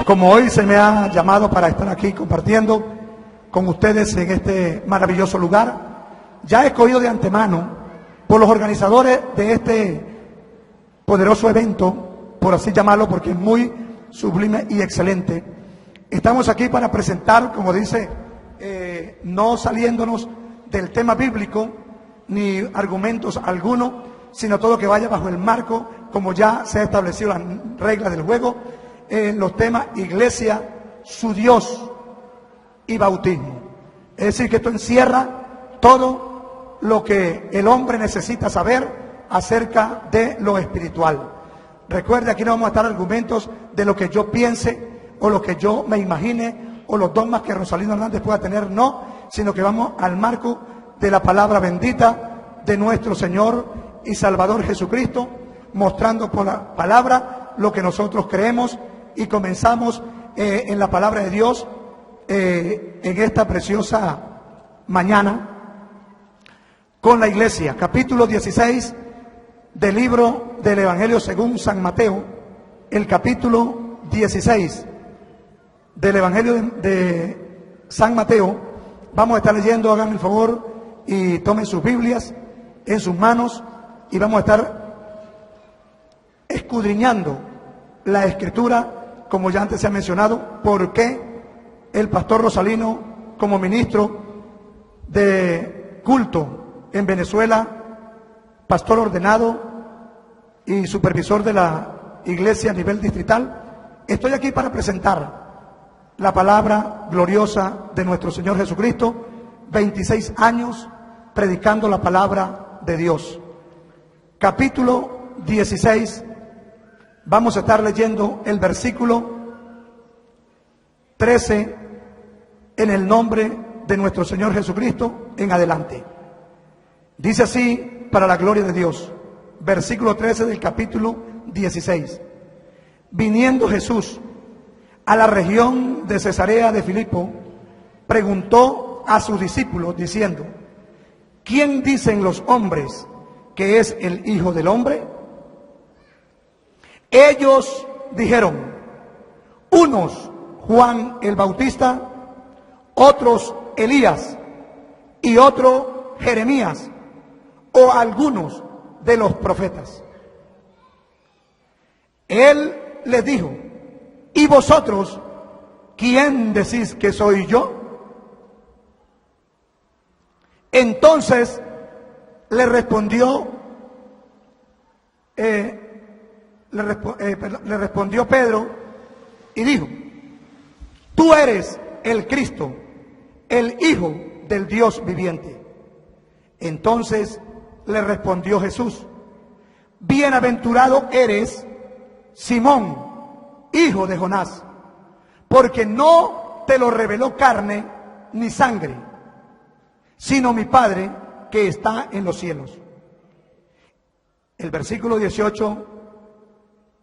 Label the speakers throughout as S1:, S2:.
S1: Como hoy se me ha llamado para estar aquí compartiendo con ustedes en este maravilloso lugar, ya he escogido de antemano por los organizadores de este poderoso evento, por así llamarlo, porque es muy sublime y excelente. Estamos aquí para presentar, como dice, no saliéndonos del tema bíblico ni argumentos alguno, sino todo que vaya bajo el marco, como ya se ha establecido las reglas del juego, en los temas Iglesia, su Dios y bautismo. Es decir, que esto encierra todo lo que el hombre necesita saber acerca de lo espiritual. Recuerde, aquí no vamos a estar argumentos de lo que yo piense o lo que yo me imagine o los dogmas que Rosalino Hernández pueda tener, no, sino que vamos al marco de la palabra bendita de nuestro Señor y Salvador Jesucristo, mostrando por la palabra lo que nosotros creemos, y comenzamos en la palabra de Dios en esta preciosa mañana con la iglesia. Capítulo 16 del libro del Evangelio según San Mateo, el capítulo 16 del Evangelio de San Mateo. Vamos a estar leyendo, hagan el favor y tomen sus Biblias en sus manos, y vamos a estar escudriñando la Escritura, como ya antes se ha mencionado, por qué el pastor Rosalino, como ministro de culto en Venezuela, pastor ordenado y supervisor de la iglesia a nivel distrital, estoy aquí para presentar la palabra gloriosa de nuestro Señor Jesucristo, 26 años predicando la palabra de Dios. Capítulo 16, vamos a estar leyendo el versículo 13 en el nombre de nuestro Señor Jesucristo en adelante. Dice así, para la gloria de Dios, versículo 13 del capítulo 16. Viniendo Jesús a la región de Cesarea de Filipo, preguntó a sus discípulos diciendo: ¿quién dicen los hombres que es el Hijo del Hombre? Ellos dijeron: unos Juan el Bautista, otros Elías, y otro Jeremías, o algunos de los profetas. Él les dijo: ¿y vosotros quién decís que soy yo? Entonces le respondió Pedro y dijo: tú eres el Cristo, el Hijo del Dios viviente. Entonces le respondió Jesús: bienaventurado eres, Simón, hijo de Jonás, porque no te lo reveló carne ni sangre, sino mi Padre que está en los cielos. El versículo 18: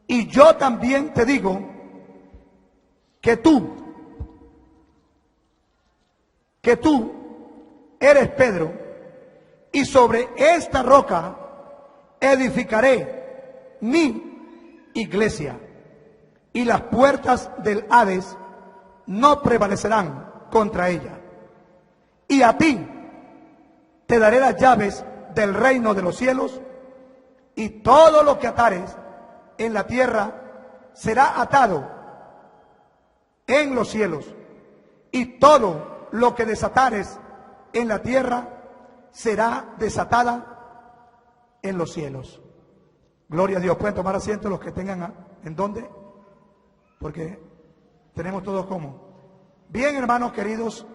S1: y yo también te digo que tú eres Pedro, y sobre esta roca edificaré mi iglesia, y las puertas del Hades no prevalecerán contra ella. Y a ti te daré las llaves del reino de los cielos, y todo lo que atares en la tierra será atado en los cielos, y todo lo que desatares en la tierra será desatada en los cielos. Gloria a Dios. Pueden tomar asiento los que tengan en dónde, porque tenemos todos como. Bien, hermanos queridos,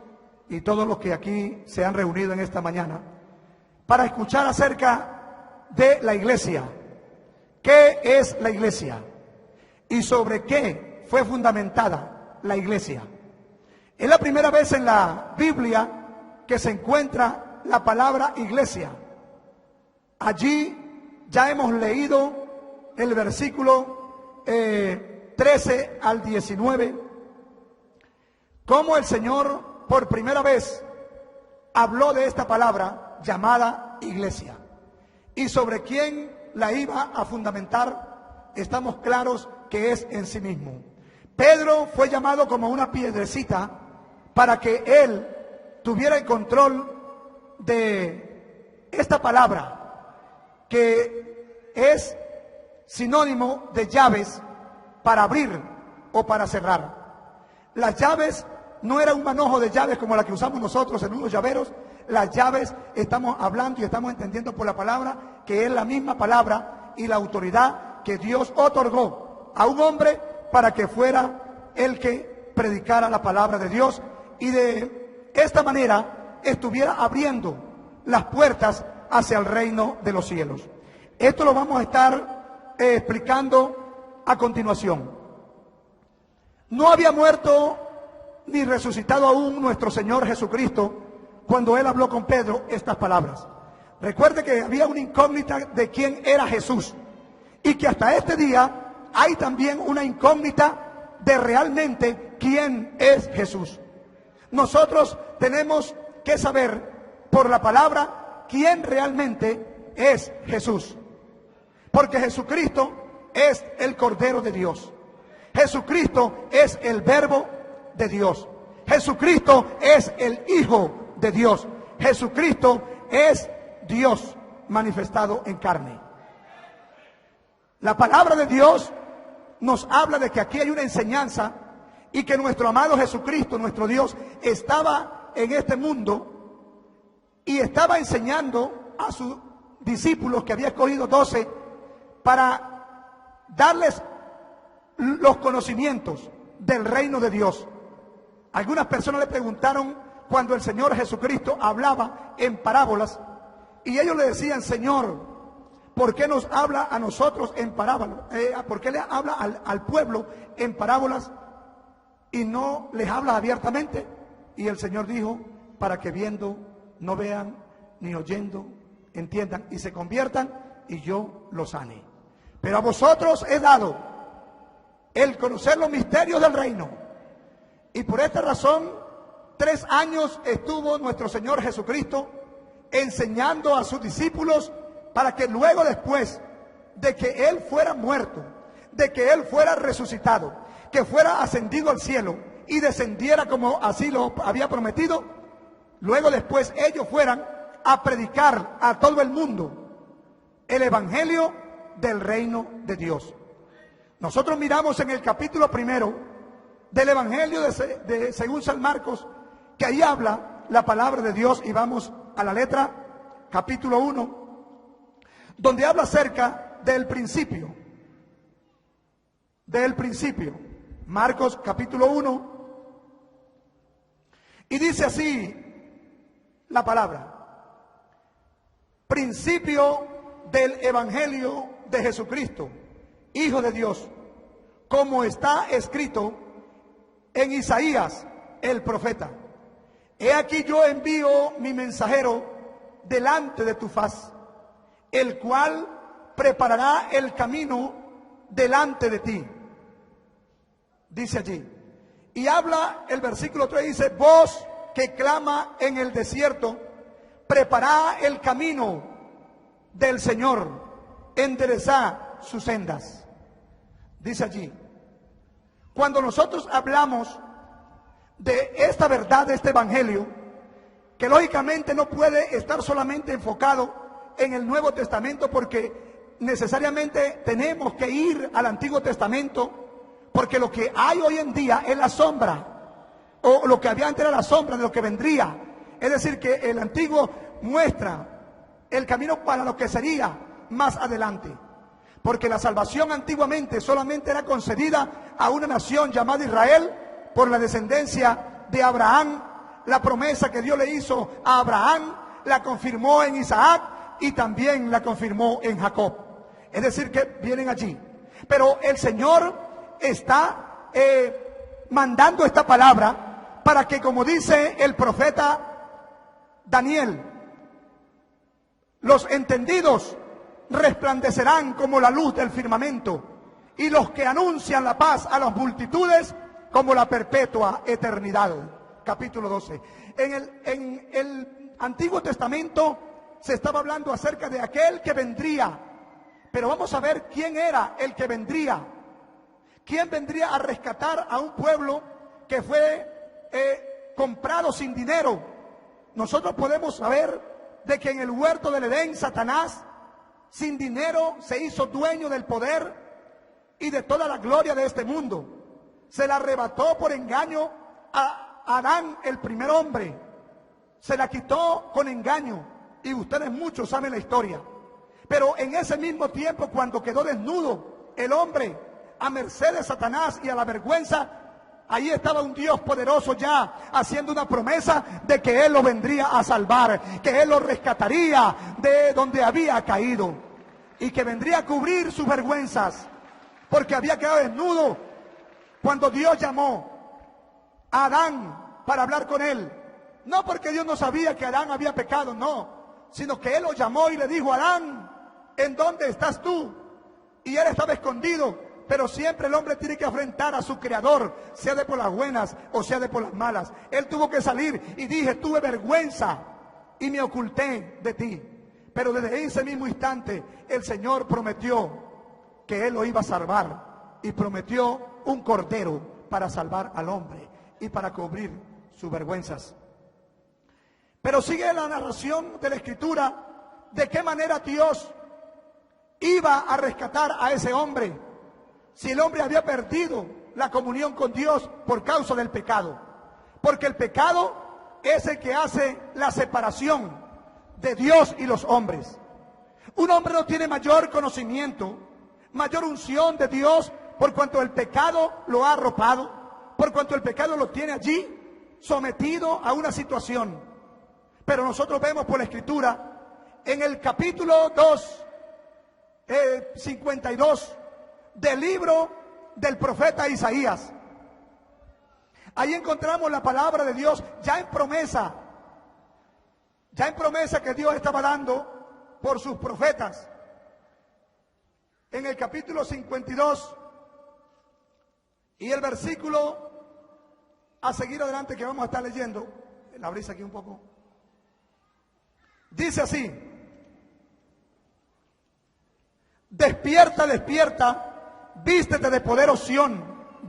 S1: y todos los que aquí se han reunido en esta mañana para escuchar acerca de la iglesia. ¿Qué es la iglesia? ¿Y sobre qué fue fundamentada la iglesia? Es la primera vez en la Biblia que se encuentra la palabra iglesia. Allí ya hemos leído el versículo 13 al 19, cómo el Señor por primera vez habló de esta palabra llamada iglesia, y sobre quién la iba a fundamentar. Estamos claros que es en sí mismo. Pedro fue llamado como una piedrecita para que él tuviera el control de esta palabra, que es sinónimo de llaves para abrir o para cerrar. Las llaves no era un manojo de llaves como la que usamos nosotros en unos llaveros. Las llaves, estamos hablando y estamos entendiendo por la palabra, que es la misma palabra y la autoridad que Dios otorgó a un hombre para que fuera el que predicara la palabra de Dios y de esta manera estuviera abriendo las puertas hacia el reino de los cielos. Esto lo vamos a estar explicando a continuación. No había muerto ni resucitado aún nuestro Señor Jesucristo cuando Él habló con Pedro estas palabras. Recuerde que había una incógnita de quién era Jesús y que hasta este día hay también una incógnita de realmente quién es Jesús. Nosotros tenemos que saber por la palabra quién realmente es Jesús. Porque Jesucristo es el Cordero de Dios. Jesucristo es el Verbo de Dios. Jesucristo es el Hijo de Dios. Jesucristo es Dios manifestado en carne. La palabra de Dios nos habla de que aquí hay una enseñanza y que nuestro amado Jesucristo, nuestro Dios, estaba en este mundo y estaba enseñando a sus discípulos, que había escogido 12, para darles los conocimientos del reino de Dios. Algunas personas le preguntaron cuando el Señor Jesucristo hablaba en parábolas y ellos le decían: Señor, ¿por qué nos habla a nosotros en parábolas? ¿Por qué le habla al pueblo en parábolas y no les habla abiertamente? Y el Señor dijo: para que viendo no vean, ni oyendo entiendan y se conviertan y yo los sane. Pero a vosotros he dado el conocer los misterios del reino. Y por esta razón 3 años estuvo nuestro Señor Jesucristo enseñando a sus discípulos, para que luego, después de que Él fuera muerto, de que Él fuera resucitado, que fuera ascendido al cielo y descendiera como así lo había prometido, luego después ellos fueran a predicar a todo el mundo el evangelio del reino de Dios. Nosotros miramos en el capítulo 1 del evangelio de según San Marcos, que ahí habla la palabra de Dios, y vamos a la letra, capítulo 1, donde habla acerca del principio. Marcos capítulo 1, y dice así la palabra: principio del evangelio de Jesucristo, Hijo de Dios, como está escrito en Isaías el profeta: he aquí yo envío mi mensajero delante de tu faz, el cual preparará el camino delante de ti. Dice allí. Y habla el versículo 3, dice: voz que clama en el desierto, preparad el camino del Señor, enderezad sus sendas. Dice allí. Cuando nosotros hablamos de esta verdad, de este evangelio, que lógicamente no puede estar solamente enfocado en el Nuevo Testamento, porque necesariamente tenemos que ir al Antiguo Testamento, porque lo que hay hoy en día es la sombra, o lo que había antes era la sombra de lo que vendría. Es decir, que el Antiguo muestra el camino para lo que sería más adelante, porque la salvación antiguamente solamente era concedida a una nación llamada Israel por la descendencia de Abraham. La promesa que Dios le hizo a Abraham la confirmó en Isaac y también la confirmó en Jacob. Es decir, que vienen allí. Pero el Señor está mandando esta palabra para que, como dice el profeta Daniel, los entendidos resplandecerán como la luz del firmamento, y los que anuncian la paz a las multitudes como la perpetua eternidad. Capítulo 12. En el Antiguo Testamento se estaba hablando acerca de aquel que vendría, pero vamos a ver quién era el que vendría, ¿quién vendría a rescatar a un pueblo que fue comprado sin dinero? Nosotros podemos saber de que en el huerto del Edén, Satanás, sin dinero, se hizo dueño del poder y de toda la gloria de este mundo. Se la arrebató por engaño a Adán, el primer hombre. Se la quitó con engaño, y ustedes muchos saben la historia. Pero en ese mismo tiempo, cuando quedó desnudo el hombre a merced de Satanás y a la vergüenza, ahí estaba un Dios poderoso ya haciendo una promesa de que Él lo vendría a salvar, que Él lo rescataría de donde había caído y que vendría a cubrir sus vergüenzas, porque había quedado desnudo cuando Dios llamó a Adán para hablar con él. No porque Dios no sabía que Adán había pecado, no, sino que Él lo llamó y le dijo: Adán, ¿en dónde estás tú? Y él estaba escondido. Pero siempre el hombre tiene que enfrentar a su Creador, sea de por las buenas o sea de por las malas. Él tuvo que salir y dije: tuve vergüenza y me oculté de ti. Pero desde ese mismo instante el Señor prometió que Él lo iba a salvar, y prometió un cordero para salvar al hombre y para cubrir sus vergüenzas. Pero sigue la narración de la Escritura de qué manera Dios iba a rescatar a ese hombre, si el hombre había perdido la comunión con Dios por causa del pecado. Porque el pecado es el que hace la separación de Dios y los hombres. Un hombre no tiene mayor conocimiento, mayor unción de Dios, por cuanto el pecado lo ha arropado, por cuanto el pecado lo tiene allí sometido a una situación. Pero nosotros vemos por la Escritura, en el capítulo 52 del libro del profeta Isaías, ahí encontramos la palabra de Dios ya en promesa que Dios estaba dando por sus profetas. En el capítulo 52 y el versículo a seguir adelante que vamos a estar leyendo, la brisa aquí un poco, dice así: despierta, despierta, vístete de poder, oh Sión,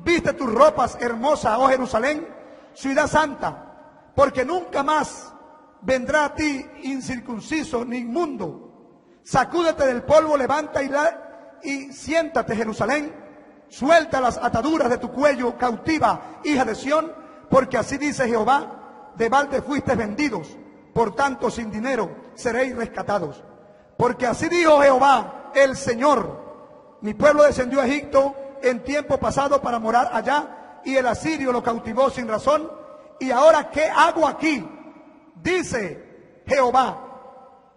S1: viste tus ropas hermosas, oh Jerusalén, ciudad santa, porque nunca más vendrá a ti incircunciso ni inmundo. Sacúdete del polvo, levanta y siéntate, Jerusalén, suelta las ataduras de tu cuello, cautiva, hija de Sión, porque así dice Jehová: de balde fuisteis vendidos, por tanto sin dinero seréis rescatados. Porque así dijo Jehová el Señor: mi pueblo descendió a Egipto en tiempo pasado para morar allá, y el asirio lo cautivó sin razón. Y ahora, ¿qué hago aquí? Dice Jehová: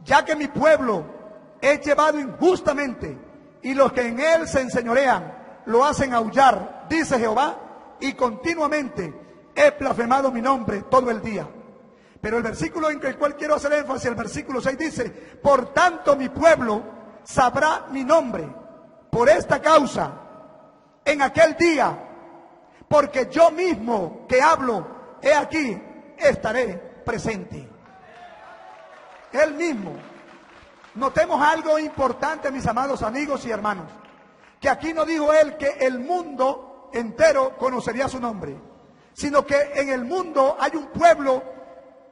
S1: ya que mi pueblo es llevado injustamente, y los que en él se enseñorean lo hacen aullar, dice Jehová, y continuamente he blasfemado mi nombre todo el día. Pero el versículo en el cual quiero hacer énfasis, el versículo 6 dice: por tanto mi pueblo sabrá mi nombre por esta causa en aquel día, porque yo mismo que hablo, he aquí, estaré presente. Él mismo. Notemos algo importante, mis amados amigos y hermanos, que aquí no dijo él que el mundo entero conocería su nombre, sino que en el mundo hay un pueblo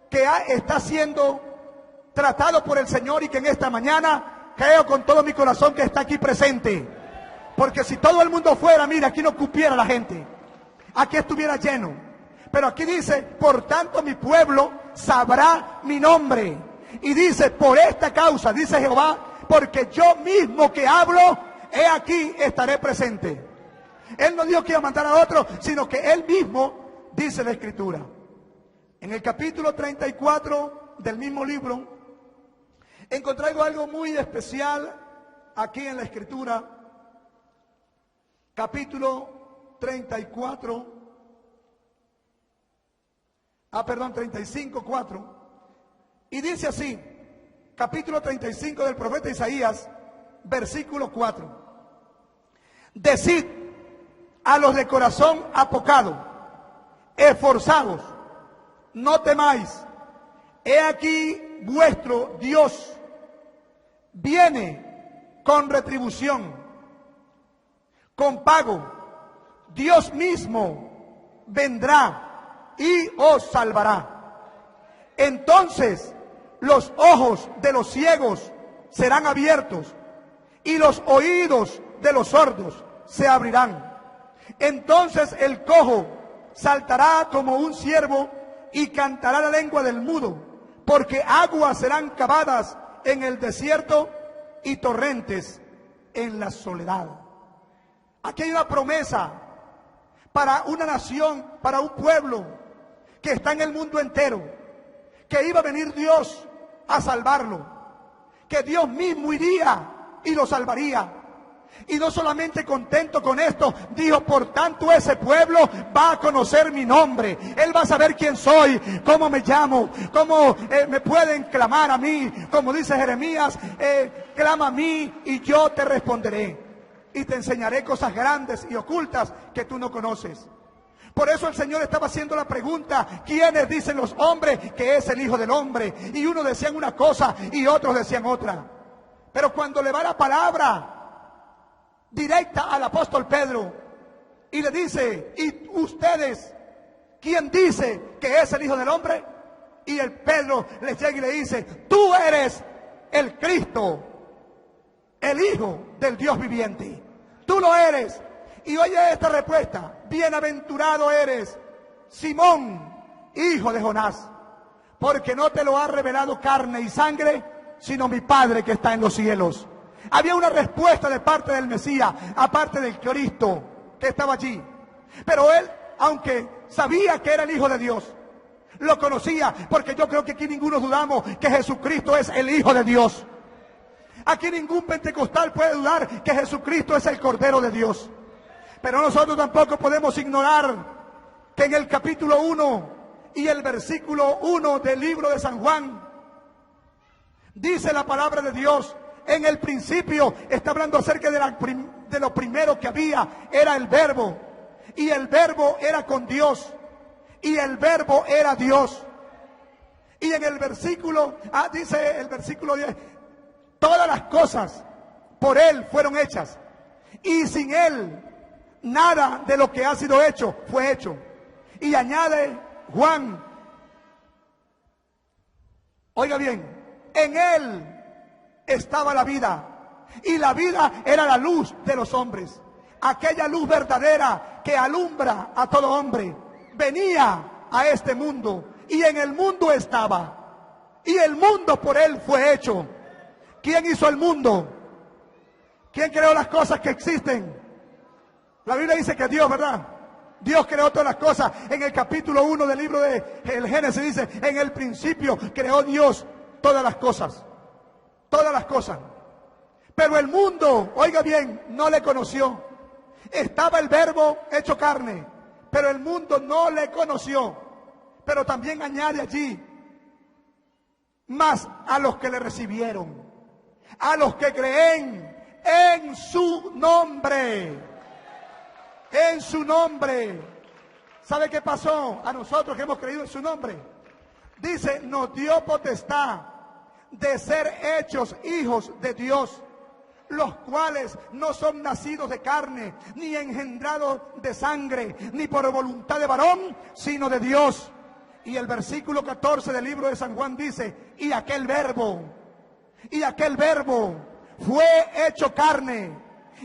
S1: que está siendo tratado por el Señor, y que en esta mañana creo con todo mi corazón que está aquí presente. Porque si todo el mundo fuera, mira, aquí no cupiera la gente, aquí estuviera lleno. Pero aquí dice: por tanto mi pueblo sabrá mi nombre. Y dice: por esta causa, dice Jehová, porque yo mismo que hablo, he aquí, estaré presente. Él no dijo que iba a mandar a otro, sino que él mismo, dice la Escritura. En el capítulo 34 del mismo libro, encontré algo muy especial aquí en la Escritura. Capítulo 35, 4. Y dice así, capítulo 35 del profeta Isaías, versículo 4. Decid a los de corazón apocado, esforzados, no temáis, he aquí vuestro Dios viene con retribución, con pago, Dios mismo vendrá y os salvará. Entonces los ojos de los ciegos serán abiertos y los oídos de los sordos se abrirán. Entonces el cojo saltará como un ciervo y cantará la lengua del mudo, porque aguas serán cavadas en el desierto y torrentes en la soledad. Aquí hay una promesa para una nación, para un pueblo que está en el mundo entero, que iba a venir Dios a salvarlo, que Dios mismo iría y lo salvaría. Y no solamente contento con esto, dijo, por tanto ese pueblo va a conocer mi nombre. Él va a saber quién soy, cómo me llamo, cómo me pueden clamar a mí. Como dice Jeremías, clama a mí y yo te responderé. Y te enseñaré cosas grandes y ocultas que tú no conoces. Por eso el Señor estaba haciendo la pregunta, ¿quiénes dicen los hombres que es el Hijo del Hombre? Y unos decían una cosa y otros decían otra. Pero cuando le va la palabra directa al apóstol Pedro y le dice, ¿y ustedes quién dice que es el Hijo del Hombre? Y el Pedro le llega y le dice, tú eres el Cristo, el Hijo del Dios viviente. Tú lo eres. Y oye esta respuesta, bienaventurado eres, Simón, hijo de Jonás, porque no te lo ha revelado carne y sangre, sino mi Padre que está en los cielos. Había una respuesta de parte del Mesías, aparte del Cristo que estaba allí. Pero él, aunque sabía que era el Hijo de Dios, lo conocía, porque yo creo que aquí ninguno dudamos que Jesucristo es el Hijo de Dios. Aquí ningún pentecostal puede dudar que Jesucristo es el Cordero de Dios. Pero nosotros tampoco podemos ignorar que en el capítulo 1 y el versículo 1 del libro de San Juan, dice la palabra de Dios, en el principio está hablando acerca de lo primero que había, era el Verbo, y el Verbo era con Dios, y el Verbo era Dios. Y en el versículo, dice el versículo 10, todas las cosas por Él fueron hechas, y sin Él nada de lo que ha sido hecho fue hecho. Y añade Juan, oiga bien, en Él estaba la vida, y la vida era la luz de los hombres. Aquella luz verdadera que alumbra a todo hombre venía a este mundo, y en el mundo estaba, y el mundo por Él fue hecho. ¿Quién hizo el mundo? ¿Quién creó las cosas que existen? La Biblia dice que Dios, ¿verdad? Dios creó todas las cosas. En el capítulo 1 del libro de el Génesis dice, en el principio creó Dios todas las cosas. Todas las cosas. Pero el mundo, oiga bien, no le conoció. Estaba el Verbo hecho carne, pero el mundo no le conoció. Pero también añade allí, más a los que le recibieron, a los que creen en su nombre. En su nombre. ¿Sabe qué pasó a nosotros que hemos creído en su nombre? Dice, nos dio potestad de ser hechos hijos de Dios, los cuales no son nacidos de carne, ni engendrados de sangre, ni por voluntad de varón, sino de Dios. Y el versículo 14 del libro de San Juan dice, y aquel verbo fue hecho carne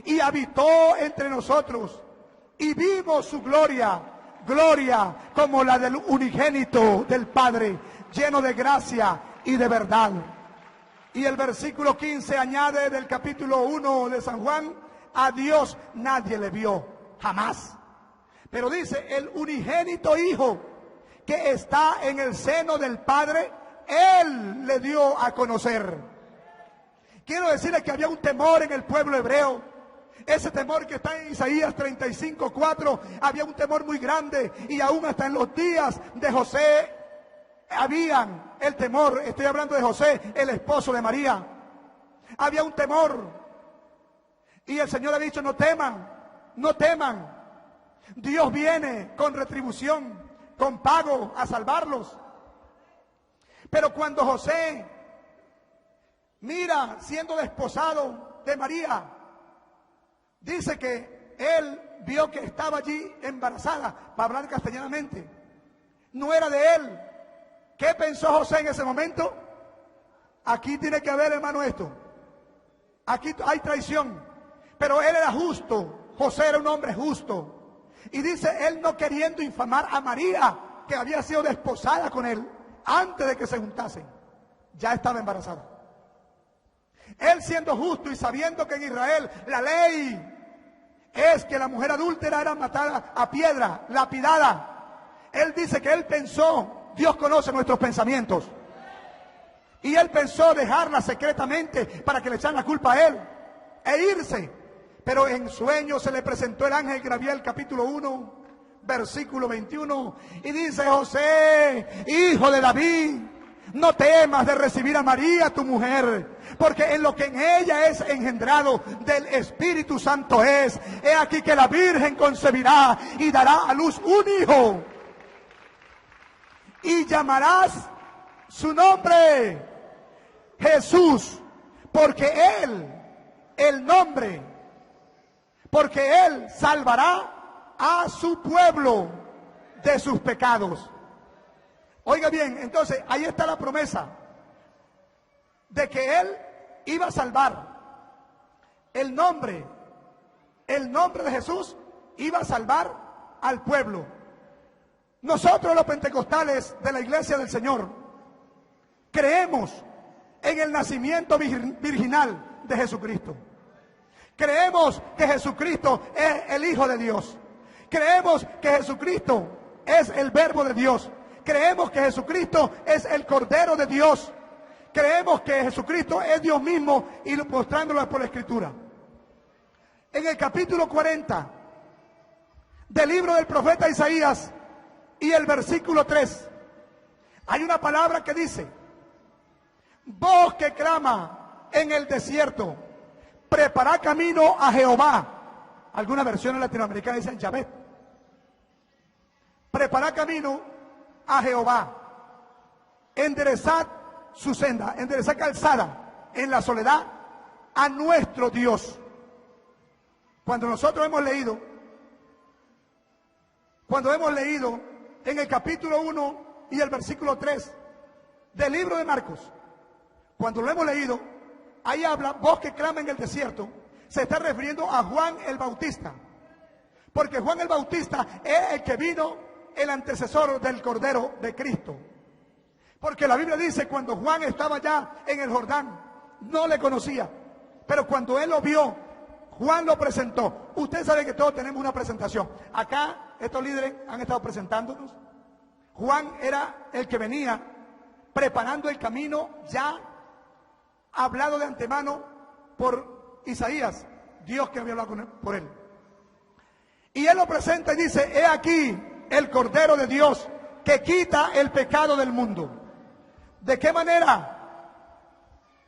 S1: y habitó entre nosotros, y vimos su gloria, gloria como la del unigénito del Padre, lleno de gracia y de verdad. Y el versículo 15 añade del capítulo 1 de San Juan, a Dios nadie le vio, jamás. Pero dice, el unigénito Hijo que está en el seno del Padre, Él le dio a conocer. Quiero decirles que había un temor en el pueblo hebreo. Ese temor que está en Isaías 35:4, había un temor muy grande, y aún hasta en los días de José habían el temor. Estoy hablando de José, el esposo de María. Había un temor, y el Señor ha dicho, no teman, no teman. Dios viene con retribución, con pago a salvarlos. Pero cuando José mira siendo desposado de María, dice que él vio que estaba allí embarazada, para hablar castellanamente. No era de él. ¿Qué pensó José en ese momento? Aquí tiene que haber, hermano, esto. Aquí hay traición. Pero él era justo. José era un hombre justo. Y dice, él no queriendo infamar a María, que había sido desposada con él, antes de que se juntasen, ya estaba embarazada. Él siendo justo y sabiendo que en Israel la ley es que la mujer adúltera era matada a piedra, lapidada. Él dice que él pensó, Dios conoce nuestros pensamientos, y él pensó dejarla secretamente para que le echaran la culpa a él e irse. Pero en sueño se le presentó el ángel Gabriel, capítulo 1, versículo 21, y dice: José, hijo de David, no temas de recibir a María tu mujer, porque en lo que en ella es engendrado del Espíritu Santo es. He aquí que la Virgen concebirá y dará a luz un hijo, y llamarás su nombre Jesús, porque él salvará a su pueblo de sus pecados. Oiga bien, entonces ahí está la promesa de que él iba a salvar. El nombre de Jesús iba a salvar al pueblo. Nosotros los pentecostales de la Iglesia del Señor creemos en el nacimiento virginal de Jesucristo. Creemos que Jesucristo es el Hijo de Dios. Creemos que Jesucristo es el Verbo de Dios. Creemos que Jesucristo es el Cordero de Dios. Creemos que Jesucristo es Dios mismo, y mostrándolo por la Escritura. En el capítulo 40 del libro del profeta Isaías y el versículo 3, hay una palabra que dice: voz que clama en el desierto, preparad camino a Jehová. Algunas versiones latinoamericanas dicen Yahvé. Preparad camino a Jehová, enderezad su senda, enderezad calzada en la soledad a nuestro Dios. Cuando nosotros hemos leído en el capítulo 1 y el versículo 3 del libro de Marcos, cuando lo hemos leído, ahí habla, voz que clama en el desierto, se está refiriendo a Juan el Bautista, porque Juan el Bautista es el que vino, el antecesor del Cordero de Cristo. Porque la Biblia dice, cuando Juan estaba ya en el Jordán, no le conocía, pero cuando él lo vio, Juan lo presentó. Usted sabe que todos tenemos una presentación. Acá estos líderes han estado presentándonos. Juan era el que venía preparando el camino, ya hablado de antemano por Isaías, Dios que había hablado por él. Y él lo presenta y dice: he aquí el Cordero de Dios que quita el pecado del mundo. ¿De qué manera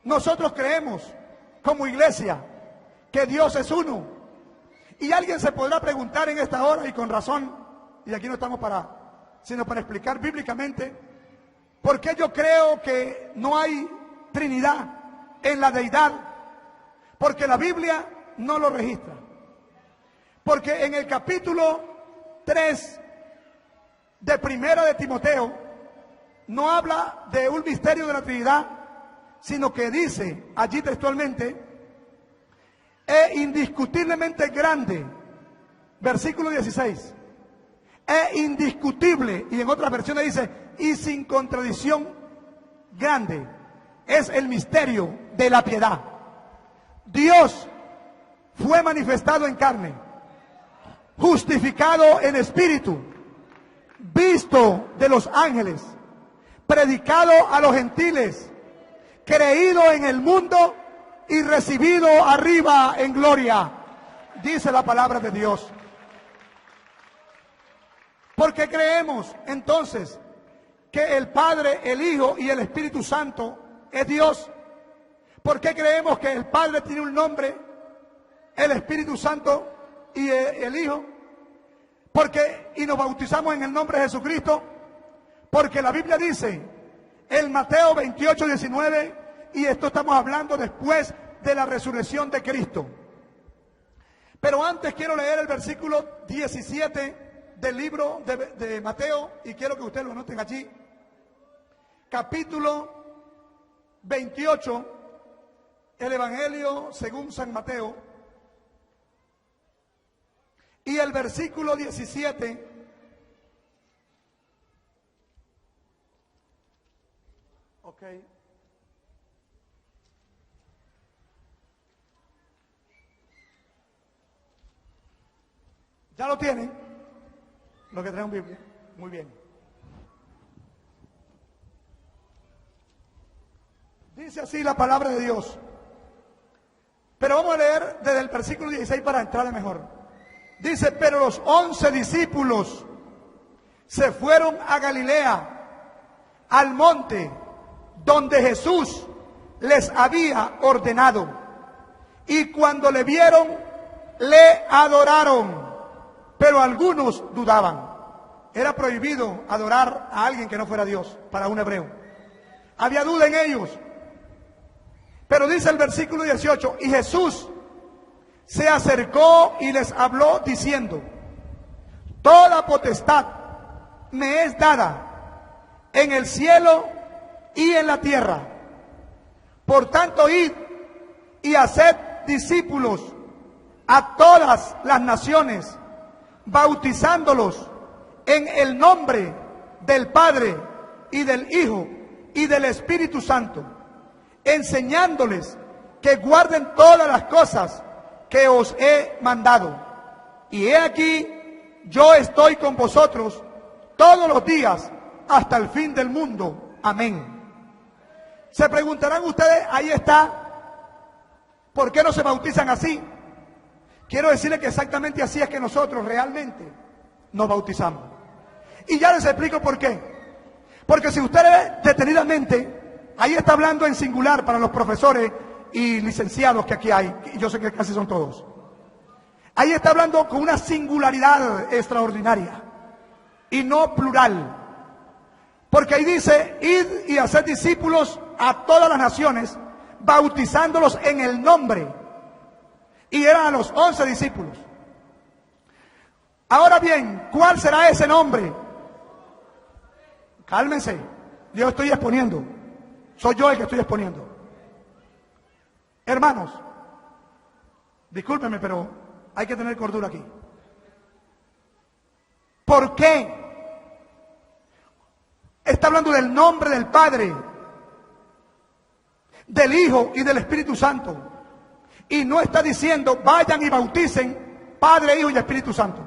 S1: nosotros creemos como iglesia que Dios es uno? Y alguien se podrá preguntar en esta hora, y con razón, y aquí no estamos sino para explicar bíblicamente, ¿por qué yo creo que no hay Trinidad en la deidad? Porque la Biblia no lo registra. Porque en el capítulo 3 de Primera de Timoteo no habla de un misterio de la Trinidad, sino que dice allí textualmente: es indiscutiblemente grande, versículo 16, es indiscutible, y en otras versiones dice: y sin contradicción grande, es el misterio de la piedad. Dios fue manifestado en carne, justificado en espíritu, visto de los ángeles, predicado a los gentiles, creído en el mundo y recibido arriba en gloria, dice la palabra de Dios. Porque creemos entonces que el Padre, el Hijo y el Espíritu Santo es Dios. ¿Por qué creemos que el Padre tiene un nombre, el Espíritu Santo y el Hijo? Y nos bautizamos en el nombre de Jesucristo, porque la Biblia dice en Mateo 28, 19, y esto estamos hablando después de la resurrección de Cristo: Pero antes quiero leer el versículo 17 del libro de Mateo, y quiero que ustedes lo anoten allí. Capítulo 28, el Evangelio según San Mateo, y el versículo 17. Ok. ¿Ya lo tienen? Los que traen Biblia. Muy bien. Dice así la palabra de Dios. Pero vamos a leer desde el versículo 16 para entrarle mejor. Dice, pero los 11 discípulos se fueron a Galilea, al monte donde Jesús les había ordenado. Y cuando le vieron, le adoraron. Pero algunos dudaban. Era prohibido adorar a alguien que no fuera Dios, para un hebreo. Había duda en ellos. Pero dice el versículo 18, y Jesús se acercó y les habló diciendo, toda potestad me es dada en el cielo y en la tierra. Por tanto, id y haced discípulos a todas las naciones, bautizándolos en el nombre del Padre y del Hijo y del Espíritu Santo, enseñándoles que guarden todas las cosas que os he mandado. Y he aquí, yo estoy con vosotros todos los días hasta el fin del mundo. Amén. Se preguntarán ustedes, ahí está, ¿por qué no se bautizan así? Quiero decirles que exactamente así es que nosotros realmente nos bautizamos. Y ya les explico por qué. Porque si ustedes ven detenidamente, ahí está hablando en singular para los profesores y licenciados que aquí hay, y yo sé que casi son todos. Ahí está hablando con una singularidad extraordinaria y no plural. Porque ahí dice, id y haced discípulos a todas las naciones, bautizándolos en el nombre. Y eran a los 11 discípulos. Ahora bien, ¿cuál será ese nombre? Cálmense, yo estoy exponiendo. Soy yo el que estoy exponiendo. Hermanos, discúlpenme, pero hay que tener cordura aquí. ¿Por qué? Está hablando del nombre del Padre, del Hijo y del Espíritu Santo. Y no está diciendo, vayan y bauticen Padre, Hijo y Espíritu Santo.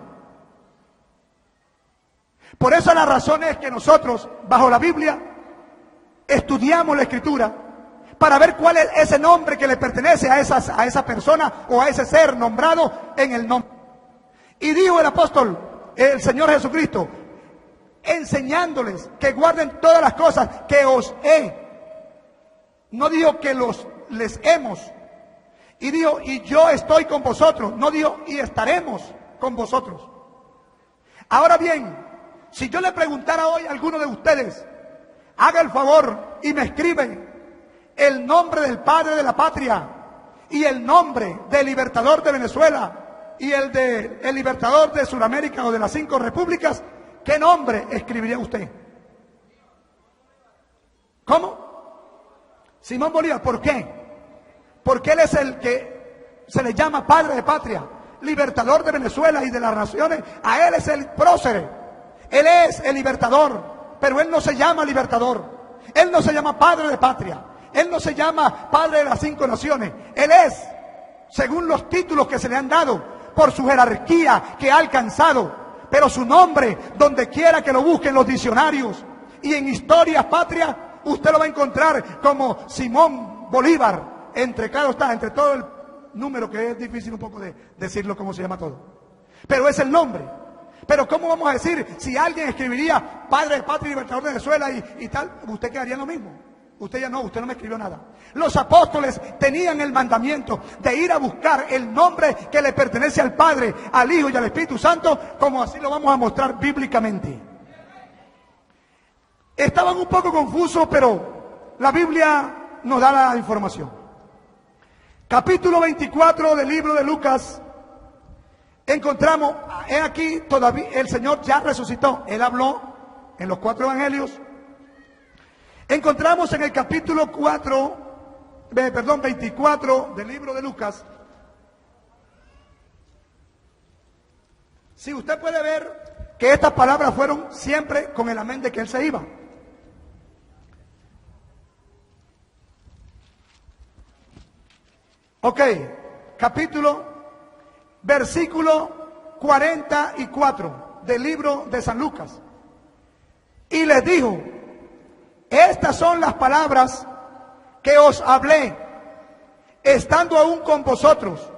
S1: Por eso la razón es que nosotros, bajo la Biblia, estudiamos la Escritura para ver cuál es ese nombre que le pertenece a esa persona o a ese ser nombrado en el nombre. Y dijo el apóstol, el Señor Jesucristo, enseñándoles que guarden todas las cosas que os he. No dijo que les hemos. Y dijo, y yo estoy con vosotros. No dijo, y estaremos con vosotros. Ahora bien, si yo le preguntara hoy a alguno de ustedes, haga el favor y me escribe el nombre del padre de la patria y el nombre del libertador de Venezuela y el libertador de Sudamérica o de las 5 repúblicas, ¿qué nombre escribiría usted? ¿Cómo? Simón Bolívar. ¿Por qué? Porque él es el que se le llama padre de patria, libertador de Venezuela y de las naciones. A él es el prócer, él es el libertador, pero él no se llama libertador, él no se llama padre de patria, él no se llama padre de las 5 naciones. Él es, según los títulos que se le han dado, por su jerarquía que ha alcanzado, pero su nombre, donde quiera que lo busquen los diccionarios y en historias patrias, usted lo va a encontrar como Simón Bolívar. Entre todo el número, que es difícil un poco de decirlo cómo se llama todo, pero es el nombre. Pero ¿cómo vamos a decir si alguien escribiría padre de patria y libertador de Venezuela y tal? Usted quedaría lo mismo. Usted ya no, usted no me escribió nada. Los apóstoles tenían el mandamiento de ir a buscar el nombre que le pertenece al Padre, al Hijo y al Espíritu Santo, como así lo vamos a mostrar bíblicamente. Estaban un poco confusos, pero la Biblia nos da la información. Capítulo 24 del libro de Lucas, encontramos, he aquí, todavía el Señor ya resucitó. Él habló en los 4 evangelios. Encontramos en el capítulo 24 del libro de Lucas. Si usted puede ver que estas palabras fueron siempre con el amén de que Él se iba. Ok, versículo 44 del libro de San Lucas. Y les dijo: estas son las palabras que os hablé, estando aún con vosotros,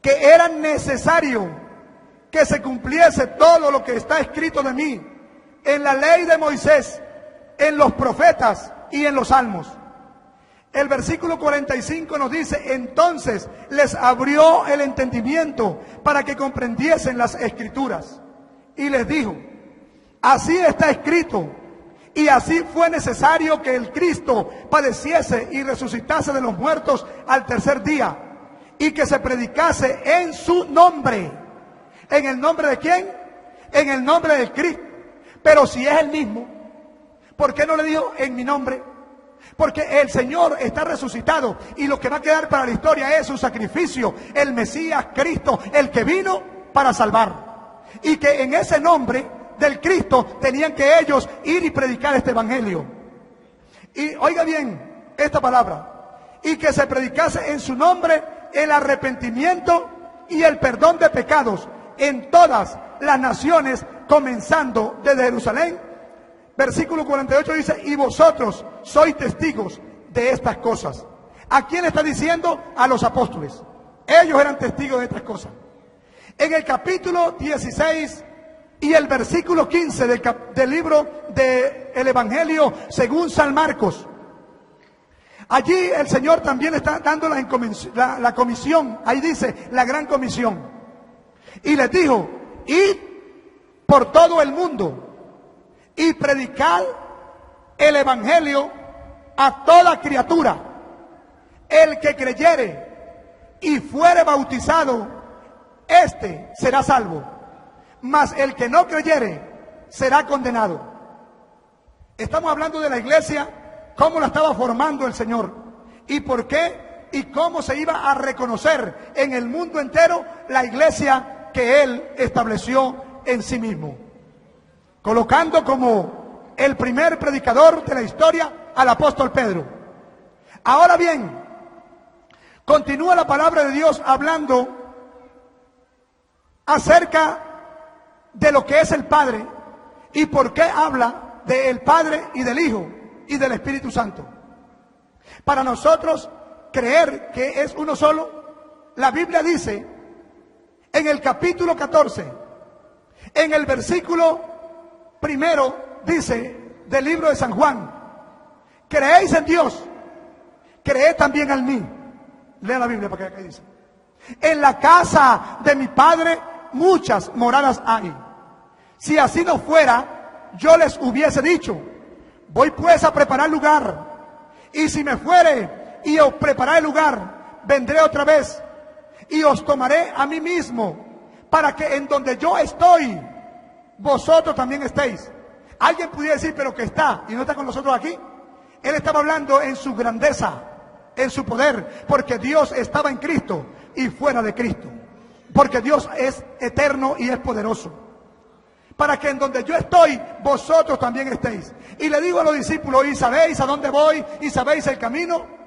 S1: que era necesario que se cumpliese todo lo que está escrito de mí en la ley de Moisés, en los profetas y en los salmos. El versículo 45 nos dice: entonces les abrió el entendimiento para que comprendiesen las escrituras. Y les dijo: así está escrito, y así fue necesario que el Cristo padeciese y resucitase de los muertos al tercer día, y que se predicase en su nombre. ¿En el nombre de quién? En el nombre del Cristo. Pero si es el mismo, ¿por qué no le dijo en mi nombre? Porque el Señor está resucitado y lo que va a quedar para la historia es su sacrificio, el Mesías Cristo, el que vino para salvar. Y que en ese nombre del Cristo tenían que ellos ir y predicar este evangelio. Y oiga bien esta palabra: y que se predicase en su nombre el arrepentimiento y el perdón de pecados en todas las naciones, comenzando desde Jerusalén. Versículo 48 dice: y vosotros sois testigos de estas cosas. ¿A quién está diciendo? A los apóstoles. Ellos eran testigos de estas cosas. En el capítulo 16 y el versículo 15 del libro del Evangelio según San Marcos, allí el Señor también está dando la comisión. Ahí dice la gran comisión. Y les dijo: id por todo el mundo y predicad el evangelio a toda criatura. El que creyere y fuere bautizado, éste será salvo, mas el que no creyere será condenado. Estamos hablando de la iglesia, cómo la estaba formando el Señor y por qué y cómo se iba a reconocer en el mundo entero la iglesia que Él estableció en sí mismo, colocando como el primer predicador de la historia al apóstol Pedro. Ahora bien, continúa la palabra de Dios hablando acerca de lo que es el Padre y por qué habla del Padre y del Hijo y del Espíritu Santo. Para nosotros creer que es uno solo, la Biblia dice en el capítulo 14, en el versículo primero, dice del libro de San Juan: creéis en Dios, creed también en mí. Lea la Biblia para que acá dice: en la casa de mi Padre muchas moradas hay. Si así no fuera, yo les hubiese dicho: voy pues a preparar lugar. Y si me fuere y os prepararé lugar, vendré otra vez y os tomaré a mí mismo, para que en donde yo estoy, vosotros también estéis. Alguien pudiera decir: pero que está y no está con nosotros aquí. Él estaba hablando en su grandeza, en su poder, porque Dios estaba en Cristo y fuera de Cristo, porque Dios es eterno y es poderoso, para que en donde yo estoy, vosotros también estéis. Y le digo a los discípulos: ¿y sabéis a dónde voy? ¿Y sabéis el camino?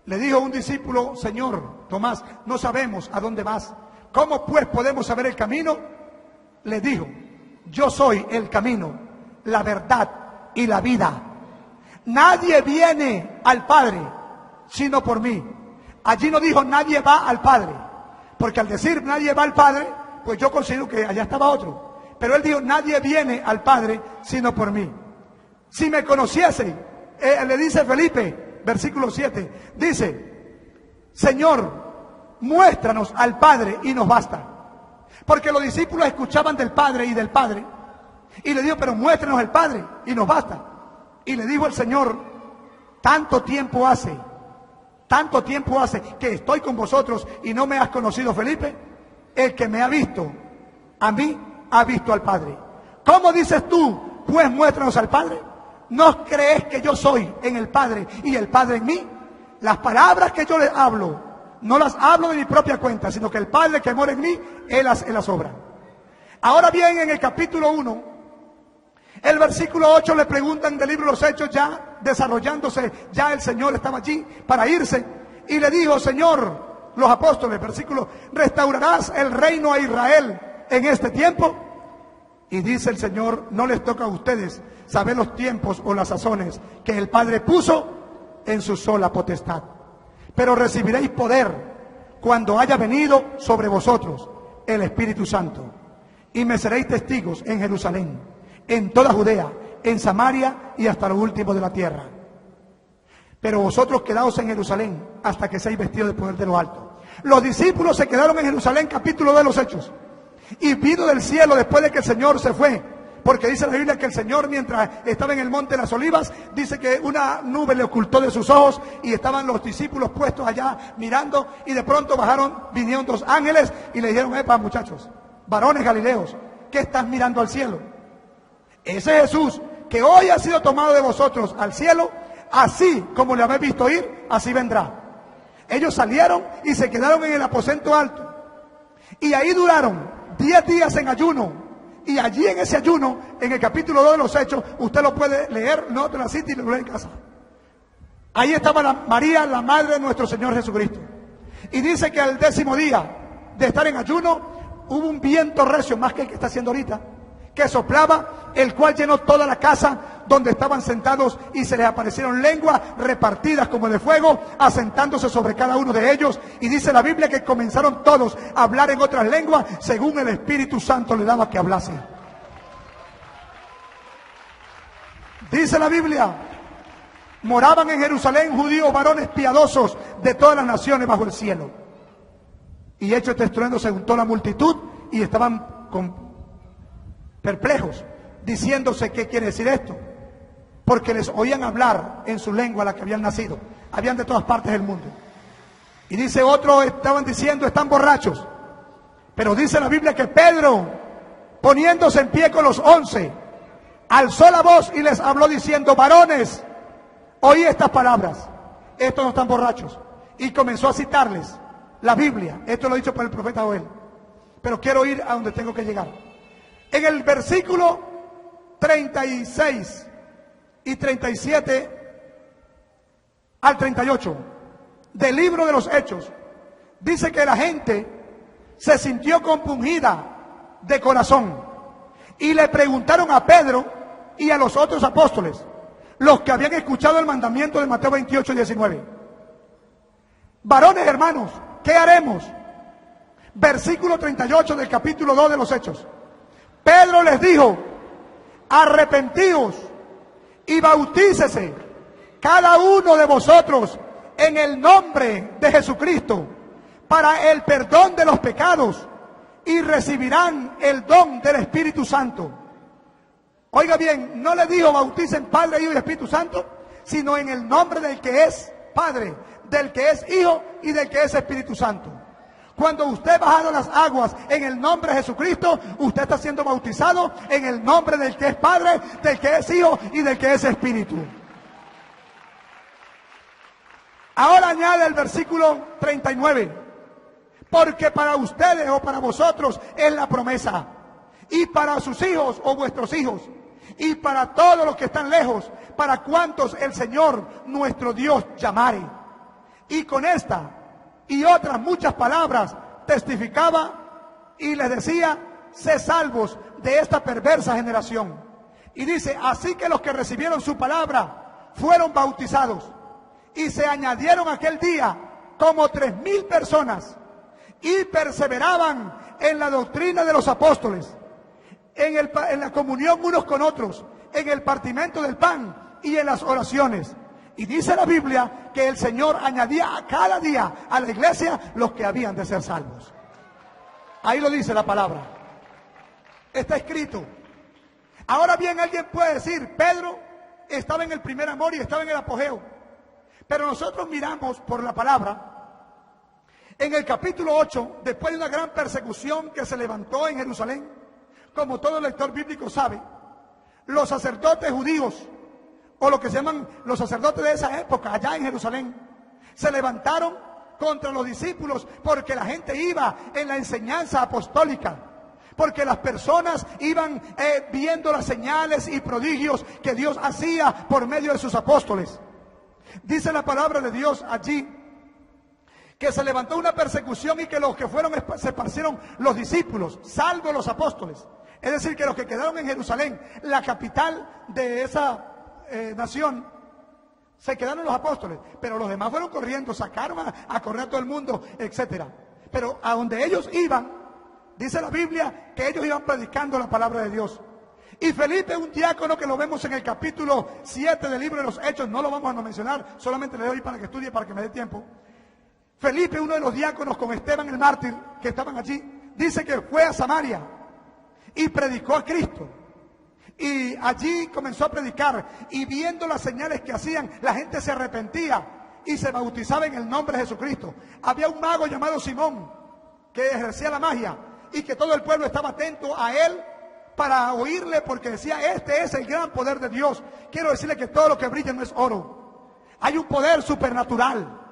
S1: Le dijo un discípulo: Señor, Tomás, no sabemos a dónde vas. ¿Cómo pues podemos saber el camino? Le dijo: yo soy el camino, la verdad y la vida. Nadie viene al Padre sino por mí. Allí no dijo nadie va al Padre, porque al decir nadie va al Padre, pues yo considero que allá estaba otro. Pero él dijo: nadie viene al Padre sino por mí. Si me conociesen, le dice Felipe, versículo 7, dice: Señor, muéstranos al Padre y nos basta. Porque los discípulos escuchaban del Padre y del Padre, y le dijo: pero muéstranos al Padre y nos basta. Y le dijo el Señor: tanto tiempo hace que estoy con vosotros y no me has conocido, Felipe. el que me ha visto, a mí ha visto al Padre. ¿Cómo dices tú, pues muéstranos al Padre? ¿No crees que yo soy en el Padre y el Padre en mí? Las palabras que yo les hablo, no las hablo de mi propia cuenta, sino que el Padre que mora en mí, Él las obra. Ahora bien, en el capítulo 1, el versículo 8 le preguntan del libro de los Hechos, ya desarrollándose, ya el Señor estaba allí para irse, y le dijo: Señor, los apóstoles, versículo, ¿restaurarás el reino a Israel en este tiempo? Y dice el Señor: no les toca a ustedes saber los tiempos o las sazones que el Padre puso en su sola potestad, pero recibiréis poder cuando haya venido sobre vosotros el Espíritu Santo, y me seréis testigos en Jerusalén, en toda Judea, en Samaria y hasta lo último de la tierra. Pero vosotros quedaos en Jerusalén hasta que seáis vestidos de poder de lo alto. Los discípulos se quedaron en Jerusalén, capítulo 2 de los Hechos, y vino del cielo después de que el Señor se fue. Porque dice la Biblia que el Señor, mientras estaba en el monte de las Olivas, dice que una nube le ocultó de sus ojos y estaban los discípulos puestos allá mirando, y de pronto vinieron dos ángeles y le dijeron: epa, muchachos, varones galileos, ¿qué estás mirando al cielo? Ese Jesús que hoy ha sido tomado de vosotros al cielo, así como le habéis visto ir, así vendrá. Ellos salieron y se quedaron en el aposento alto, y ahí duraron 10 días en ayuno. Y allí en ese ayuno, en el capítulo 2 de los Hechos, usted lo puede leer, no te la cita y lo lee en casa. Ahí estaba María, la madre de nuestro Señor Jesucristo. Y dice que al 10º día de estar en ayuno, hubo un viento recio, más que el que está haciendo ahorita, que soplaba, el cual llenó toda la casa donde estaban sentados, y se les aparecieron lenguas repartidas como de fuego, asentándose sobre cada uno de ellos. Y dice la Biblia que comenzaron todos a hablar en otras lenguas, según el Espíritu Santo le daba que hablase. Dice la Biblia: moraban en Jerusalén judíos varones piadosos de todas las naciones bajo el cielo. Y hecho este estruendo, se juntó la multitud y estaban perplejos, diciéndose: ¿qué quiere decir esto? Porque les oían hablar en su lengua, la que habían nacido. Habían de todas partes del mundo. Y dice otro, estaban diciendo: están borrachos. Pero dice la Biblia que Pedro, poniéndose en pie con los 11, alzó la voz y les habló diciendo: varones, oí estas palabras, estos no están borrachos. Y comenzó a citarles la Biblia. Esto lo he dicho por el profeta Joel, pero quiero ir a donde tengo que llegar. En el versículo 36 y 37 al 38 del libro de los Hechos, dice que la gente se sintió compungida de corazón y le preguntaron a Pedro y a los otros apóstoles, los que habían escuchado el mandamiento de Mateo 28 y 19: varones hermanos, ¿qué haremos? Versículo 38 del capítulo 2 de los Hechos. Pedro les dijo: arrepentíos y bautícese cada uno de vosotros en el nombre de Jesucristo para el perdón de los pecados, y recibirán el don del Espíritu Santo. Oiga bien, no le dijo bauticen Padre, Hijo y Espíritu Santo, sino en el nombre del que es Padre, del que es Hijo y del que es Espíritu Santo. Cuando usted bajado las aguas en el nombre de Jesucristo, usted está siendo bautizado en el nombre del que es Padre, del que es Hijo y del que es Espíritu. Ahora añade el versículo 39: porque para ustedes o para vosotros es la promesa, y para sus hijos o vuestros hijos, y para todos los que están lejos, para cuantos el Señor nuestro Dios llamare. Y con esta y otras muchas palabras testificaba y les decía: sé salvos de esta perversa generación. Y dice: así que los que recibieron su palabra fueron bautizados, y se añadieron aquel día como 3,000 personas, y perseveraban en la doctrina de los apóstoles, en la comunión unos con otros, en el partimiento del pan y en las oraciones. Y dice la Biblia que el Señor añadía a cada día a la iglesia los que habían de ser salvos. Ahí lo dice la palabra. Está escrito. Ahora bien, alguien puede decir: Pedro estaba en el primer amor y estaba en el apogeo. Pero nosotros miramos por la palabra En el capítulo 8, después de una gran persecución que se levantó en Jerusalén, como todo lector bíblico sabe, los sacerdotes judíos, o lo que se llaman los sacerdotes de esa época, allá en Jerusalén, se levantaron contra los discípulos porque la gente iba en la enseñanza apostólica, porque las personas iban viendo las señales y prodigios que Dios hacía por medio de sus apóstoles. Dice la palabra de Dios allí que se levantó una persecución y que los que fueron se esparcieron los discípulos, salvo los apóstoles. Es decir, que los que quedaron en Jerusalén, la capital de esa nación, se quedaron los apóstoles, pero los demás fueron corriendo, sacaron a correr a todo el mundo, etcétera. Pero a donde ellos iban, dice la Biblia que ellos iban predicando la palabra de Dios. Y Felipe, un diácono que lo vemos en el capítulo 7 del libro de los Hechos, no lo vamos a mencionar, solamente le doy para que estudie, para que me dé tiempo. Felipe, uno de los diáconos con Esteban el mártir, que estaban allí, dice que fue a Samaria y predicó a Cristo. Y allí comenzó a predicar, y viendo las señales que hacían, la gente se arrepentía y se bautizaba en el nombre de Jesucristo. Había un mago llamado Simón que ejercía la magia y que todo el pueblo estaba atento a él para oírle, porque decía: este es el gran poder de Dios. Quiero decirle que todo lo que brilla no es oro, hay un poder supernatural.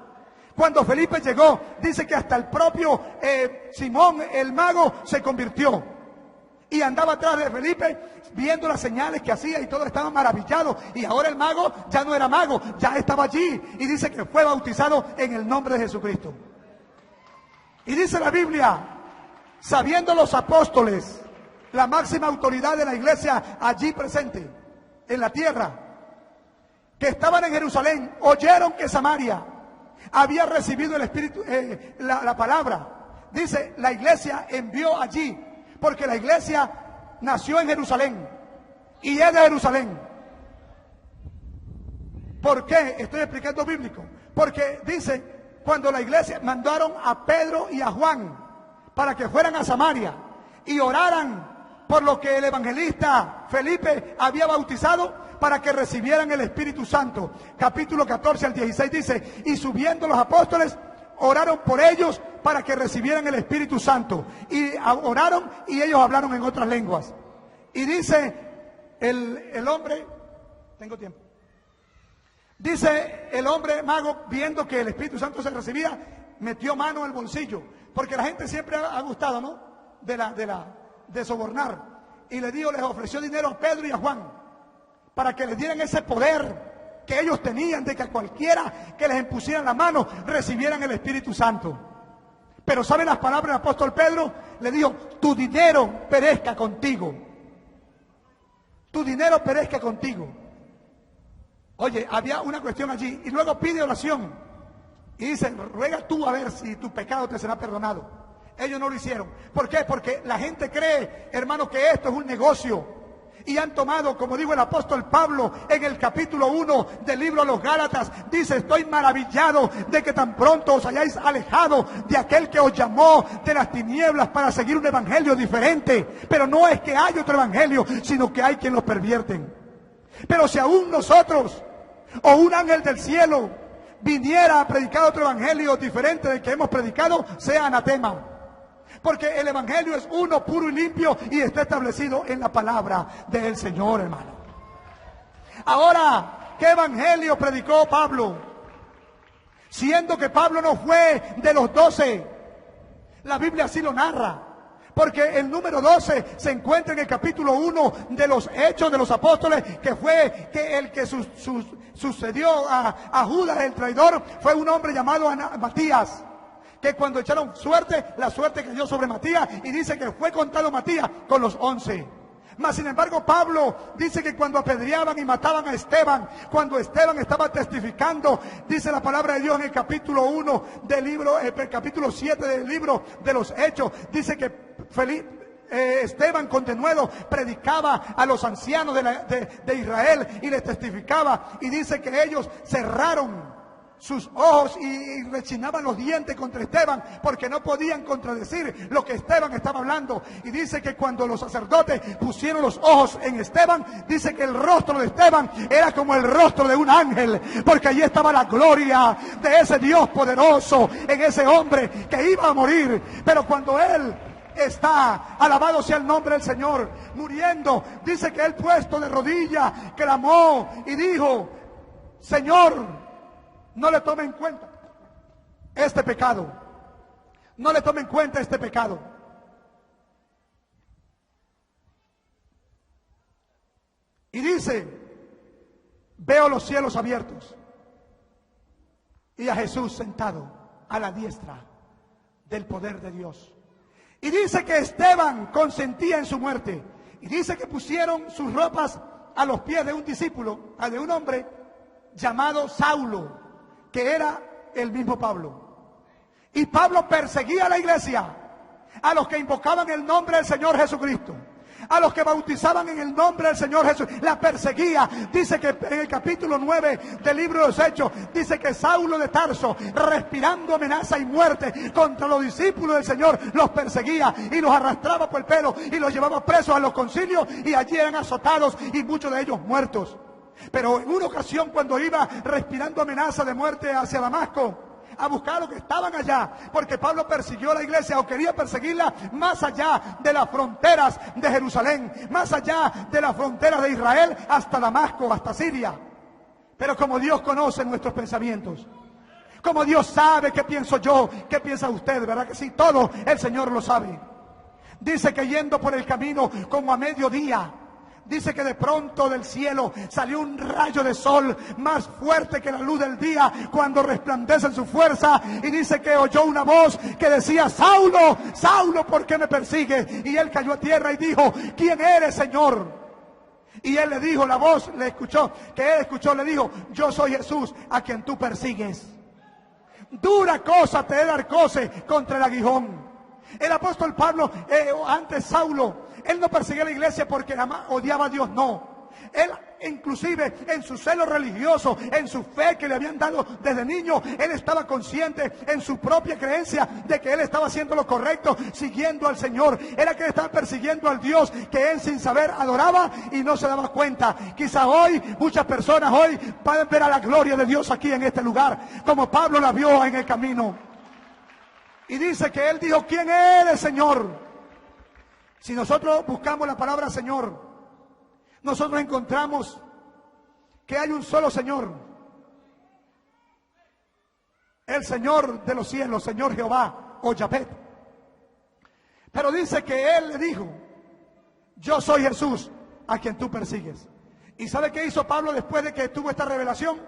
S1: Cuando Felipe llegó, dice que hasta el propio Simón, el mago, se convirtió y andaba atrás de Felipe viendo las señales que hacía, y todos estaban maravillados. Y ahora el mago ya no era mago, ya estaba allí, y dice que fue bautizado en el nombre de Jesucristo. Y dice la Biblia, sabiendo los apóstoles, la máxima autoridad de la iglesia allí presente en la tierra, que estaban en Jerusalén, oyeron que Samaria había recibido el Espíritu, la palabra. Dice, la iglesia envió allí, porque la iglesia nació en Jerusalén y es de Jerusalén. ¿Por qué? Estoy explicando bíblico. Porque dice, cuando la iglesia mandaron a Pedro y a Juan para que fueran a Samaria y oraran por lo que el evangelista Felipe había bautizado, para que recibieran el Espíritu Santo. Capítulo 14 al 16 dice, y subiendo los apóstoles, oraron por ellos para que recibieran el Espíritu Santo. Y oraron y ellos hablaron en otras lenguas. Y dice el hombre, tengo tiempo. Dice el hombre mago, viendo que el Espíritu Santo se recibía, metió mano en el bolsillo, porque la gente siempre ha gustado, ¿no? De sobornar. Y les ofreció dinero a Pedro y a Juan, para que les dieran ese poder que ellos tenían, de que a cualquiera que les impusieran la mano recibieran el Espíritu Santo. Pero ¿saben las palabras del apóstol Pedro? Le dijo, tu dinero perezca contigo. Tu dinero perezca contigo. Oye, había una cuestión allí, y luego pide oración y dice, ruega tú a ver si tu pecado te será perdonado. Ellos no lo hicieron. ¿Por qué? Porque la gente cree, hermanos, que esto es un negocio. Y han tomado, como dijo el apóstol Pablo en el capítulo 1 del libro a los Gálatas, dice, estoy maravillado de que tan pronto os hayáis alejado de aquel que os llamó de las tinieblas para seguir un evangelio diferente. Pero no es que hay otro evangelio, sino que hay quien los pervierten. Pero si aún nosotros o un ángel del cielo viniera a predicar otro evangelio diferente del que hemos predicado, sea anatema. Porque el evangelio es uno, puro y limpio, y está establecido en la palabra del Señor, hermano. Ahora, ¿qué evangelio predicó Pablo? Siendo que Pablo no fue de los 12, la Biblia así lo narra. Porque el número 12 se encuentra en el capítulo 1 de los Hechos de los Apóstoles, que fue el que sucedió a Judas el traidor, fue un hombre llamado Matías, que cuando echaron suerte, la suerte cayó sobre Matías, y dice que fue contado Matías con los 11. Mas sin embargo Pablo dice que cuando apedreaban y mataban a Esteban, cuando Esteban estaba testificando, dice la palabra de Dios en el capítulo 1 del libro, el capítulo 7 del libro de los Hechos, dice que Esteban con denuedo predicaba a los ancianos de Israel y les testificaba, y dice que ellos cerraron sus ojos y rechinaban los dientes contra Esteban, porque no podían contradecir lo que Esteban estaba hablando. Y dice que cuando los sacerdotes pusieron los ojos en Esteban, dice que el rostro de Esteban era como el rostro de un ángel, porque allí estaba la gloria de ese Dios poderoso en ese hombre que iba a morir. Pero cuando él está, alabado sea el nombre del Señor, muriendo, dice que él, puesto de rodillas, clamó y dijo: Señor, no le tome en cuenta este pecado. No le tome en cuenta este pecado. Y dice: veo los cielos abiertos y a Jesús sentado a la diestra del poder de Dios. Y dice que Esteban consentía en su muerte. Y dice que pusieron sus ropas a los pies de un discípulo, de un hombre llamado Saulo, que era el mismo Pablo. Y Pablo perseguía a la iglesia, a los que invocaban el nombre del Señor Jesucristo, a los que bautizaban en el nombre del Señor Jesús. La perseguía. Dice que en el capítulo 9 del libro de los Hechos, dice que Saulo de Tarso, respirando amenaza y muerte contra los discípulos del Señor, los perseguía y los arrastraba por el pelo y los llevaba presos a los concilios, y allí eran azotados y muchos de ellos muertos. Pero en una ocasión, cuando iba respirando amenaza de muerte hacia Damasco, a buscar a los que estaban allá, porque Pablo persiguió a la iglesia, o quería perseguirla más allá de las fronteras de Jerusalén, más allá de las fronteras de Israel, hasta Damasco, hasta Siria. Pero como Dios conoce nuestros pensamientos, como Dios sabe qué pienso yo, qué piensa usted, ¿verdad que sí? Todo el Señor lo sabe. Dice que yendo por el camino como a mediodía, dice que de pronto del cielo salió un rayo de sol más fuerte que la luz del día cuando resplandece en su fuerza. Y dice que oyó una voz que decía: Saulo, Saulo, ¿por qué me persigues? Y él cayó a tierra y dijo: ¿quién eres, Señor? Y él le dijo, la voz le escuchó, que él escuchó, le dijo: yo soy Jesús a quien tú persigues. Dura cosa te he dar cose contra el aguijón. El apóstol Pablo, antes Saulo, él no perseguía a la iglesia porque nada más odiaba a Dios, no. Él, inclusive en su celo religioso, en su fe que le habían dado desde niño, él estaba consciente en su propia creencia de que él estaba haciendo lo correcto, siguiendo al Señor. Era que él estaba persiguiendo al Dios que él sin saber adoraba y no se daba cuenta. Quizá hoy, muchas personas hoy pueden ver a la gloria de Dios aquí en este lugar, como Pablo la vio en el camino. Y dice que él dijo: ¿quién eres, Señor? Si nosotros buscamos la palabra Señor, nosotros encontramos que hay un solo Señor, el Señor de los cielos, Señor Jehová o Yahvé. Pero dice que él le dijo: yo soy Jesús a quien tú persigues. ¿Y sabe qué hizo Pablo después de que tuvo esta revelación?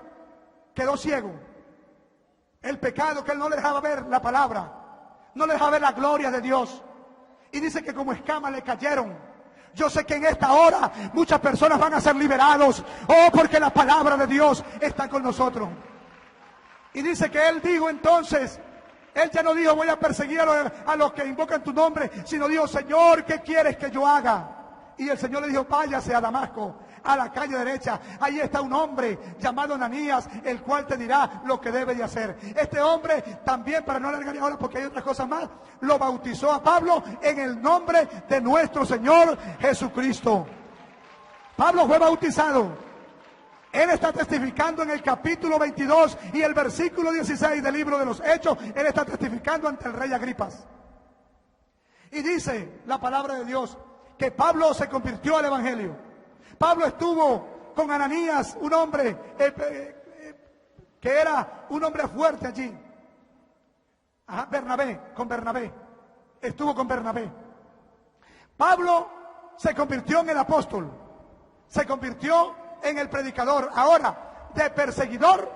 S1: Quedó ciego. El pecado, que él no le dejaba ver la palabra, no le dejaba ver la gloria de Dios. Y dice que como escamas le cayeron. Yo sé que en esta hora muchas personas van a ser liberados. Oh, porque la palabra de Dios está con nosotros. Y dice que él dijo entonces, él ya no dijo: voy a perseguir a los que invocan tu nombre, sino dijo: Señor, ¿qué quieres que yo haga? Y el Señor le dijo: váyase a Damasco, a la calle derecha. Ahí está un hombre llamado Ananías, el cual te dirá lo que debe de hacer. Este hombre también, para no alargar ahora porque hay otras cosas más, lo bautizó a Pablo en el nombre de nuestro Señor Jesucristo. Pablo fue bautizado. Él está testificando en el capítulo 22 y el versículo 16 del libro de los Hechos. Él está testificando ante el rey Agripas. Y dice la palabra de Dios que Pablo se convirtió al evangelio. Pablo estuvo con Ananías, un hombre que era un hombre fuerte allí. Bernabé. Estuvo con Bernabé. Pablo se convirtió en el apóstol. Se convirtió en el predicador. Ahora, de perseguidor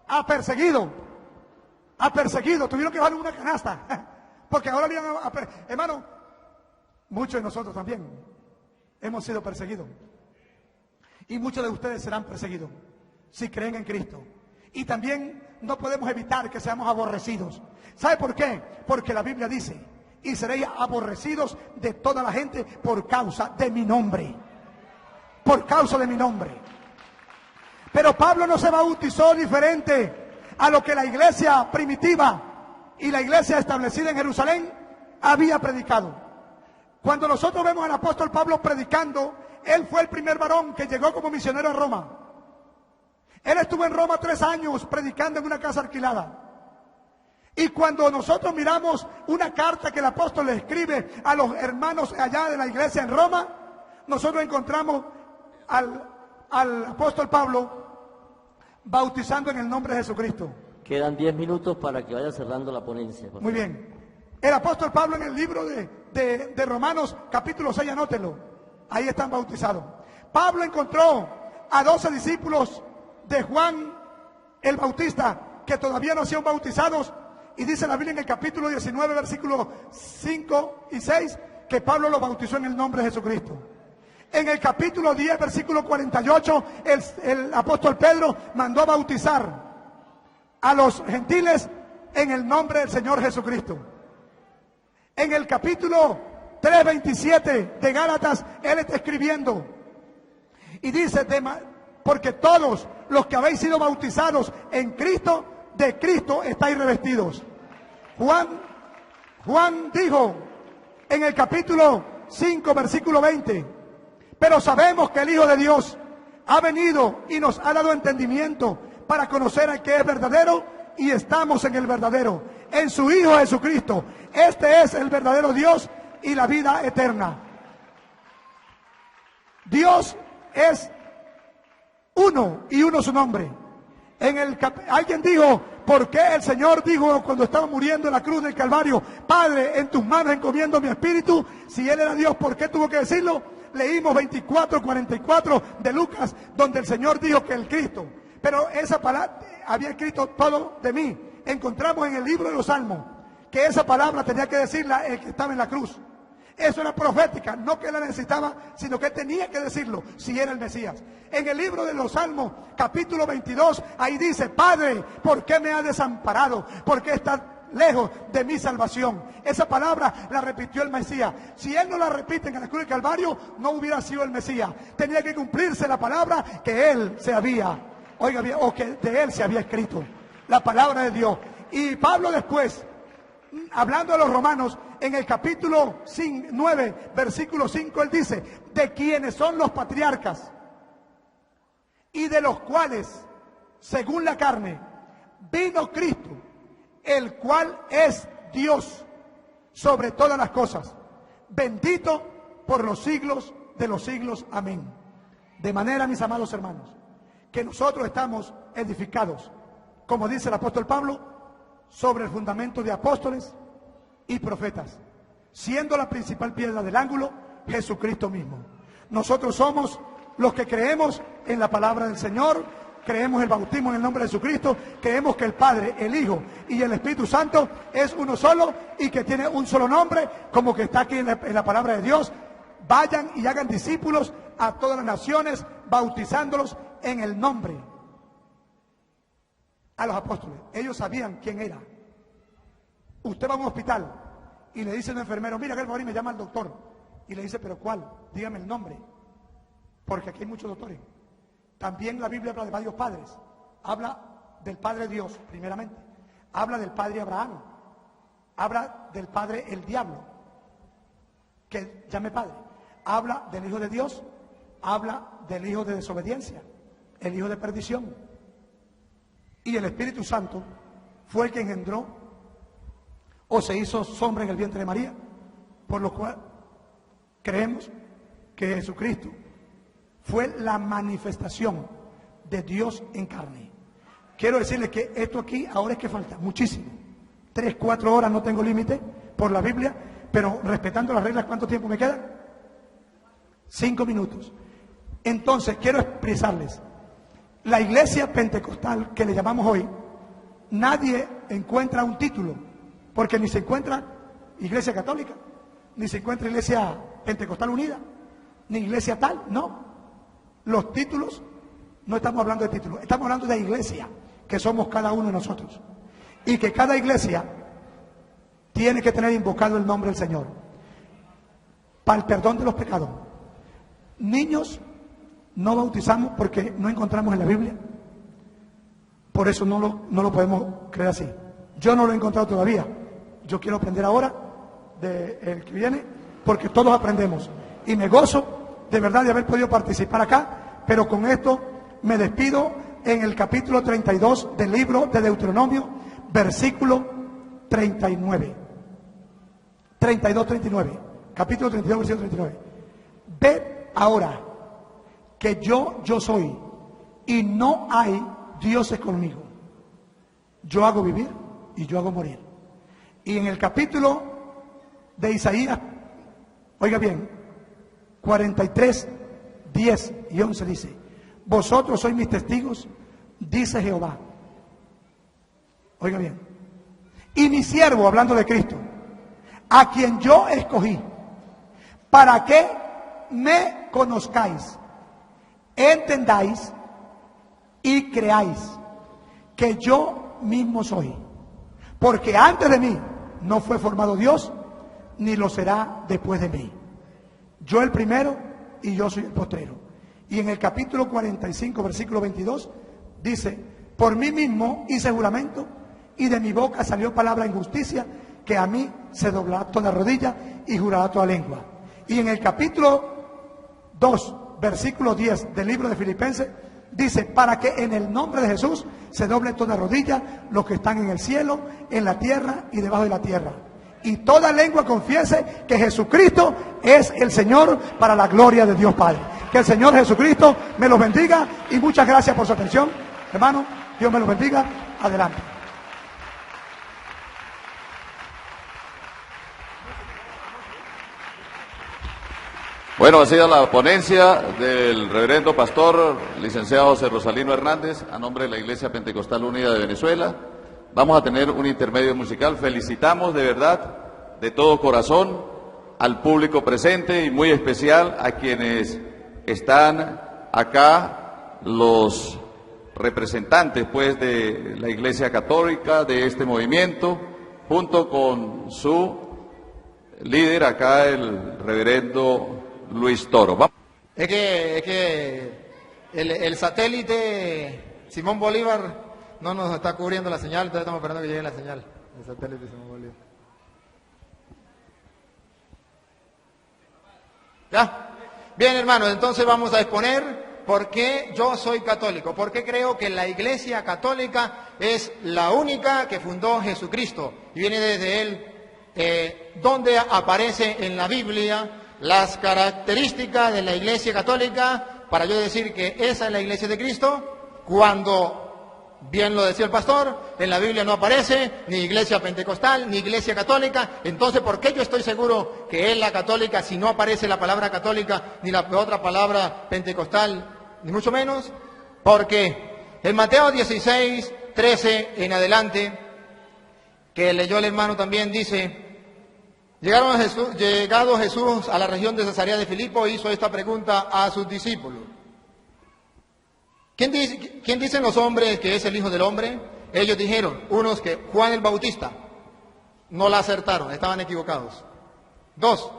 S1: a perseguido. Tuvieron que bajar una canasta. Porque ahora hermano, muchos de nosotros también hemos sido perseguidos. Y muchos de ustedes serán perseguidos si creen en Cristo. Y también no podemos evitar que seamos aborrecidos. ¿Sabe por qué? Porque la Biblia dice: y seréis aborrecidos de toda la gente por causa de mi nombre. Por causa de mi nombre. Pero Pablo no se bautizó diferente a lo que la iglesia primitiva y la iglesia establecida en Jerusalén había predicado. Cuando nosotros vemos al apóstol Pablo predicando, él fue el primer varón que llegó como misionero a Roma. Él estuvo en Roma 3 años predicando en una casa alquilada. Y cuando nosotros miramos una carta que el apóstol le escribe a los hermanos allá de la iglesia en Roma, nosotros encontramos al apóstol Pablo bautizando en el nombre de Jesucristo.
S2: Quedan 10 minutos para que vaya cerrando la ponencia.
S1: Muy bien. El apóstol Pablo en el libro de Romanos capítulo 6, anótelo. Ahí están bautizados. Pablo encontró a 12 discípulos de Juan el Bautista que todavía no hacían bautizados. Y dice la Biblia en el capítulo 19, versículos 5 y 6, que Pablo los bautizó en el nombre de Jesucristo. En el capítulo 10, versículo 48, el apóstol Pedro mandó a bautizar a los gentiles en el nombre del Señor Jesucristo. En el capítulo 3:27 de Gálatas, él está escribiendo y dice, porque todos los que habéis sido bautizados en Cristo, de Cristo estáis revestidos. Juan dijo en el capítulo 5, versículo 20, pero sabemos que el Hijo de Dios ha venido y nos ha dado entendimiento para conocer al que es verdadero, y estamos en el verdadero, en su Hijo Jesucristo. Este es el verdadero Dios y la vida eterna. Dios es uno y uno su nombre. Alguien dijo, ¿por qué el Señor dijo cuando estaba muriendo en la cruz del Calvario, Padre, en tus manos encomiendo mi espíritu? Si Él era Dios, ¿por qué tuvo que decirlo? Leímos 24:44 de Lucas, donde el Señor dijo que el Cristo, pero esa palabra había escrito todo de mí. Encontramos en el libro de los Salmos que esa palabra tenía que decirla el que estaba en la cruz. Eso era profética, no que él la necesitaba, sino que él tenía que decirlo si era el Mesías. En el libro de los Salmos, capítulo 22, ahí dice, Padre, ¿por qué me has desamparado? ¿Por qué estás lejos de mi salvación? Esa palabra la repitió el Mesías. Si él no la repite en la cruz del Calvario, no hubiera sido el Mesías. Tenía que cumplirse la palabra que él se había, o que de él se había escrito, la palabra de Dios. Y Pablo después, hablando a los romanos, en el capítulo 9, versículo 5, él dice, de quienes son los patriarcas y de los cuales, según la carne, vino Cristo, el cual es Dios sobre todas las cosas, bendito por los siglos de los siglos. Amén. De manera, mis amados hermanos, que nosotros estamos edificados, como dice el apóstol Pablo, sobre el fundamento de apóstoles y profetas, siendo la principal piedra del ángulo Jesucristo mismo. Nosotros somos los que creemos en la palabra del Señor, creemos el bautismo en el nombre de Jesucristo, creemos que el Padre, el Hijo y el Espíritu Santo es uno solo y que tiene un solo nombre, como que está aquí en la palabra de Dios. Vayan y hagan discípulos a todas las naciones, bautizándolos en el nombre. A los apóstoles, ellos sabían quién era. Usted va a un hospital y le dice a un enfermero, mira que el favor y me llama el doctor, y le dice, pero ¿cuál? Dígame el nombre, porque aquí hay muchos doctores. También la Biblia habla de varios padres. Habla del Padre Dios primeramente, habla del Padre Abraham, habla del Padre el diablo, que llame Padre, habla del Hijo de Dios, habla del Hijo de desobediencia, el Hijo de perdición. Y el Espíritu Santo fue el que engendró o se hizo sombra en el vientre de María, por lo cual creemos que Jesucristo fue la manifestación de Dios en carne. Quiero decirles que esto aquí ahora es que falta muchísimo. 3, 4 horas, no tengo límite por la Biblia, pero respetando las reglas, ¿cuánto tiempo me queda? 5 minutos. Entonces quiero expresarles, la iglesia pentecostal que le llamamos hoy, nadie encuentra un título, porque ni se encuentra iglesia católica, ni se encuentra iglesia pentecostal unida, ni iglesia tal, no. Los títulos, no estamos hablando de títulos, estamos hablando de iglesia, que somos cada uno de nosotros. Y que cada iglesia tiene que tener invocado el nombre del Señor para el perdón de los pecados. Niños no bautizamos porque no encontramos en la Biblia. Por eso no lo podemos creer así. Yo no lo he encontrado todavía. Yo quiero aprender ahora del que viene, porque todos aprendemos. Y me gozo de verdad de haber podido participar acá, pero con esto me despido en el capítulo 32 del libro de Deuteronomio, versículo 39. 32-39. Capítulo 32, versículo 39. Ved ahora que yo soy, y no hay dioses conmigo. Yo hago vivir y yo hago morir. Y en el capítulo de Isaías, oiga bien, 43, 10 y 11 dice: vosotros sois mis testigos, dice Jehová. Oiga bien. Y mi siervo, hablando de Cristo, a quien yo escogí, para que me conozcáis, entendáis y creáis que yo mismo soy. Porque antes de mí no fue formado Dios, ni lo será después de mí. Yo el primero y yo soy el postrero. Y en el capítulo 45, versículo 22, dice: por mí mismo hice juramento, y de mi boca salió palabra en justicia, que a mí se doblará toda rodilla y jurará toda lengua. Y en el capítulo 2, versículo 10 del libro de Filipenses, dice: para que en el nombre de Jesús se doble toda rodilla, los que están en el cielo, en la tierra y debajo de la tierra, y toda lengua confiese que Jesucristo es el Señor, para la gloria de Dios Padre. Que el Señor Jesucristo me los bendiga, y muchas gracias por su atención, hermano. Dios me los bendiga. Adelante.
S3: Bueno, ha sido la ponencia del reverendo pastor licenciado José Rosalino Hernández a nombre de la Iglesia Pentecostal Unida de Venezuela. Vamos a tener un intermedio musical. Felicitamos de verdad, de todo corazón, al público presente, y muy especial a quienes están acá, los representantes pues de la Iglesia Católica, de este movimiento, junto con su líder acá, el reverendo Luis Toro.
S4: Es que el satélite Simón Bolívar no nos está cubriendo la señal, entonces estamos esperando que llegue la señal. El satélite Simón Bolívar. ¿Ya? Bien, hermanos, entonces vamos a exponer por qué yo soy católico, por qué creo que la Iglesia Católica es la única que fundó Jesucristo y viene desde él, donde aparece en la Biblia las características de la Iglesia Católica, para yo decir que esa es la Iglesia de Cristo, cuando, bien lo decía el pastor, en la Biblia no aparece ni Iglesia Pentecostal, ni Iglesia Católica. Entonces, ¿por qué yo estoy seguro que es la católica si no aparece la palabra católica, ni la otra palabra pentecostal, ni mucho menos? Porque en Mateo 16, 13 en adelante, que leyó el hermano también, dice: llegado Jesús a la región de Cesarea de Filipo, hizo esta pregunta a sus discípulos: ¿Quién dicen los hombres que es el Hijo del Hombre? Ellos dijeron, unos que Juan el Bautista. No la acertaron, estaban equivocados. 2,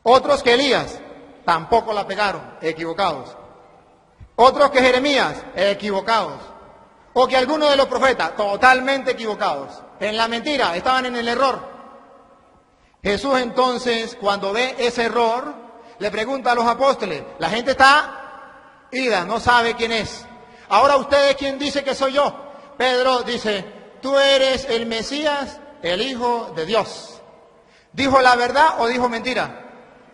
S4: otros que Elías. Tampoco la pegaron, equivocados. Otros que Jeremías, equivocados. O que alguno de los profetas, totalmente equivocados. En la mentira, estaban en el error. Jesús entonces, cuando ve ese error, le pregunta a los apóstoles: la gente está ida, no sabe quién es. Ahora ustedes, ¿quién dice que soy yo? Pedro dice: tú eres el Mesías, el Hijo de Dios. ¿Dijo la verdad o dijo mentira?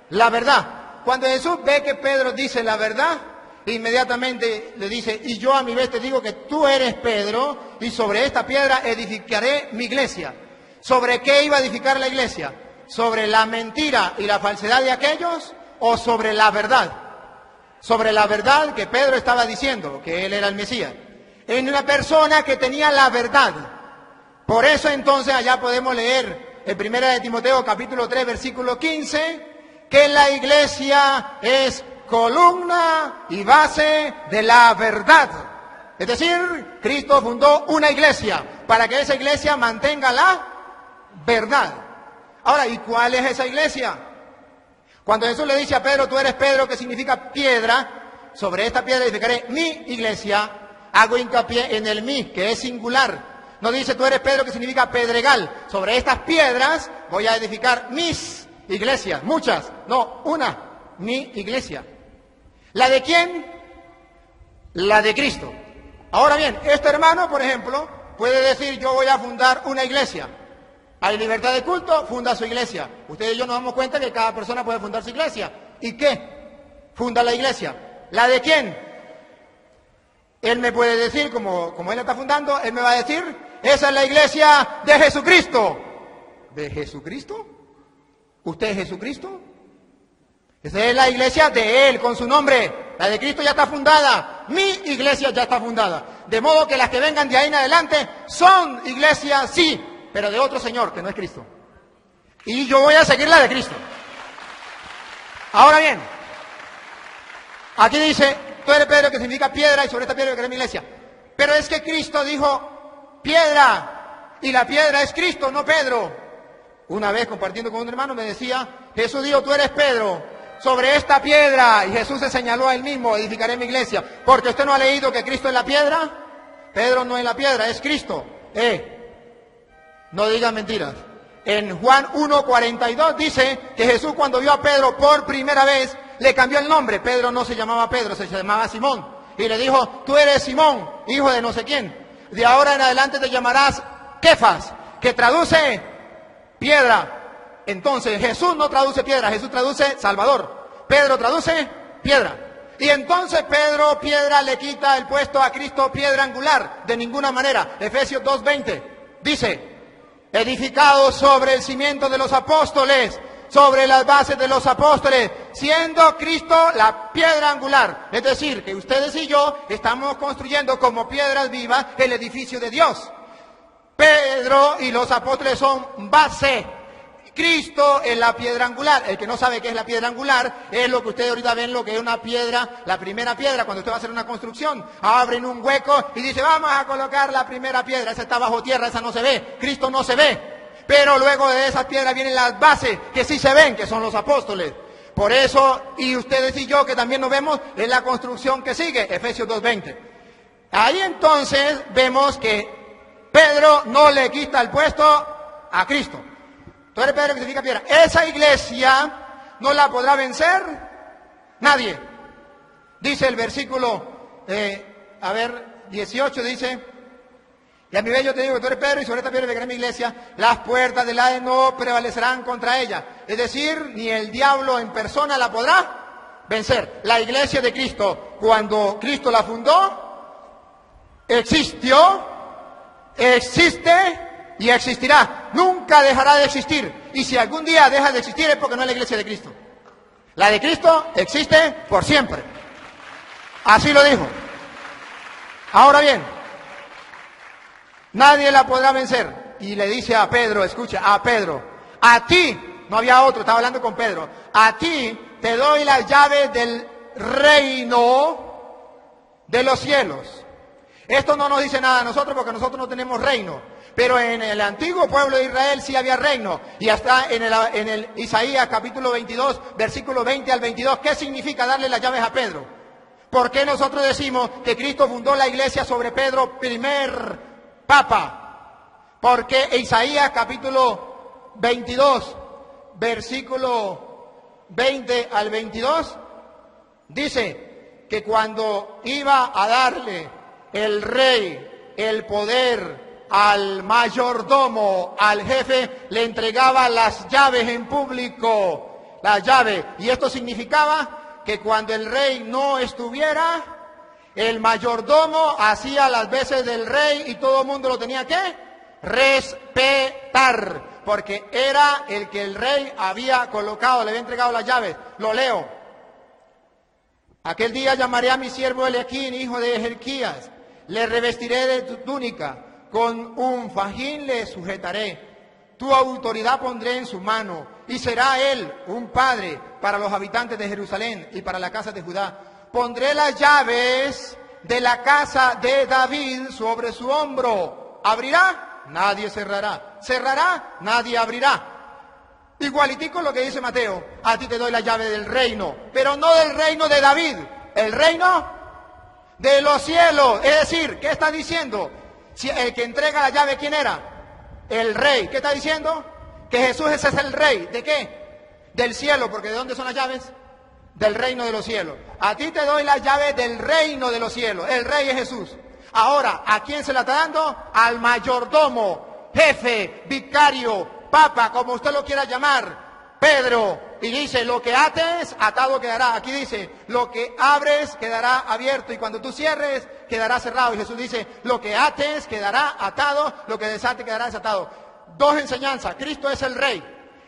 S4: La verdad. Cuando Jesús ve que Pedro dice la verdad, inmediatamente le dice: y yo a mi vez te digo que tú eres Pedro, y sobre esta piedra edificaré mi iglesia. ¿Sobre qué iba a edificar la iglesia? ¿Sobre la mentira y la falsedad de aquellos, o sobre la verdad? Sobre la verdad que Pedro estaba diciendo, que él era el Mesías. En una persona que tenía la verdad. Por eso entonces allá podemos leer en 1 de Timoteo capítulo 3 versículo 15, que la iglesia es columna y base de la verdad. Es decir, Cristo fundó una iglesia para que esa iglesia mantenga la verdad. Ahora, ¿y cuál es esa iglesia? Cuando Jesús le dice a Pedro: tú eres Pedro, que significa piedra, sobre esta piedra edificaré mi iglesia. Hago hincapié en el mi, que es singular. No dice tú eres Pedro, que significa pedregal. Sobre estas piedras voy a edificar mis iglesias, muchas, no, una, mi iglesia. ¿La de quién? La de Cristo. Ahora bien, este hermano, por ejemplo, puede decir yo voy a fundar una iglesia. Hay libertad de culto, funda su iglesia. Ustedes y yo nos damos cuenta que cada persona puede fundar su iglesia. ¿Y qué? Funda la iglesia. ¿La de quién? Él me puede decir, como él la está fundando, él me va a decir, esa es la iglesia de Jesucristo. ¿De Jesucristo? ¿Usted es Jesucristo? Esa es la iglesia de Él, con su nombre. La de Cristo ya está fundada. Mi iglesia ya está fundada. De modo que las que vengan de ahí en adelante son iglesias, sí, pero de otro Señor, que no es Cristo. Y yo voy a seguir la de Cristo. Ahora bien, aquí dice, tú eres Pedro, que significa piedra, y sobre esta piedra crearé mi iglesia. Pero es que Cristo dijo, piedra, y la piedra es Cristo, no Pedro. Una vez compartiendo con un hermano me decía, Jesús dijo, tú eres Pedro, sobre esta piedra, y Jesús se señaló a él mismo, edificaré mi iglesia. Porque usted no ha leído que Cristo es la piedra. Pedro no es la piedra, es Cristo. No digan mentiras. En Juan 1:42 dice que Jesús, cuando vio a Pedro por primera vez, le cambió el nombre. Pedro no se llamaba Pedro, se llamaba Simón. Y le dijo, tú eres Simón, hijo de no sé quién. De ahora en adelante te llamarás Kefas, que traduce piedra. Entonces Jesús no traduce piedra, Jesús traduce Salvador. Pedro traduce piedra. Y entonces Pedro, piedra, le quita el puesto a Cristo, piedra angular. De ninguna manera. Efesios 2:20 dice, edificado sobre el cimiento de los apóstoles, sobre las bases de los apóstoles, siendo Cristo la piedra angular. Es decir, que ustedes y yo estamos construyendo como piedras vivas el edificio de Dios. Pedro y los apóstoles son base. Cristo es la piedra angular. El que no sabe qué es la piedra angular es lo que ustedes ahorita ven, lo que es una piedra, la primera piedra. Cuando usted va a hacer una construcción, abren un hueco y dice, vamos a colocar la primera piedra. Esa está bajo tierra, esa no se ve. Cristo no se ve. Pero luego de esas piedras vienen las bases que sí se ven, que son los apóstoles. Por eso, y ustedes y yo que también nos vemos, es la construcción que sigue, Efesios 2:20. Ahí entonces vemos que Pedro no le quita el puesto a Cristo. Tú eres Pedro, que significa piedra. Esa iglesia no la podrá vencer nadie. Dice el versículo, 18 dice, y a mi vez yo te digo que tú eres Pedro, y sobre esta piedra edificaré mi iglesia, las puertas del Hades no prevalecerán contra ella. Es decir, ni el diablo en persona la podrá vencer. La iglesia de Cristo, cuando Cristo la fundó, existió, existe y existirá. Nunca dejará de existir. Y si algún día deja de existir es porque no es la iglesia de Cristo. La de Cristo existe por siempre. Así lo dijo. Ahora bien, nadie la podrá vencer. Y le dice a Pedro, escucha, a Pedro, a ti, no había otro, estaba hablando con Pedro, a ti te doy las llaves del reino de los cielos. Esto no nos dice nada a nosotros porque nosotros no tenemos reino. Pero en el antiguo pueblo de Israel sí había reino. Y hasta en el Isaías capítulo 22, versículo 20 al 22, ¿qué significa darle las llaves a Pedro? ¿Por qué nosotros decimos que Cristo fundó la iglesia sobre Pedro, primer papa? Porque Isaías capítulo 22, versículo 20 al 22, dice que cuando iba a darle el rey el poder al mayordomo, al jefe, le entregaba las llaves en público, las llaves. Y esto significaba que cuando el rey no estuviera, el mayordomo hacía las veces del rey y todo el mundo lo tenía que respetar, porque era el que el rey había colocado, le había entregado las llaves. Lo leo. Aquel día llamaré a mi siervo Eliaquín, hijo de Jerquías, le revestiré de tu túnica, con un fajín le sujetaré, tu autoridad pondré en su mano, y será él un padre para los habitantes de Jerusalén y para la casa de Judá. Pondré las llaves de la casa de David sobre su hombro. ¿Abrirá? Nadie cerrará. ¿Cerrará? Nadie abrirá. Igualitico lo que dice Mateo, a ti te doy la llave del reino, pero no del reino de David, el reino de los cielos. Es decir, ¿qué está diciendo? Si el que entrega la llave, ¿quién era? El rey. ¿Qué está diciendo? Que Jesús ese es el rey. ¿De qué? Del cielo, porque ¿de dónde son las llaves? Del reino de los cielos. A ti te doy las llaves del reino de los cielos. El rey es Jesús. Ahora, ¿a quién se la está dando? Al mayordomo, jefe, vicario, papa, como usted lo quiera llamar, Pedro. Y dice, lo que ates, atado quedará. Aquí dice, lo que abres, quedará abierto. Y cuando tú cierres, quedará cerrado. Y Jesús dice, lo que ates, quedará atado. Lo que desates, quedará desatado. Dos enseñanzas. Cristo es el rey.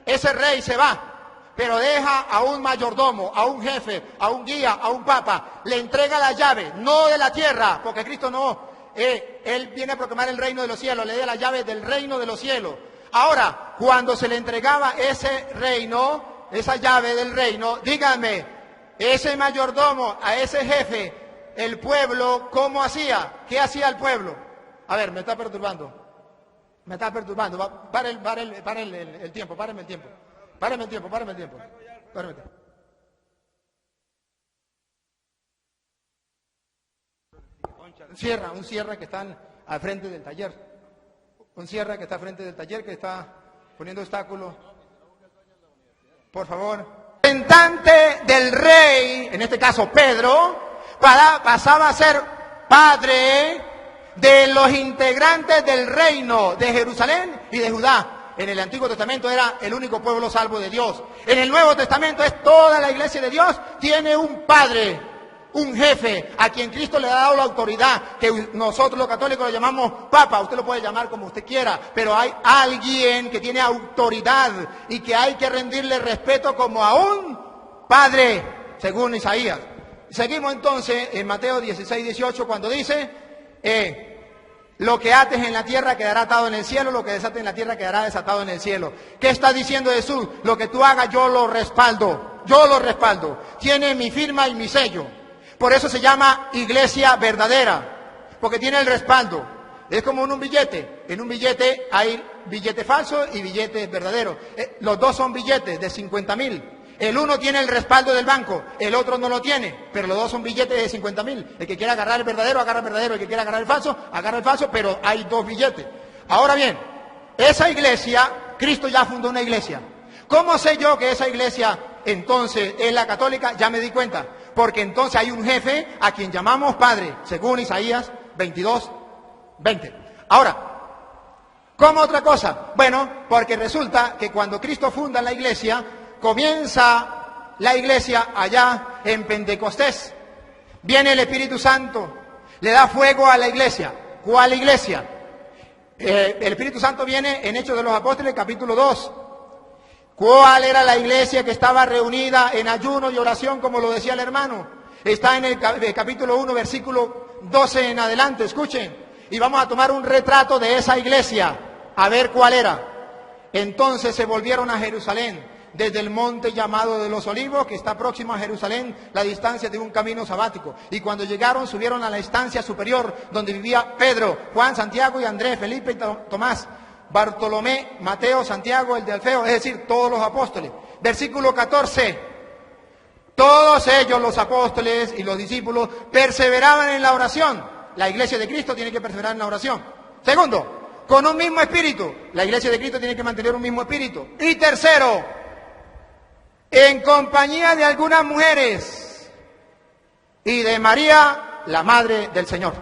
S4: Ese rey se va, pero deja a un mayordomo, a un jefe, a un guía, a un papa. Le entrega la llave, no de la tierra, porque Cristo no. Él viene a proclamar el reino de los cielos. Le da la llave del reino de los cielos. Ahora, cuando se le entregaba ese reino, esa llave del reino, díganme, ese mayordomo, a ese jefe, el pueblo, ¿cómo hacía? ¿Qué hacía el pueblo? A ver, me está perturbando. Me está perturbando. Pare el tiempo, páreme el tiempo. Páreme el tiempo. Un cierre que está al frente del taller. Un cierre que está al frente del taller, que está poniendo obstáculos. Por favor. Representante del rey, en este caso Pedro, pasaba a ser padre de los integrantes del reino de Jerusalén y de Judá. En el Antiguo Testamento era el único pueblo salvo de Dios. En el Nuevo Testamento es toda la iglesia de Dios, tiene un padre, un jefe, a quien Cristo le ha dado la autoridad, que nosotros los católicos lo llamamos papa. Usted lo puede llamar como usted quiera, pero hay alguien que tiene autoridad y que hay que rendirle respeto como a un padre, según Isaías. Seguimos entonces en Mateo 16, 18, cuando dice, lo que ates en la tierra quedará atado en el cielo, lo que desates en la tierra quedará desatado en el cielo. ¿Qué está diciendo Jesús? Lo que tú hagas yo lo respaldo, tiene mi firma y mi sello. Por eso se llama iglesia verdadera, porque tiene el respaldo. Es como en un billete. En un billete hay billete falso y billetes verdaderos. Los dos son billetes de 50.000. El uno tiene el respaldo del banco, el otro no lo tiene, pero los dos son billetes de 50.000. El que quiera agarrar el verdadero, agarra el verdadero. El que quiera agarrar el falso, agarra el falso, pero hay dos billetes. Ahora bien, esa iglesia, Cristo ya fundó una iglesia. ¿Cómo sé yo que esa iglesia entonces es la católica? Ya me di cuenta. Porque entonces hay un jefe a quien llamamos Padre, según Isaías 22, 20. Ahora, ¿cómo otra cosa? Bueno, porque resulta que cuando Cristo funda la iglesia, comienza la iglesia allá en Pentecostés. Viene el Espíritu Santo, le da fuego a la iglesia. ¿Cuál iglesia? El Espíritu Santo viene en Hechos de los Apóstoles, capítulo 2. ¿Cuál era la iglesia que estaba reunida en ayuno y oración, como lo decía el hermano? Está en el capítulo 1, versículo 12 en adelante, escuchen. Y vamos a tomar un retrato de esa iglesia, a ver cuál era. Entonces se volvieron a Jerusalén, desde el monte llamado de los Olivos, que está próximo a Jerusalén, la distancia de un camino sabático. Y cuando llegaron, subieron a la estancia superior, donde vivía Pedro, Juan, Santiago y Andrés, Felipe y Tomás, Bartolomé, Mateo, Santiago, el de Alfeo, es decir, todos los apóstoles. Versículo 14. Todos ellos, los apóstoles y los discípulos, perseveraban en la oración. La iglesia de Cristo tiene que perseverar en la oración. Segundo, con un mismo espíritu. La iglesia de Cristo tiene que mantener un mismo espíritu. Y tercero, en compañía de algunas mujeres y de María, la madre del Señor.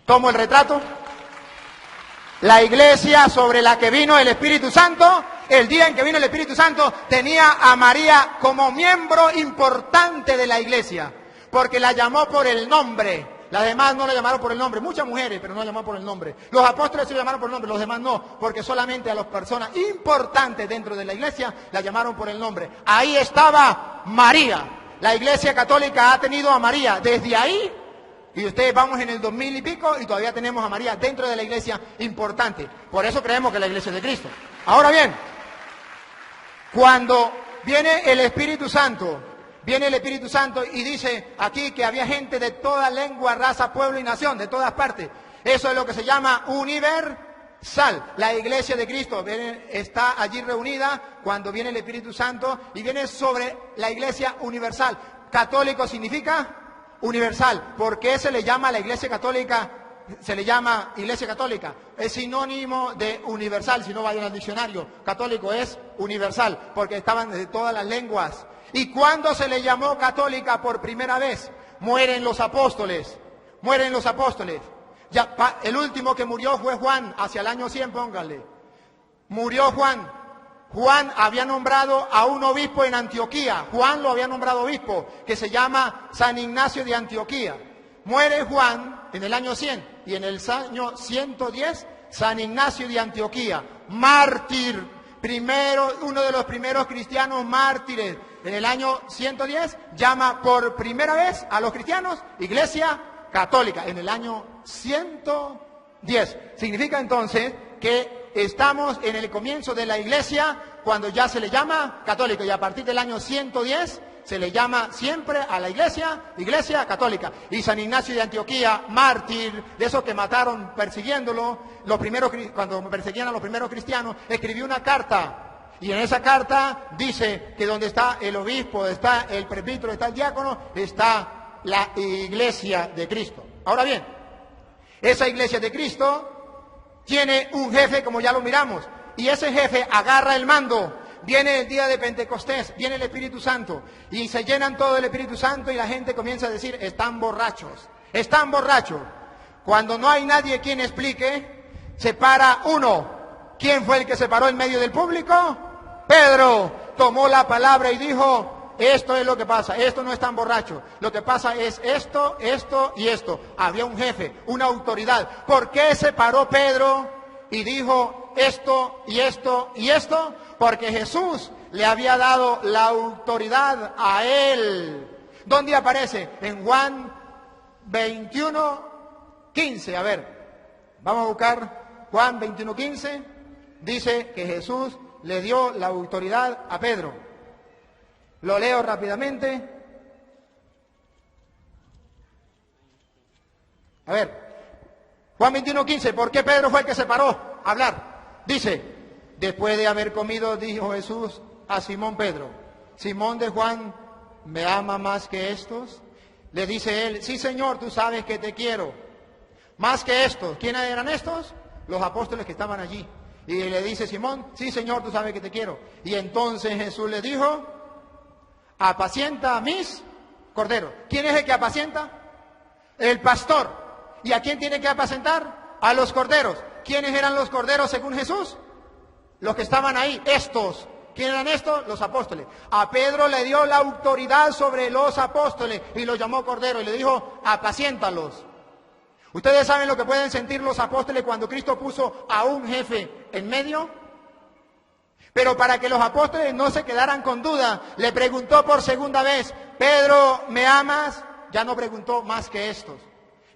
S4: Tomo el retrato. La iglesia sobre la que vino el Espíritu Santo, el día en que vino el Espíritu Santo, tenía a María como miembro importante de la iglesia, porque la llamó por el nombre. Las demás no la llamaron por el nombre, muchas mujeres, pero no la llamaron por el nombre. Los apóstoles se llamaron por el nombre, los demás no, porque solamente a las personas importantes dentro de la iglesia la llamaron por el nombre. Ahí estaba María. La iglesia católica ha tenido a María desde ahí. Y ustedes vamos en el 2000 y pico y todavía tenemos a María dentro de la iglesia importante. Por eso creemos que es la iglesia de Cristo. Ahora bien, cuando viene el Espíritu Santo y dice aquí que había gente de toda lengua, raza, pueblo y nación, de todas partes. Eso es lo que se llama universal. La iglesia de Cristo está allí reunida cuando viene el Espíritu Santo y viene sobre la iglesia universal. Católico significa universal. ¿Por qué se le llama a la Iglesia Católica? Se le llama Iglesia Católica. Es sinónimo de universal. Si no, vayan al diccionario. Católico es universal, porque estaban de todas las lenguas. ¿Y cuándo se le llamó católica por primera vez? Mueren los apóstoles. Mueren los apóstoles. Ya, el último que murió fue Juan, hacia el año 100, pónganle. Murió Juan. Juan había nombrado a un obispo en Antioquía. Juan lo había nombrado obispo, que se llama San Ignacio de Antioquía. Muere Juan en el año 100 y en el año 110 San Ignacio de Antioquía, mártir, uno de los primeros cristianos mártires. En el año 110 llama por primera vez a los cristianos Iglesia Católica. En el año 110. Significa entonces que estamos en el comienzo de la Iglesia cuando ya se le llama católica, y a partir del año 110 se le llama siempre a la Iglesia Católica. Y San Ignacio de Antioquía, mártir, de esos que mataron persiguiéndolo, cuando perseguían a los primeros cristianos, escribió una carta. Y en esa carta dice que donde está el obispo, está el presbítero, está el diácono, está la Iglesia de Cristo. Ahora bien, esa Iglesia de Cristo tiene un jefe, como ya lo miramos, y ese jefe agarra el mando. Viene el día de Pentecostés, viene el Espíritu Santo, y se llenan todo el Espíritu Santo y la gente comienza a decir, están borrachos, están borrachos. Cuando no hay nadie quien explique, se para uno. ¿Quién fue el que se paró en medio del público? Pedro. Tomó la palabra y dijo, esto es lo que pasa, esto no es tan borracho, lo que pasa es esto, esto y esto. Había un jefe, una autoridad. ¿Por qué se paró Pedro y dijo esto y esto y esto? Porque Jesús le había dado la autoridad a él. ¿Dónde aparece? En Juan 21:15. A ver, vamos a buscar Juan 21:15. Dice que Jesús le dio la autoridad a Pedro. Lo leo rápidamente. A ver, Juan 21:15. ¿Por qué Pedro fue el que se paró a hablar? Dice, después de haber comido, dijo Jesús a Simón Pedro, Simón de Juan, ¿me ama más que estos? Le dice él, sí Señor, tú sabes que te quiero. Más que estos. ¿Quiénes eran estos? Los apóstoles que estaban allí. Y le dice Simón, sí Señor, tú sabes que te quiero. Y entonces Jesús le dijo, apacienta a mis corderos. ¿Quién es el que apacienta? El pastor. ¿Y a quién tiene que apacentar? A los corderos. ¿Quiénes eran los corderos según Jesús? Los que estaban ahí, estos. ¿Quién eran estos? Los apóstoles. A Pedro le dio la autoridad sobre los apóstoles y los llamó cordero y le dijo, apaciéntalos. ¿Ustedes saben lo que pueden sentir los apóstoles cuando Cristo puso a un jefe en medio? Pero para que los apóstoles no se quedaran con duda, le preguntó por segunda vez, Pedro, ¿me amas? Ya no preguntó más que estos.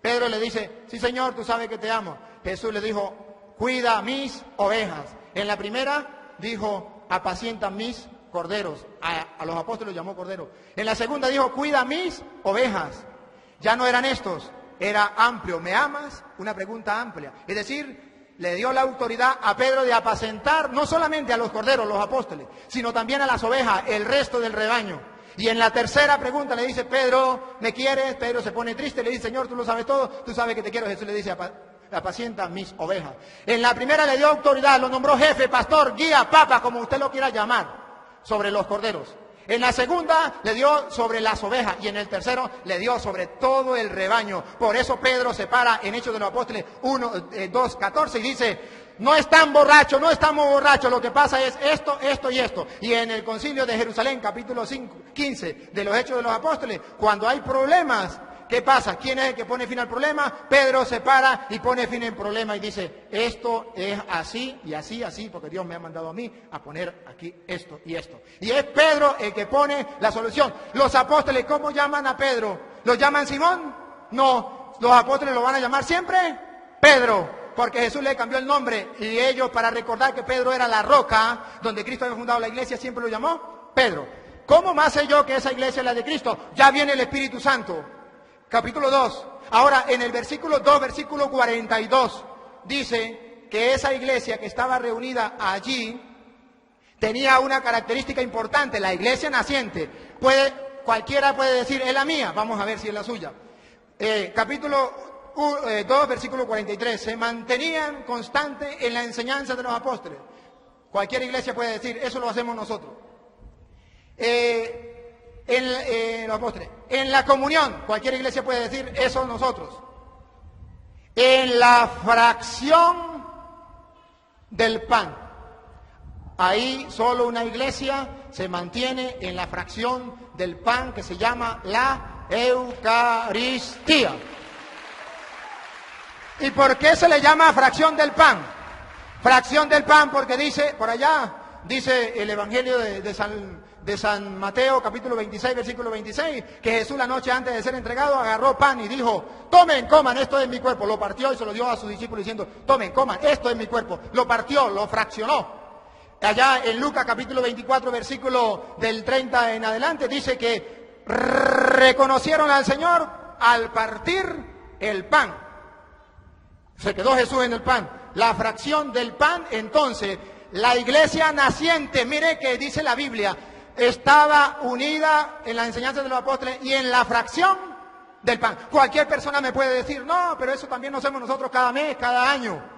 S4: Pedro le dice, sí Señor, tú sabes que te amo. Jesús le dijo, cuida mis ovejas. En la primera dijo, apacienta mis corderos. A los apóstoles llamó corderos. En la segunda dijo, cuida mis ovejas. Ya no eran estos, era amplio. ¿Me amas? Una pregunta amplia. Es decir, le dio la autoridad a Pedro de apacentar no solamente a los corderos, los apóstoles, sino también a las ovejas, el resto del rebaño. Y en la tercera pregunta le dice, Pedro, ¿me quieres? Pedro se pone triste, le dice, Señor, tú lo sabes todo, tú sabes que te quiero. Jesús le dice, apacienta mis ovejas. En la primera le dio autoridad, lo nombró jefe, pastor, guía, papa, como usted lo quiera llamar, sobre los corderos. En la segunda le dio sobre las ovejas y en el tercero le dio sobre todo el rebaño. Por eso Pedro se para en Hechos de los Apóstoles 2:14 y dice, no están borrachos, no estamos borrachos, lo que pasa es esto, esto y esto. Y en el concilio de Jerusalén, capítulo 15 de los Hechos de los Apóstoles, cuando hay problemas, ¿qué pasa? ¿Quién es el que pone fin al problema? Pedro se para y pone fin al problema y dice, esto es así y así, así, porque Dios me ha mandado a mí a poner aquí esto y esto. Y es Pedro el que pone la solución. Los apóstoles, ¿cómo llaman a Pedro? ¿Lo llaman Simón? No, los apóstoles lo van a llamar siempre Pedro, porque Jesús le cambió el nombre y ellos, para recordar que Pedro era la roca donde Cristo había fundado la iglesia, siempre lo llamó Pedro. ¿Cómo más sé yo que esa iglesia es la de Cristo? Ya viene el Espíritu Santo. Capítulo 2. Ahora, en el versículo 2, versículo 42, dice que esa iglesia que estaba reunida allí tenía una característica importante, la iglesia naciente. cualquiera puede decir, es la mía, vamos a ver si es la suya. Capítulo 2, versículo 43, se mantenían constantes en la enseñanza de los apóstoles. Cualquier iglesia puede decir, eso lo hacemos nosotros. Los apóstoles. En la comunión, cualquier iglesia puede decir, eso nosotros. En la fracción del pan. Ahí solo una iglesia se mantiene en la fracción del pan que se llama la Eucaristía. ¿Y por qué se le llama fracción del pan? Fracción del pan porque dice, por allá, dice el Evangelio de San Mateo, capítulo 26, versículo 26, que Jesús la noche antes de ser entregado agarró pan y dijo, tomen, coman, esto es mi cuerpo. Lo partió y se lo dio a sus discípulos diciendo, tomen, coman, esto es mi cuerpo. Lo partió, lo fraccionó. Allá en Lucas capítulo 24, versículo del 30 en adelante, dice que reconocieron al Señor al partir el pan. Se quedó Jesús en el pan. La fracción del pan, entonces, la iglesia naciente, mire que dice la Biblia, estaba unida en la enseñanza de los apóstoles y en la fracción del pan. Cualquier persona me puede decir, no, pero eso también lo hacemos nosotros cada mes, cada año.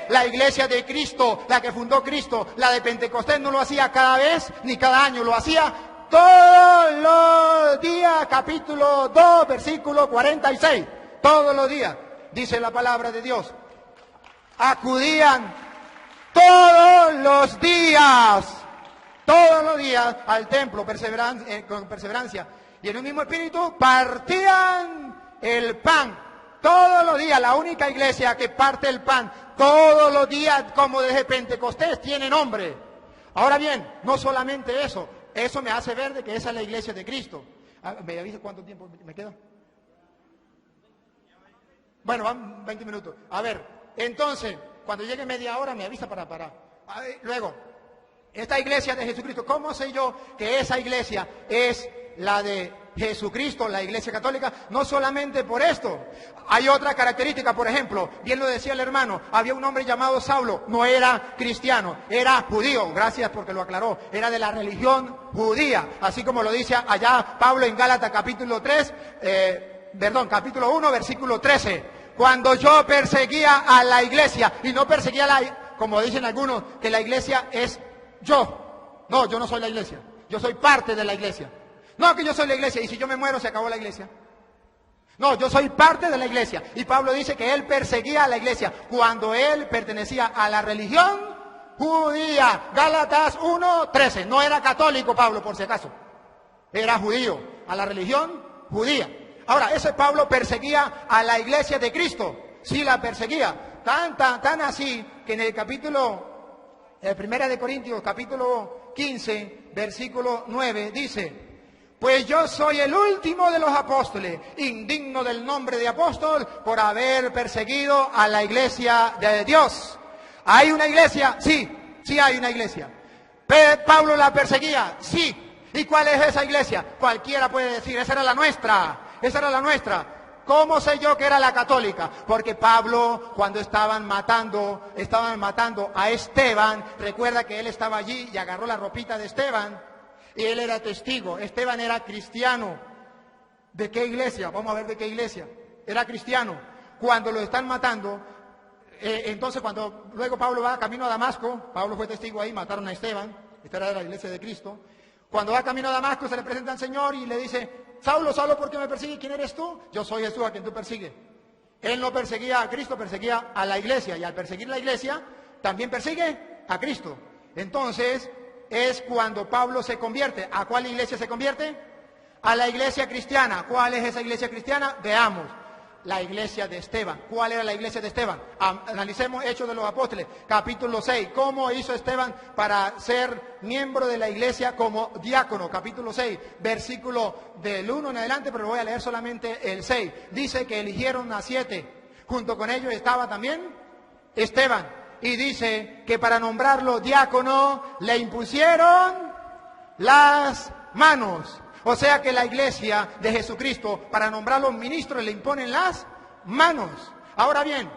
S4: La iglesia de Cristo, la que fundó Cristo, la de Pentecostés, no lo hacía cada vez ni cada año, lo hacía todos los días, capítulo 2, versículo 46, todos los días, dice la palabra de Dios. Acudían todos los días al templo, con perseverancia, y en un mismo espíritu partían el pan. Todos los días, la única iglesia que parte el pan, todos los días, como desde Pentecostés, tiene nombre. Ahora bien, no solamente eso me hace ver de que esa es la iglesia de Cristo. ¿Me avisa cuánto tiempo me queda? Bueno, van 20 minutos. A ver, entonces, cuando llegue media hora me avisa para parar. Luego, esta iglesia de Jesucristo, ¿cómo sé yo que esa iglesia es la de Jesucristo, la iglesia católica? No solamente por esto, hay otra característica. Por ejemplo, bien lo decía el hermano, había un hombre llamado Saulo, no era cristiano, era judío, gracias porque lo aclaró, era de la religión judía, así como lo dice allá Pablo en Gálatas capítulo 1, versículo 13, cuando yo perseguía a la iglesia, y no perseguía como dicen algunos, que la iglesia es yo. No, yo no soy la iglesia, yo soy parte de la iglesia. No, que yo soy la iglesia y si yo me muero se acabó la iglesia. No, yo soy parte de la iglesia. Y Pablo dice que él perseguía a la iglesia cuando él pertenecía a la religión judía. Gálatas 1:13. No era católico Pablo, por si acaso. Era judío, a la religión judía. Ahora, ese Pablo perseguía a la iglesia de Cristo. Sí la perseguía. Tan así que en el capítulo, 1 de Corintios, capítulo 15, versículo 9, dice: pues yo soy el último de los apóstoles, indigno del nombre de apóstol, por haber perseguido a la iglesia de Dios. ¿Hay una iglesia? Sí hay una iglesia. ¿Pablo la perseguía? Sí. ¿Y cuál es esa iglesia? Cualquiera puede decir, esa era la nuestra. ¿Cómo sé yo que era la católica? Porque Pablo, cuando estaban matando a Esteban, recuerda que él estaba allí y agarró la ropita de Esteban. Y él era testigo. Esteban era cristiano. ¿De qué iglesia? Vamos a ver de qué iglesia. Era cristiano. Cuando lo están matando, entonces cuando luego Pablo va camino a Damasco, Pablo fue testigo ahí, mataron a Esteban. Esta era la iglesia de Cristo. Cuando va camino a Damasco se le presenta al Señor y le dice: Saulo, ¿por qué me persigues? ¿Quién eres tú? Yo soy Jesús a quien tú persigues. Él no perseguía a Cristo, perseguía a la iglesia. Y al perseguir la iglesia, también persigue a Cristo. Entonces es cuando Pablo se convierte. ¿A cuál iglesia se convierte? A la iglesia cristiana. ¿Cuál es esa iglesia cristiana? Veamos. La iglesia de Esteban. ¿Cuál era la iglesia de Esteban? Analicemos Hechos de los Apóstoles, capítulo 6. ¿Cómo hizo Esteban para ser miembro de la iglesia como diácono? Capítulo 6, versículo del 1 en adelante, pero voy a leer solamente el 6. Dice que eligieron a 7. Junto con ellos estaba también Esteban. Y dice que para nombrarlo diácono le impusieron las manos. O sea que la iglesia de Jesucristo, para nombrar los ministros, le imponen las manos. Ahora bien,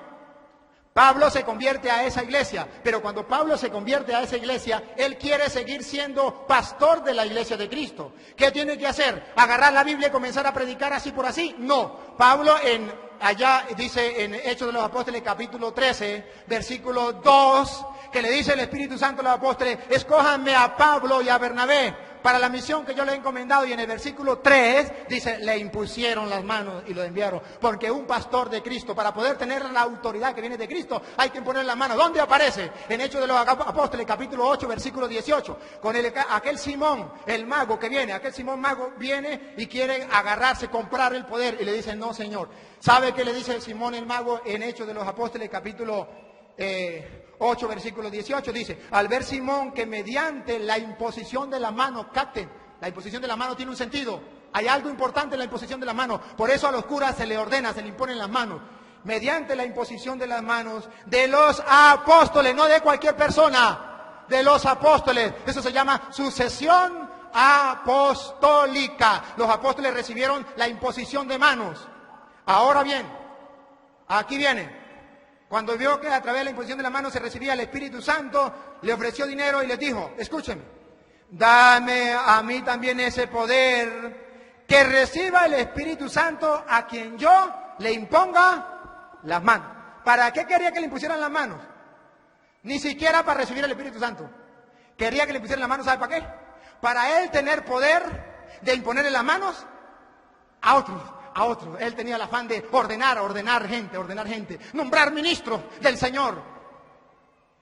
S4: Pablo se convierte a esa iglesia, pero cuando Pablo se convierte a esa iglesia, él quiere seguir siendo pastor de la iglesia de Cristo. ¿Qué tiene que hacer? ¿Agarrar la Biblia y comenzar a predicar así por así? No. Pablo allá dice en Hechos de los Apóstoles capítulo 13, versículo 2, que le dice el Espíritu Santo a los apóstoles, escójanme a Pablo y a Bernabé para la misión que yo le he encomendado. Y en el versículo 3 dice, le impusieron las manos y lo enviaron. Porque un pastor de Cristo, para poder tener la autoridad que viene de Cristo, hay que poner las manos. ¿Dónde aparece? En Hechos de los Apóstoles, capítulo 8, versículo 18. Con aquel Simón, el mago que viene, aquel Simón mago viene y quiere agarrarse, comprar el poder. Y le dice, no, Señor. ¿Sabe qué le dice Simón el mago en Hechos de los Apóstoles, capítulo 8, versículo 18, dice, al ver Simón que mediante la imposición de la mano, capten, la imposición de la mano tiene un sentido, hay algo importante en la imposición de la mano, por eso a los curas se le ordena, se le imponen las manos, mediante la imposición de las manos de los apóstoles, no de cualquier persona, de los apóstoles, eso se llama sucesión apostólica, los apóstoles recibieron la imposición de manos. Ahora bien, aquí viene. Cuando vio que a través de la imposición de la mano se recibía el Espíritu Santo, le ofreció dinero y le dijo, escúcheme, dame a mí también ese poder, que reciba el Espíritu Santo a quien yo le imponga las manos. ¿Para qué quería que le impusieran las manos? Ni siquiera para recibir el Espíritu Santo. Quería que le pusieran las manos, ¿sabe para qué? Para él tener poder de imponerle las manos a otros. Él tenía el afán de ordenar gente, nombrar ministros del Señor.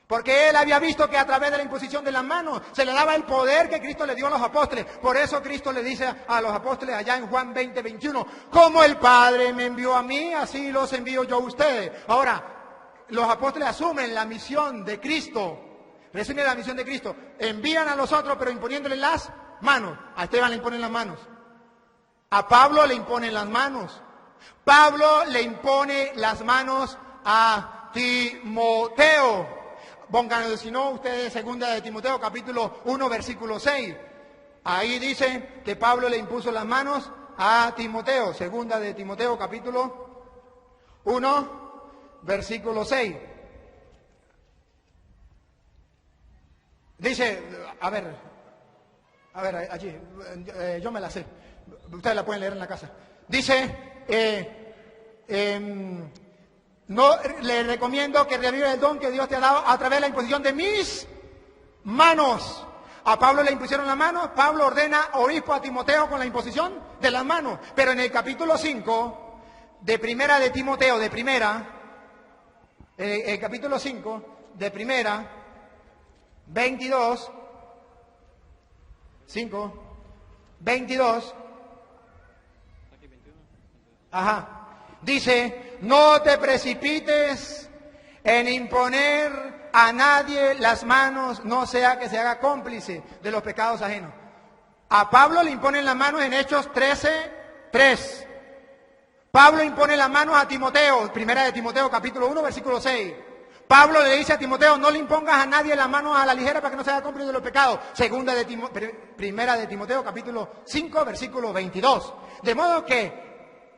S4: Porque él había visto que a través de la imposición de las manos se le daba el poder que Cristo le dio a los apóstoles. Por eso Cristo le dice a los apóstoles allá en Juan 20, 21, como el Padre me envió a mí, así los envío yo a ustedes. Ahora, los apóstoles asumen la misión de Cristo, reciben la misión de Cristo, envían a los otros pero imponiéndoles las manos. A Esteban le imponen las manos. A Pablo le imponen las manos. Pablo le impone las manos a Timoteo. Pónganlo, si no, ustedes, segunda de Timoteo, capítulo 1, versículo 6. Ahí dice que Pablo le impuso las manos a Timoteo. Segunda de Timoteo, capítulo 1, versículo 6. Dice, a ver, allí, yo me la sé. Ustedes la pueden leer en la casa. Dice, no le recomiendo que reviva el don que Dios te ha dado a través de la imposición de mis manos. A Pablo le impusieron las manos, Pablo ordena obispo a Timoteo con la imposición de las manos. Pero en el capítulo 5 de primera de Timoteo, el capítulo 5 de primera, 22, 22, dice, no te precipites en imponer a nadie las manos, no sea que se haga cómplice de los pecados ajenos. A Pablo le imponen las manos en Hechos 13:3. Pablo impone las manos a Timoteo, primera de Timoteo, capítulo 1, versículo 6. Pablo le dice a Timoteo, no le impongas a nadie las manos a la ligera para que no se haga cómplice de los pecados. Primera de Timoteo, capítulo 5, versículo 22. De modo que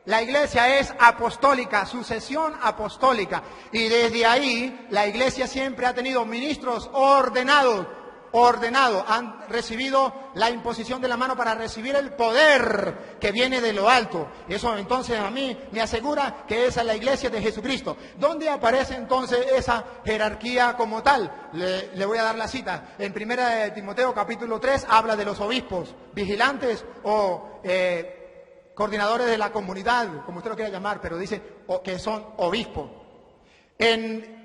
S4: la iglesia es apostólica, sucesión apostólica. Y desde ahí la iglesia siempre ha tenido ministros ordenados, han recibido la imposición de la mano para recibir el poder que viene de lo alto. Eso entonces a mí me asegura que esa es la iglesia de Jesucristo. ¿Dónde aparece entonces esa jerarquía como tal? Le voy a dar la cita. En primera de Timoteo capítulo 3 habla de los obispos, vigilantes o coordinadores de la comunidad, como usted lo quiera llamar, pero dice que son obispos. En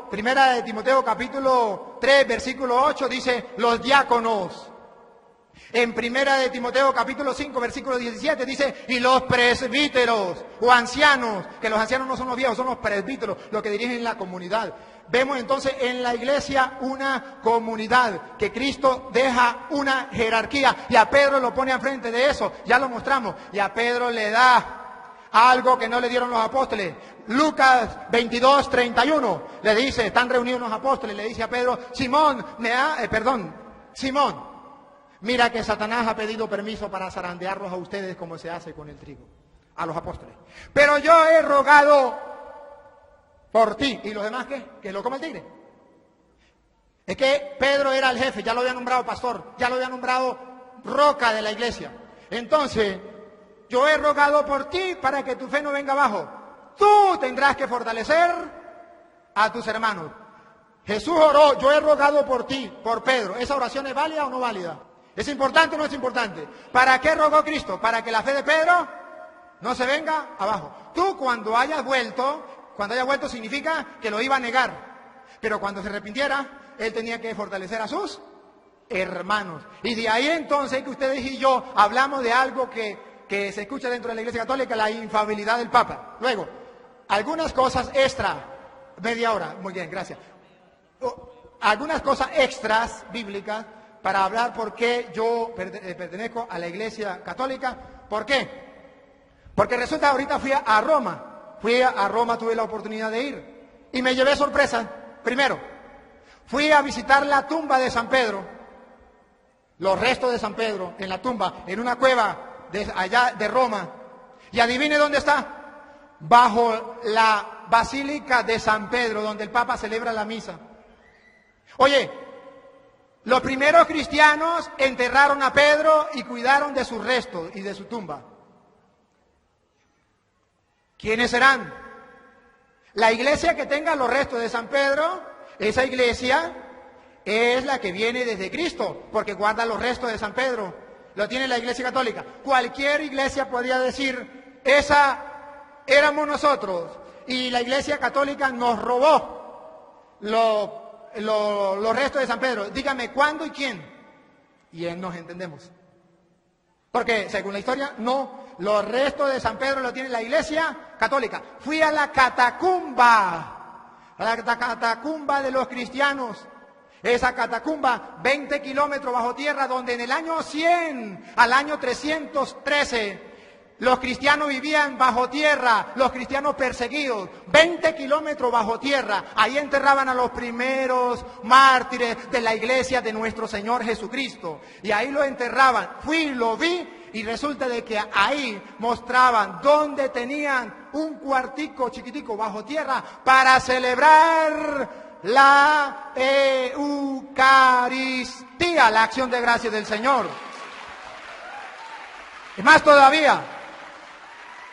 S4: primera de Timoteo capítulo 3, versículo 8 dice los diáconos. En primera de Timoteo capítulo 5, versículo 17 dice y los presbíteros o ancianos, que los ancianos no son los viejos, son los presbíteros, los que dirigen la comunidad. Vemos entonces en la iglesia una comunidad, que Cristo deja una jerarquía y a Pedro lo pone al frente de eso, ya lo mostramos, y a Pedro le da algo que no le dieron los apóstoles. Lucas 22:31 le dice, están reunidos los apóstoles, le dice a Pedro, Simón, mira que Satanás ha pedido permiso para zarandearlos a ustedes como se hace con el trigo, a los apóstoles. Pero yo he rogado por ti. ¿Y los demás qué? Que lo coma el tigre. Es que Pedro era el jefe, ya lo había nombrado pastor, ya lo había nombrado roca de la iglesia. Entonces, yo he rogado por ti para que tu fe no venga abajo. Tú tendrás que fortalecer a tus hermanos. Jesús oró, yo he rogado por ti, por Pedro. ¿Esa oración es válida o no válida? ¿Es importante o no es importante? ¿Para qué rogó Cristo? Para que la fe de Pedro no se venga abajo. Tú cuando hayas vuelto significa que lo iba a negar. Pero cuando se arrepintiera, él tenía que fortalecer a sus hermanos. Y de ahí entonces que ustedes y yo hablamos de algo que se escucha dentro de la Iglesia Católica, la infalibilidad del Papa. Luego, algunas cosas extra, media hora, muy bien, gracias. Algunas cosas extras bíblicas para hablar por qué yo pertenezco a la Iglesia Católica. ¿Por qué? Porque resulta, ahorita fui a Roma, tuve la oportunidad de ir y me llevé sorpresa. Primero, fui a visitar la tumba de San Pedro, los restos de San Pedro en la tumba, en una cueva allá de Roma. Y adivine dónde está. Bajo la Basílica de San Pedro, donde el Papa celebra la misa. Oye, los primeros cristianos enterraron a Pedro y cuidaron de sus restos y de su tumba. ¿Quiénes serán? La iglesia que tenga los restos de San Pedro, esa iglesia es la que viene desde Cristo, porque guarda los restos de San Pedro. Lo tiene la Iglesia Católica. Cualquier iglesia podría decir, esa éramos nosotros, y la Iglesia Católica nos robó los restos de San Pedro. Dígame cuándo y quién. Y nos entendemos. Porque según la historia, no, los restos de San Pedro lo tiene la Iglesia Católica. Fui a la catacumba de los cristianos. Esa catacumba, 20 kilómetros bajo tierra, donde en el año 100 al año 313 los cristianos vivían bajo tierra, los cristianos perseguidos, 20 kilómetros bajo tierra. Ahí enterraban a los primeros mártires de la iglesia de nuestro Señor Jesucristo. Y ahí lo enterraban. Fui, lo vi, y resulta de que ahí mostraban dónde tenían un cuartico chiquitico bajo tierra para celebrar la Eucaristía, la acción de gracias del Señor. Y más todavía,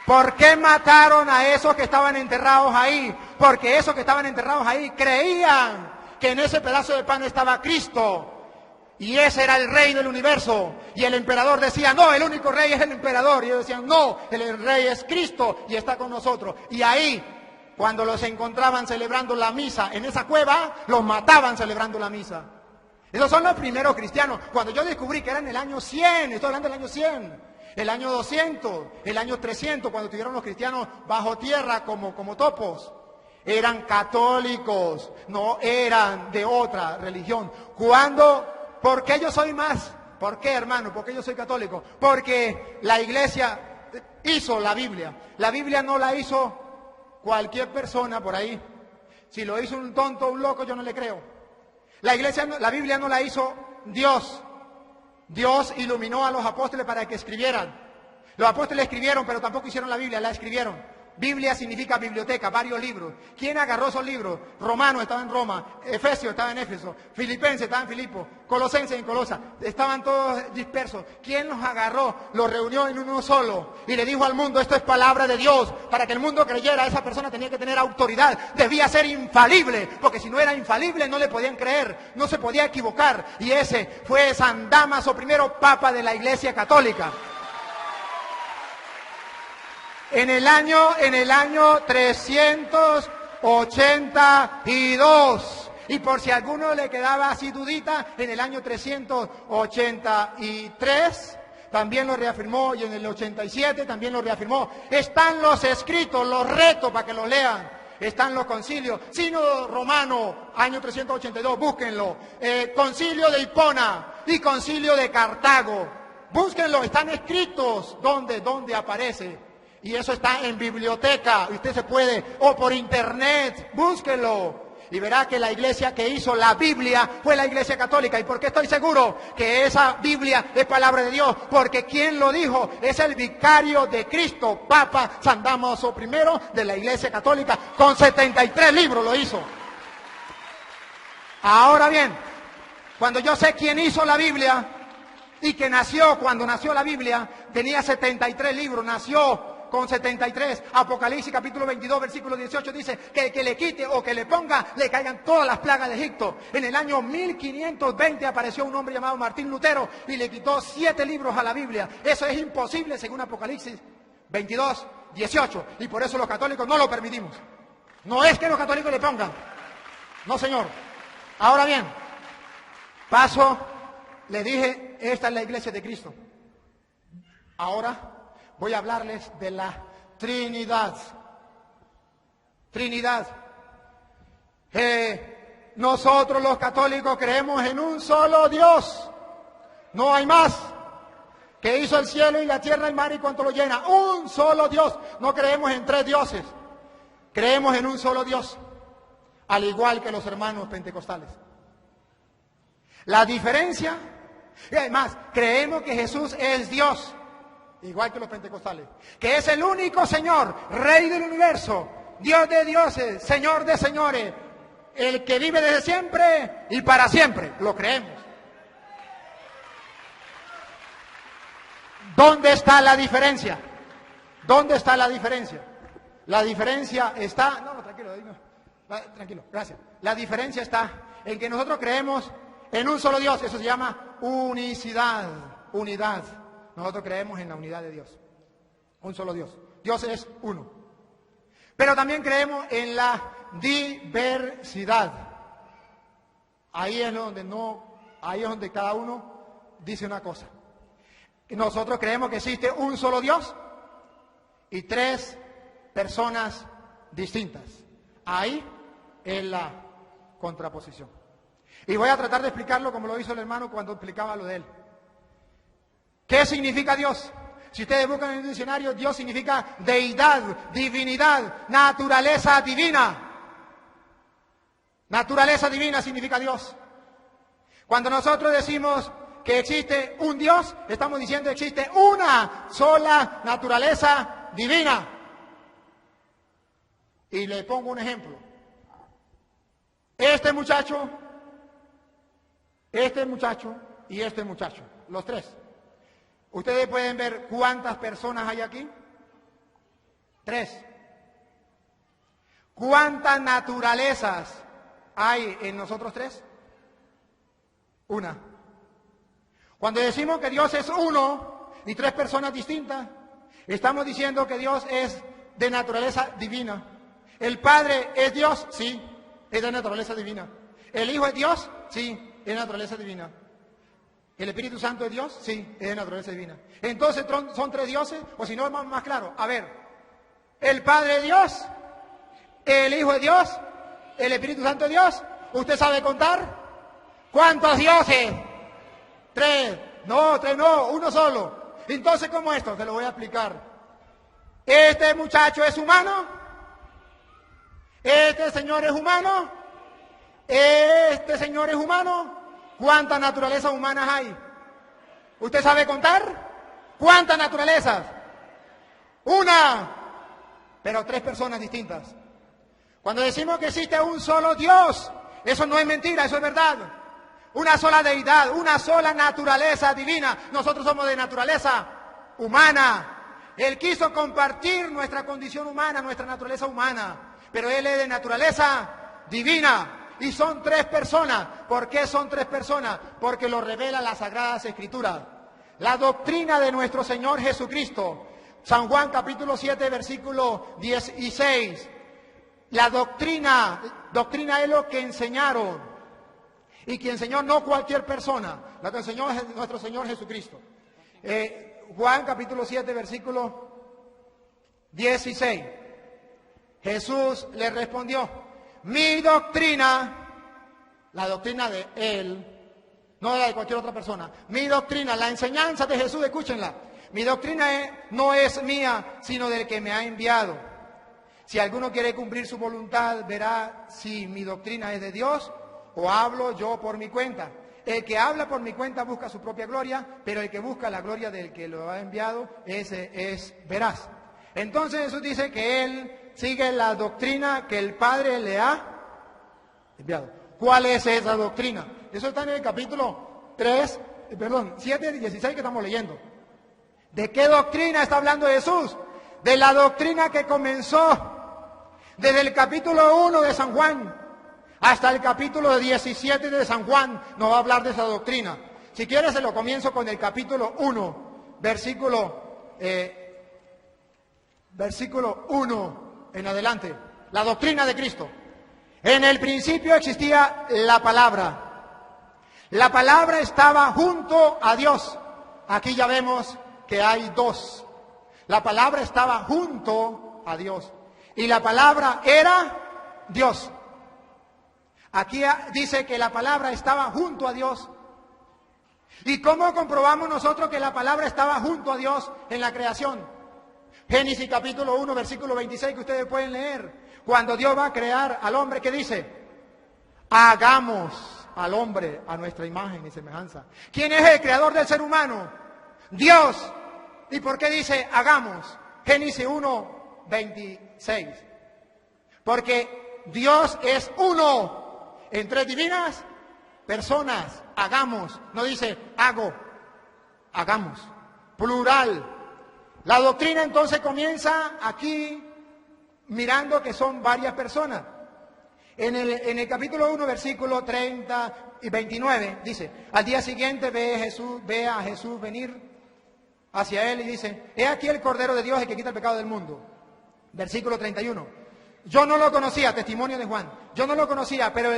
S4: ¿por qué mataron a esos que estaban enterrados ahí? Porque esos que estaban enterrados ahí creían que en ese pedazo de pan estaba Cristo. Y ese era el rey del universo. Y el emperador decía, no, el único rey es el emperador. Y ellos decían, no, el rey es Cristo y está con nosotros. Y ahí, cuando los encontraban celebrando la misa en esa cueva, los mataban celebrando la misa. Esos son los primeros cristianos. Cuando yo descubrí que era en el año 100, estoy hablando del año 100, el año 200, el año 300, cuando tuvieron los cristianos bajo tierra como topos, eran católicos, no eran de otra religión. ¿Por qué yo soy más? ¿Por qué, hermano? ¿Por qué yo soy católico? Porque la iglesia hizo la Biblia. La Biblia no la hizo cualquier persona por ahí. Si lo hizo un tonto, un loco, yo no le creo. La Biblia no la hizo Dios. Dios iluminó a los apóstoles para que escribieran. Los apóstoles escribieron, pero tampoco hicieron la Biblia, la escribieron. Biblia significa biblioteca, varios libros. ¿Quién agarró esos libros? Romanos estaba en Roma, Efesios estaba en Éfeso, Filipenses estaba en Filipo, Colosenses en Colosa, estaban todos dispersos. ¿Quién los agarró? Los reunió en uno solo y le dijo al mundo, esto es palabra de Dios. Para que el mundo creyera, esa persona tenía que tener autoridad, debía ser infalible, porque si no era infalible no le podían creer, no se podía equivocar. Y ese fue San Dámaso, primero papa de la Iglesia Católica. En el año 382, y por si a alguno le quedaba así dudita, en el año 383 también lo reafirmó, y en el 87 también lo reafirmó. Están los escritos, los retos para que los lean. Están los concilios, Sínodo Romano, año 382, búsquenlo. Concilio de Hipona y Concilio de Cartago, búsquenlo, están escritos. ¿Dónde aparece? Y eso está en biblioteca, usted se puede, o por internet, búsquelo. y verá que la iglesia que hizo la Biblia fue la iglesia católica. ¿Y por qué estoy seguro que esa Biblia es palabra de Dios? Porque quien lo dijo es el vicario de Cristo, Papa San Damaso I de la iglesia católica, con 73 libros lo hizo. Ahora bien, cuando yo sé quién hizo la Biblia y que nació, cuando nació la Biblia, tenía 73 libros, nació con 73. Apocalipsis capítulo 22, versículo 18 dice que el que le quite o que le ponga, le caigan todas las plagas de Egipto. En el año 1520 apareció un hombre llamado Martín Lutero y le quitó 7 libros a la Biblia. Eso es imposible según Apocalipsis 22, 18. Y por eso los católicos no lo permitimos. No es que los católicos le pongan. No, señor. Ahora bien, paso, le dije, esta es la iglesia de Cristo. Ahora voy a hablarles de la Trinidad. Trinidad. Nosotros los católicos creemos en un solo Dios. No hay más. Que hizo el cielo y la tierra, el mar y cuanto lo llena. Un solo Dios. No creemos en 3 dioses. Creemos en un solo Dios. Al igual que los hermanos pentecostales. La diferencia, y además, creemos que Jesús es Dios. Igual que los pentecostales, que es el único Señor, Rey del universo, Dios de dioses, Señor de señores, el que vive desde siempre y para siempre, lo creemos. ¿Dónde está la diferencia? ¿Dónde está la diferencia? La diferencia está, tranquilo, gracias. La diferencia está en que nosotros creemos en un solo Dios, eso se llama unicidad, unidad. Nosotros creemos en la unidad de Dios. Un solo Dios. Dios es uno. Pero también creemos en la diversidad. Ahí es donde cada uno dice una cosa. Nosotros creemos que existe un solo Dios y 3 personas distintas. Ahí es la contraposición. Y voy a tratar de explicarlo como lo hizo el hermano cuando explicaba lo de él. ¿Qué significa Dios? Si ustedes buscan en el diccionario, Dios significa deidad, divinidad, naturaleza divina. Naturaleza divina significa Dios. Cuando nosotros decimos que existe un Dios, estamos diciendo que existe una sola naturaleza divina. Y le pongo un ejemplo. Este muchacho y este muchacho, los 3. Ustedes pueden ver cuántas personas hay aquí. 3. ¿Cuántas naturalezas hay en nosotros 3? 1. Cuando decimos que Dios es uno y 3 personas distintas, estamos diciendo que Dios es de naturaleza divina. ¿El Padre es Dios? Sí, es de naturaleza divina. ¿El Hijo es Dios? Sí, es de naturaleza divina. ¿El Espíritu Santo es Dios? Sí, es de naturaleza divina. Entonces, ¿son 3 dioses? O si no, es más claro. A ver, ¿el Padre es Dios? ¿El Hijo es Dios? ¿El Espíritu Santo es Dios? ¿Usted sabe contar? ¿Cuántos dioses? 3. No, 3 no, uno solo. Entonces, ¿cómo es esto? Se lo voy a explicar. ¿Este muchacho es humano? ¿Este señor es humano? ¿Este señor es humano? ¿Cuántas naturalezas humanas hay? ¿Usted sabe contar? ¿Cuántas naturalezas? 1. Pero 3 personas distintas. Cuando decimos que existe un solo Dios, eso no es mentira, eso es verdad. Una sola deidad, una sola naturaleza divina. Nosotros somos de naturaleza humana. Él quiso compartir nuestra condición humana, nuestra naturaleza humana. Pero Él es de naturaleza divina. Y son 3 personas. ¿Por qué son 3 personas? Porque lo revela las Sagradas Escrituras. La doctrina de nuestro Señor Jesucristo. San Juan capítulo 7, versículo 16. La doctrina es lo que enseñaron. Y que enseñó no cualquier persona. Lo que enseñó es nuestro Señor Jesucristo. Juan capítulo 7, versículo 16. Jesús le respondió. Mi doctrina, la doctrina de Él, no la de cualquier otra persona. Mi doctrina, la enseñanza de Jesús, escúchenla. Mi doctrina no es mía, sino del que me ha enviado. Si alguno quiere cumplir su voluntad, verá si mi doctrina es de Dios o hablo yo por mi cuenta. El que habla por mi cuenta busca su propia gloria, pero el que busca la gloria del que lo ha enviado, ese es veraz. Entonces Jesús dice que él sigue la doctrina que el Padre le ha enviado. ¿Cuál es esa doctrina? Eso está en el capítulo 7 y 16 que estamos leyendo. ¿De qué doctrina está hablando Jesús? De la doctrina que comenzó desde el capítulo 1 de San Juan hasta el capítulo 17 de San Juan. Nos va a hablar de esa doctrina. Si quieres se lo comienzo con el capítulo 1, versículo 1 en adelante. La doctrina de Cristo. En el principio existía la palabra. La palabra estaba junto a Dios. Aquí ya vemos que hay dos. La palabra estaba junto a Dios. Y la palabra era Dios. Aquí dice que la palabra estaba junto a Dios. ¿Y cómo comprobamos nosotros que la palabra estaba junto a Dios en la creación? Génesis capítulo 1, versículo 26, que ustedes pueden leer. Cuando Dios va a crear al hombre, ¿qué dice? Hagamos al hombre a nuestra imagen y semejanza. ¿Quién es el creador del ser humano? Dios. ¿Y por qué dice hagamos? Génesis 1, 26. Porque Dios es uno en tres divinas personas. Hagamos. No dice hago. Hagamos. Plural. La doctrina entonces comienza aquí mirando que son varias personas. En el capítulo 1, versículo 30 y 29 dice, al día siguiente ve a Jesús venir hacia él y dice, he aquí el Cordero de Dios, el que quita el pecado del mundo. Versículo 31. Yo no lo conocía, testimonio de Juan. Yo no lo conocía, pero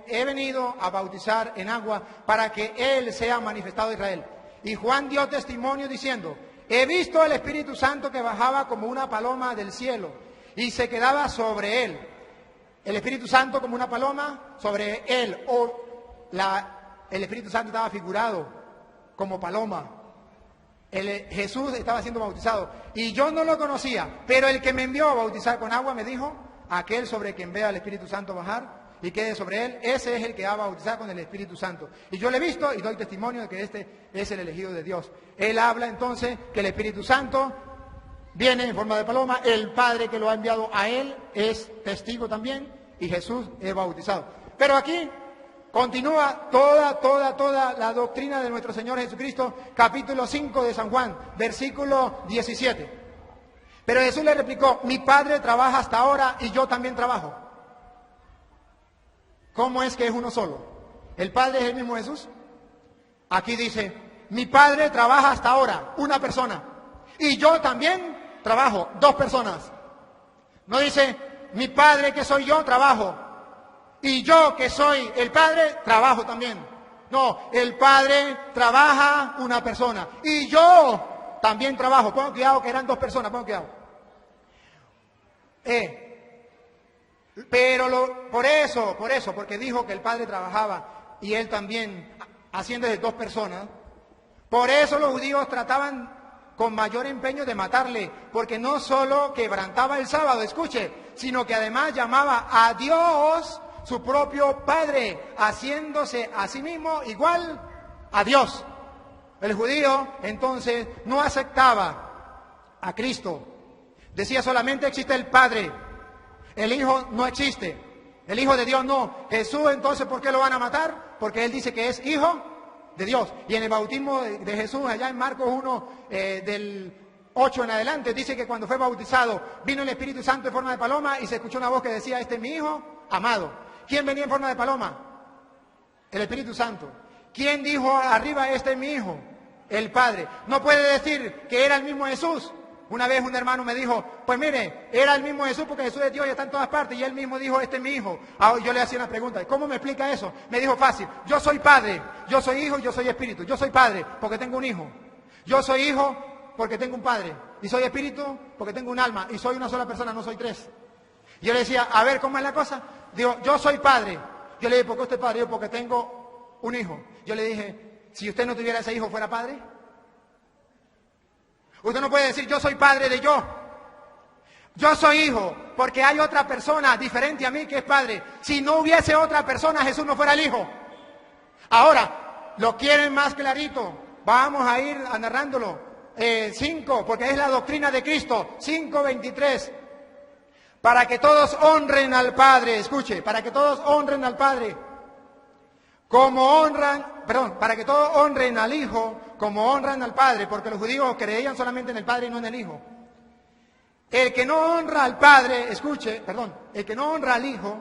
S4: he venido a bautizar en agua para que él sea manifestado a Israel. Y Juan dio testimonio diciendo, he visto el Espíritu Santo que bajaba como una paloma del cielo y se quedaba sobre él. El Espíritu Santo como una paloma sobre él. El Espíritu Santo estaba figurado como paloma. Jesús estaba siendo bautizado y yo no lo conocía, pero el que me envió a bautizar con agua me dijo, aquel sobre quien vea al Espíritu Santo bajar y quede sobre él, ese es el que va a bautizar con el Espíritu Santo. Y yo le he visto y doy testimonio de que este es el elegido de Dios. Él habla entonces que el Espíritu Santo viene en forma de paloma, el Padre que lo ha enviado a él es testigo también y Jesús es bautizado. Pero aquí continúa toda la doctrina de nuestro Señor Jesucristo, capítulo 5 de San Juan, versículo 17. Pero Jesús le replicó, mi Padre trabaja hasta ahora y yo también trabajo. ¿Cómo es que es uno solo? ¿El Padre es el mismo Jesús? Aquí dice, mi Padre trabaja hasta ahora, una persona. Y yo también trabajo, dos personas. No dice, mi Padre que soy yo, trabajo. Y yo que soy el Padre, trabajo también. No, el Padre trabaja una persona. Y yo también trabajo. Pongan cuidado que eran dos personas, pongan cuidado. Por eso, porque dijo que el Padre trabajaba y él también, haciendo de dos personas. Por eso los judíos trataban con mayor empeño de matarle, porque no solo quebrantaba el sábado, escuche, sino que además llamaba a Dios su propio Padre, haciéndose a sí mismo igual a Dios. El judío entonces no aceptaba a Cristo. Decía solamente existe el Padre, el Hijo no existe, el Hijo de Dios no. Jesús entonces, ¿por qué lo van a matar? Porque él dice que es Hijo de Dios. Y en el bautismo de Jesús, allá en Marcos 1, del 8 en adelante, dice que cuando fue bautizado, vino el Espíritu Santo en forma de paloma y se escuchó una voz que decía, este es mi Hijo amado. ¿Quién venía en forma de paloma? El Espíritu Santo. ¿Quién dijo arriba, este es mi Hijo? El Padre. No puede decir que era el mismo Jesús. Una vez un hermano me dijo, pues mire, era el mismo Jesús porque Jesús es Dios y está en todas partes. Y él mismo dijo, este es mi Hijo. Ahora yo le hacía una pregunta, ¿cómo me explica eso? Me dijo fácil, yo soy Padre, yo soy Hijo y yo soy Espíritu. Yo soy Padre porque tengo un Hijo. Yo soy Hijo porque tengo un Padre. Y soy Espíritu porque tengo un alma. Y soy una sola persona, no soy tres. Yo le decía, a ver, ¿cómo es la cosa? Digo, yo soy Padre. Yo le dije, ¿por qué usted es Padre? Yo, porque tengo un hijo. Yo le dije, si usted no tuviera ese hijo, ¿fuera Padre? Usted no puede decir, yo soy Padre de yo. Yo soy hijo porque hay otra persona diferente a mí que es padre. Si no hubiese otra persona, Jesús no fuera el hijo. Ahora, lo quieren más clarito. Vamos a ir narrándolo. 5, porque es la doctrina de Cristo. 5:23. Para que todos honren al Padre. Escuche, para que todos honren al Padre. Para que todos honren al Hijo como honran al Padre, porque los judíos creían solamente en el Padre y no en el Hijo. El que no honra al Padre, el que no honra al Hijo,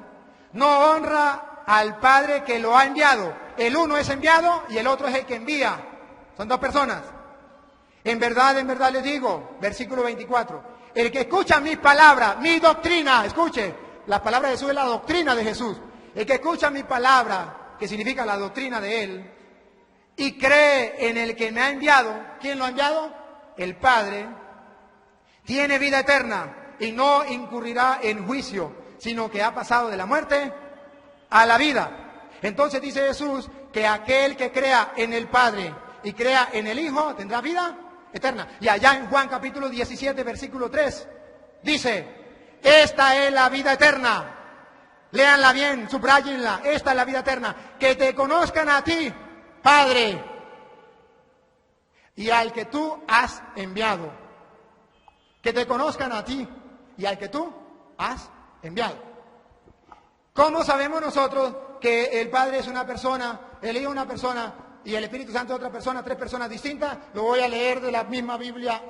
S4: no honra al Padre que lo ha enviado. El uno es enviado y el otro es el que envía. Son dos personas. En verdad les digo, versículo 24, el que escucha mis palabras, mi doctrina, escuche, las palabras de Jesús es la doctrina de Jesús. El que escucha mi palabra, que significa la doctrina de Él, y cree en el que me ha enviado, ¿quién lo ha enviado? El Padre, tiene vida eterna y no incurrirá en juicio, sino que ha pasado de la muerte a la vida. Entonces dice Jesús que aquel que crea en el Padre y crea en el Hijo tendrá vida eterna. Y allá en Juan capítulo 17, versículo 3, dice, esta es la vida eterna. Léanla bien, subrayenla. Esta es la vida eterna. Que te conozcan a ti, Padre, y al que tú has enviado. Que te conozcan a ti y al que tú has enviado. ¿Cómo sabemos nosotros que el Padre es una persona, el Hijo es una persona y el Espíritu Santo es otra persona, tres personas distintas? Lo voy a leer de la misma Biblia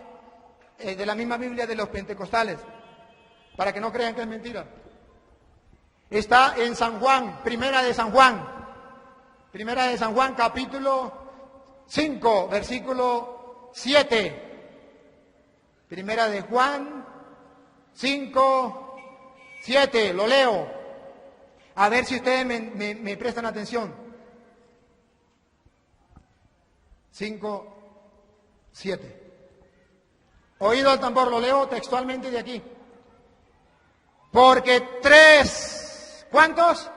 S4: de los pentecostales, para que no crean que es mentira. Está en San Juan, Primera de San Juan, capítulo 5, versículo 7. Primera de Juan 5, 7, lo leo. A ver si ustedes me prestan atención. 5, 7. Oído el tambor, lo leo textualmente de aquí. Porque tres, ¿cuántos?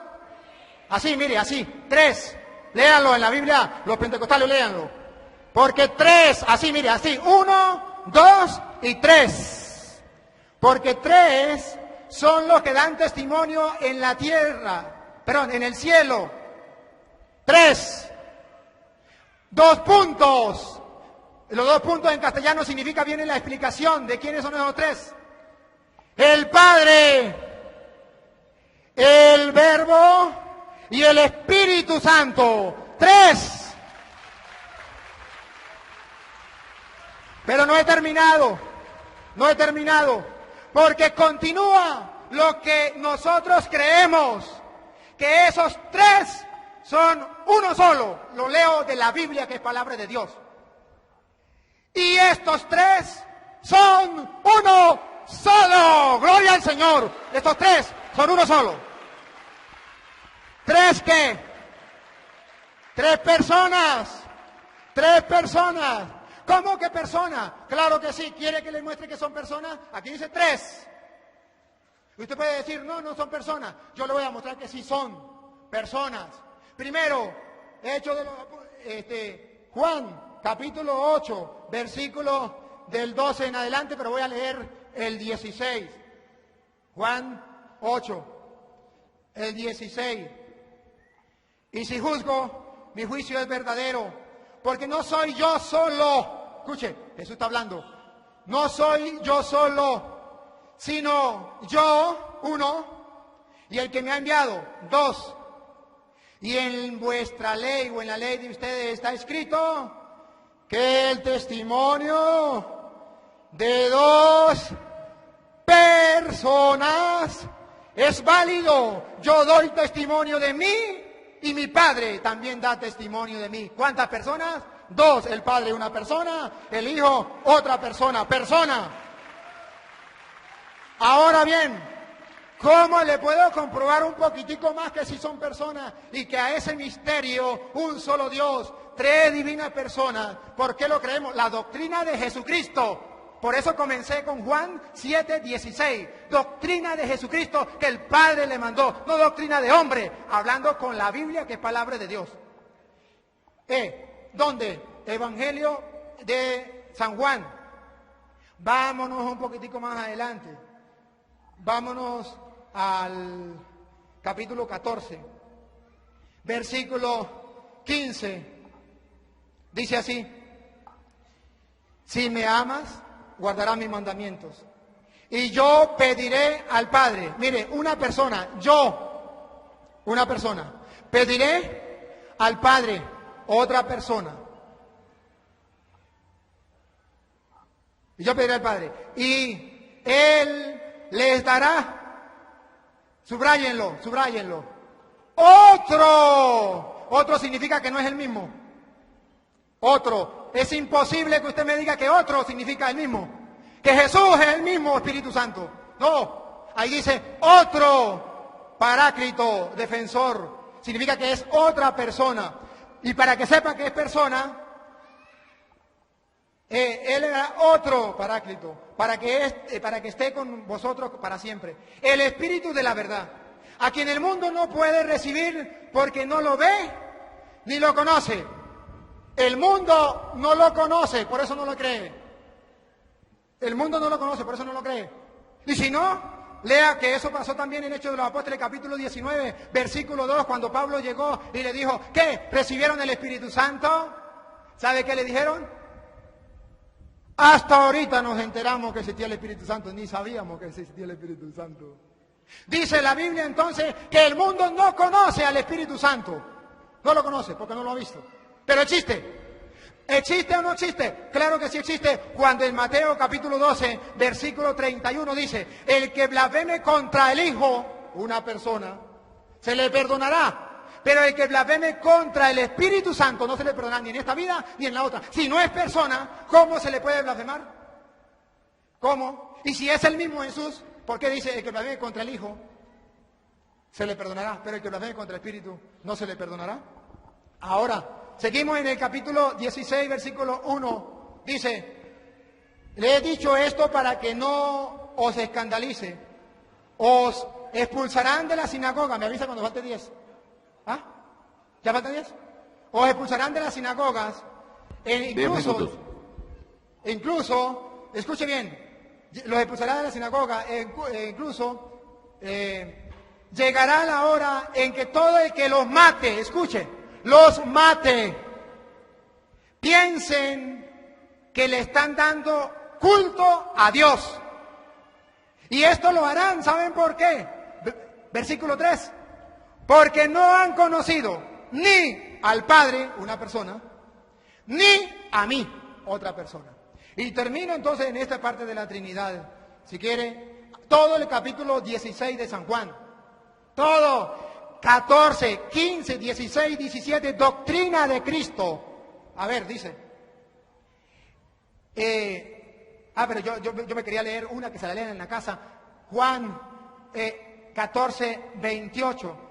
S4: Así, mire, así, tres. Léanlo en la Biblia, los pentecostales léanlo. Porque tres, así, mire, así, 1, 2 y 3. Porque tres son los que dan testimonio en la tierra, en el cielo. 3. 2 puntos. Los 2 puntos en castellano significa, viene la explicación de quiénes son esos tres. El Padre, el Verbo y el Espíritu Santo. 3. Pero no he terminado, porque continúa lo que nosotros creemos, que esos tres son uno solo. Lo leo de la Biblia, que es palabra de Dios. Y estos tres son uno solo. Gloria al Señor. Estos tres son uno solo. ¿Tres qué? 3 personas. 3 personas. ¿Cómo que personas? Claro que sí. ¿Quiere que les muestre que son personas? Aquí dice 3. Usted puede decir, no son personas. Yo le voy a mostrar que sí son personas. Primero, Hechos de Juan, capítulo 8, versículo del 12 en adelante, pero voy a leer el 16. Juan 8, el 16. Y si juzgo, mi juicio es verdadero, porque no soy yo solo. Escuche, Jesús está hablando. No soy yo solo, sino yo, 1, y el que me ha enviado, 2. Y en vuestra ley o en la ley de ustedes está escrito que el testimonio de 2 personas es válido. Yo doy testimonio de mí y mi Padre también da testimonio de mí. ¿Cuántas personas? 2. El Padre una persona, el Hijo otra persona. Ahora bien, ¿cómo le puedo comprobar un poquitico más que si son personas y que a ese misterio, un solo Dios, 3 divinas personas? ¿Por qué lo creemos? La doctrina de Jesucristo. Por eso comencé con Juan 7:16. Doctrina de Jesucristo que el Padre le mandó, no doctrina de hombre, hablando con la Biblia que es palabra de Dios. ¿Dónde? Evangelio de San Juan. Vámonos un poquitico más adelante. Vámonos al capítulo 14, versículo 15. Dice así: si me amas, guardarás mis mandamientos. Y yo pediré al Padre. Mire, una persona, pediré al Padre, otra persona. Y yo pediré al Padre. Y Él les dará, subráyenlo. Otro significa que no es el mismo. Otro. Es imposible que usted me diga que otro significa el mismo. Que Jesús es el mismo Espíritu Santo. No. Ahí dice otro Paráclito, defensor. Significa que es otra persona. Y para que sepa que es persona, Él era otro Paráclito, para que esté con vosotros para siempre. El Espíritu de la verdad, a quien el mundo no puede recibir porque no lo ve ni lo conoce. El mundo no lo conoce, por eso no lo cree. El mundo no lo conoce, por eso no lo cree. Y si no, lea que eso pasó también en Hechos de los Apóstoles, capítulo 19, versículo 2, cuando Pablo llegó y le dijo, ¿qué? ¿Recibieron el Espíritu Santo? ¿Sabe qué le dijeron? Hasta ahorita nos enteramos que existía el Espíritu Santo, ni sabíamos que existía el Espíritu Santo. Dice la Biblia entonces que el mundo no conoce al Espíritu Santo. No lo conoce porque no lo ha visto. Pero existe. ¿Existe o no existe? Claro que sí existe. Cuando en Mateo capítulo 12, versículo 31 dice, el que blasfeme contra el Hijo, una persona, se le perdonará. Pero el que blasfeme contra el Espíritu Santo no se le perdonará ni en esta vida ni en la otra. Si no es persona, ¿cómo se le puede blasfemar? ¿Cómo? Y si es el mismo Jesús, ¿por qué dice el que blasfeme contra el Hijo se le perdonará? Pero el que blasfeme contra el Espíritu no se le perdonará. Ahora, seguimos en el capítulo 16, versículo 1. Dice, le he dicho esto para que no os escandalice. Os expulsarán de la sinagoga. Me avisa cuando falte 10. ¿Ah? ¿Ya faltan 10? Os expulsarán de las sinagogas. Incluso, escuche bien, los expulsarán de la sinagoga. Incluso llegará la hora en que todo el que los mate, escuche, los mate, piensen que le están dando culto a Dios. Y esto lo harán, ¿saben por qué? Versículo 3. Porque no han conocido ni al Padre, una persona, ni a mí, otra persona. Y termino entonces en esta parte de la Trinidad, si quiere, todo el capítulo 16 de San Juan. Todo, 14, 15, 16, 17, doctrina de Cristo. A ver, dice. Pero yo me quería leer una que se la leen en la casa. Juan 14, 28.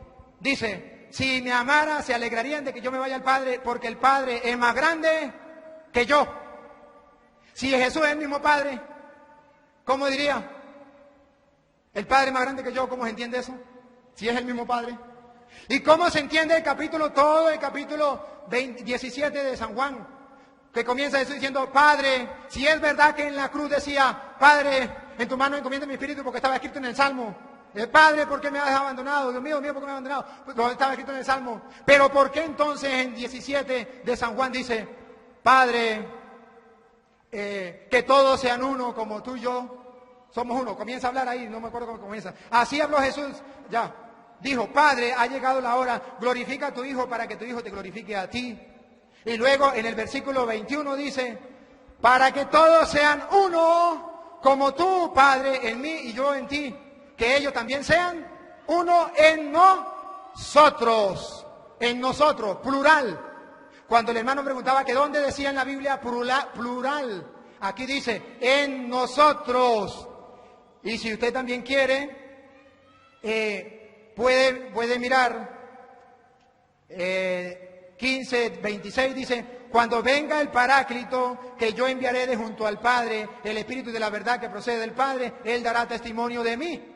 S4: Dice, si me amara, se alegrarían de que yo me vaya al Padre, porque el Padre es más grande que yo. Si Jesús es el mismo Padre, ¿cómo diría? El Padre es más grande que yo, ¿cómo se entiende eso? Si es el mismo Padre. ¿Y cómo se entiende todo el capítulo 17 de San Juan? Que comienza Jesús diciendo, Padre, si es verdad que en la cruz decía, Padre, en tu mano encomiendo mi espíritu, porque estaba escrito en el Salmo. Padre, ¿por qué me has abandonado? Dios mío, ¿por qué me has abandonado? Pues lo estaba escrito en el Salmo. Pero ¿por qué entonces en 17 de San Juan dice, Padre, que todos sean uno como tú y yo somos uno? Comienza a hablar ahí, no me acuerdo cómo comienza. Así habló Jesús, ya. Dijo, Padre, ha llegado la hora, glorifica a tu Hijo para que tu Hijo te glorifique a ti. Y luego en el versículo 21 dice, para que todos sean uno como tú, Padre, en mí y yo en ti. Que ellos también sean uno en nosotros, plural. Cuando el hermano preguntaba que dónde decía en la Biblia plural, aquí dice en nosotros. Y si usted también quiere, puede mirar 15, 26 dice, cuando venga el Paráclito que yo enviaré de junto al Padre, el Espíritu de la verdad que procede del Padre, Él dará testimonio de mí.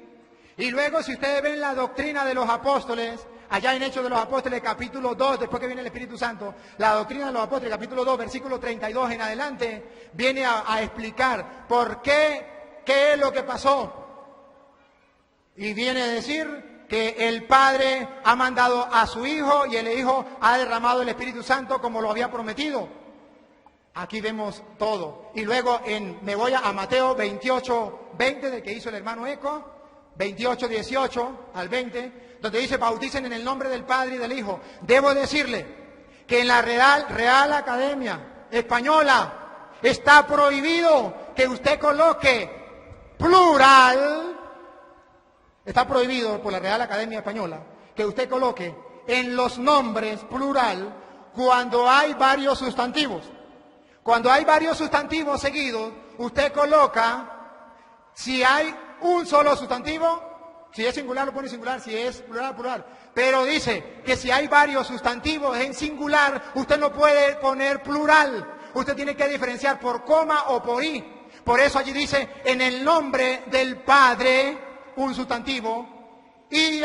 S4: Y luego si ustedes ven la doctrina de los apóstoles, allá en Hechos de los Apóstoles capítulo 2, después que viene el Espíritu Santo, la doctrina de los apóstoles capítulo 2, versículo 32 en adelante, viene a explicar por qué es lo que pasó. Y viene a decir que el Padre ha mandado a su Hijo y el Hijo ha derramado el Espíritu Santo como lo había prometido. Aquí vemos todo. Y luego me voy a Mateo 28, 20, del que hizo el hermano Eco, 28, 18 al 20, donde dice: bauticen en el nombre del Padre y del Hijo. Debo decirle que en la Real Academia Española está prohibido que usted coloque plural. Está prohibido por la Real Academia Española que usted coloque en los nombres plural cuando hay varios sustantivos. Cuando hay varios sustantivos seguidos, usted coloca, si hay un solo sustantivo, si es singular lo pone singular, si es plural, plural. Pero dice que si hay varios sustantivos en singular, usted no puede poner plural. Usted tiene que diferenciar por coma o por i. Por eso allí dice, en el nombre del Padre, un sustantivo, y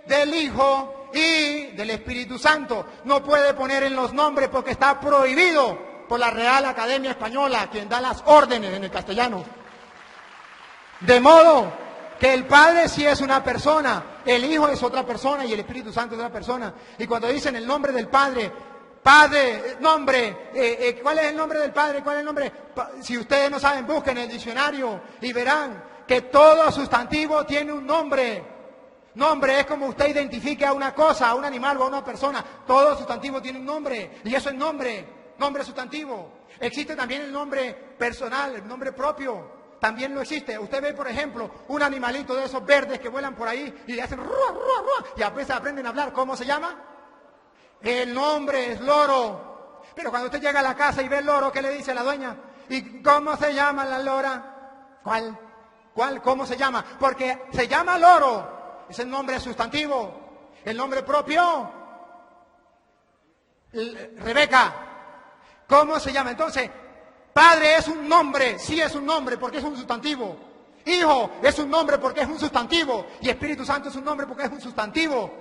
S4: del Hijo y del Espíritu Santo. No puede poner en los nombres porque está prohibido por la Real Academia Española, quien da las órdenes en el castellano. De modo que el Padre sí es una persona, el Hijo es otra persona y el Espíritu Santo es otra persona. Y cuando dicen el nombre del Padre, Padre, nombre, ¿cuál es el nombre del Padre? ¿Cuál es el nombre? Si ustedes no saben, busquen el diccionario y verán que todo sustantivo tiene un nombre. Nombre es como usted identifique a una cosa, a un animal o a una persona. Todo sustantivo tiene un nombre y eso es nombre. Nombre sustantivo. Existe también el nombre personal, el nombre propio. También lo existe. Usted ve, por ejemplo, un animalito de esos verdes que vuelan por ahí y le hacen ruah, ruah, ruah, y a veces aprenden a hablar. ¿Cómo se llama? El nombre es loro. Pero cuando usted llega a la casa y ve el loro, ¿qué le dice la dueña? ¿Y cómo se llama la lora? ¿Cuál? ¿Cómo se llama? Porque se llama loro. Es el nombre sustantivo. El nombre propio. Rebeca. ¿Cómo se llama? Entonces, Padre es un nombre, sí es un nombre porque es un sustantivo. Hijo es un nombre porque es un sustantivo. Y Espíritu Santo es un nombre porque es un sustantivo.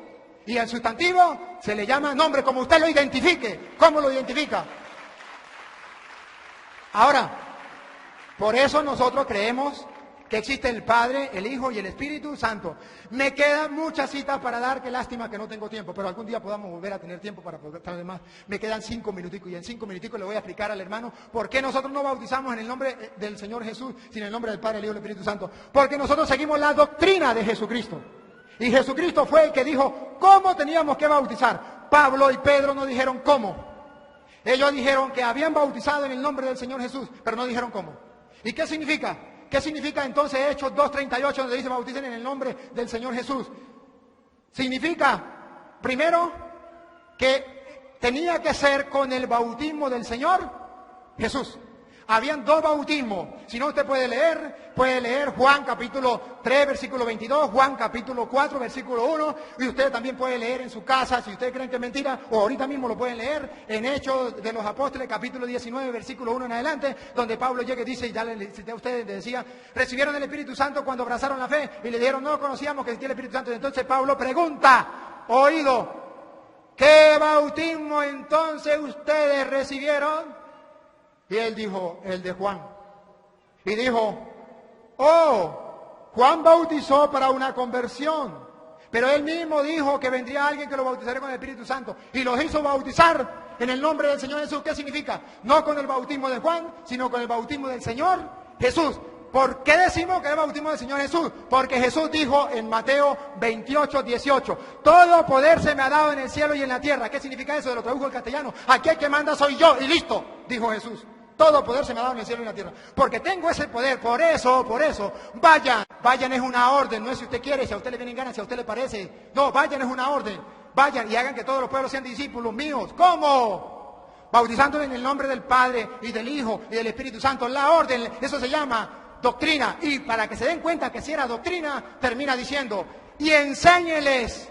S4: Y el sustantivo se le llama nombre, como usted lo identifique. ¿Cómo lo identifica? Ahora, por eso nosotros creemos que existe el Padre, el Hijo y el Espíritu Santo. Me quedan muchas citas para dar, qué lástima que no tengo tiempo, pero algún día podamos volver a tener tiempo para poder traer más. Me quedan 5 minuticos y en 5 minuticos le voy a explicar al hermano por qué nosotros no bautizamos en el nombre del Señor Jesús, sino en el nombre del Padre, el Hijo y el Espíritu Santo. Porque nosotros seguimos la doctrina de Jesucristo. Y Jesucristo fue el que dijo cómo teníamos que bautizar. Pablo y Pedro no dijeron cómo. Ellos dijeron que habían bautizado en el nombre del Señor Jesús, pero no dijeron cómo. ¿Y qué significa? ¿Qué significa entonces Hechos 2:38 donde dice bauticen en el nombre del Señor Jesús? Significa, primero, que tenía que ser con el bautismo del Señor Jesús. Habían 2 bautismos. Si no, usted puede leer Juan capítulo 3, versículo 22, Juan capítulo 4, versículo 1, y usted también puede leer en su casa, si ustedes creen que es mentira, o ahorita mismo lo pueden leer, en Hechos de los Apóstoles, capítulo 19, versículo 1 en adelante, donde Pablo llega y dice, y ya le cité a ustedes, le decía, recibieron el Espíritu Santo cuando abrazaron la fe, y le dijeron, no conocíamos que existía el Espíritu Santo. Y entonces Pablo pregunta, oído, ¿qué bautismo entonces ustedes recibieron? Y él dijo, el de Juan. Y dijo, Juan bautizó para una conversión. Pero él mismo dijo que vendría alguien que lo bautizaría con el Espíritu Santo. Y los hizo bautizar en el nombre del Señor Jesús. ¿Qué significa? No con el bautismo de Juan, sino con el bautismo del Señor Jesús. ¿Por qué decimos que es el bautismo del Señor Jesús? Porque Jesús dijo en Mateo 28, 18, todo poder se me ha dado en el cielo y en la tierra. ¿Qué significa eso? Lo tradujo el castellano. Aquí el que manda soy yo y listo, dijo Jesús. Todo poder se me ha dado en el cielo y en la tierra. Porque tengo ese poder, por eso, vayan es una orden, no es si usted quiere, si a usted le vienen ganas, si a usted le parece. No, vayan es una orden. Vayan y hagan que todos los pueblos sean discípulos míos. ¿Cómo? Bautizándole en el nombre del Padre y del Hijo y del Espíritu Santo. La orden, eso se llama doctrina. Y para que se den cuenta que si era doctrina, termina diciendo, y enséñeles,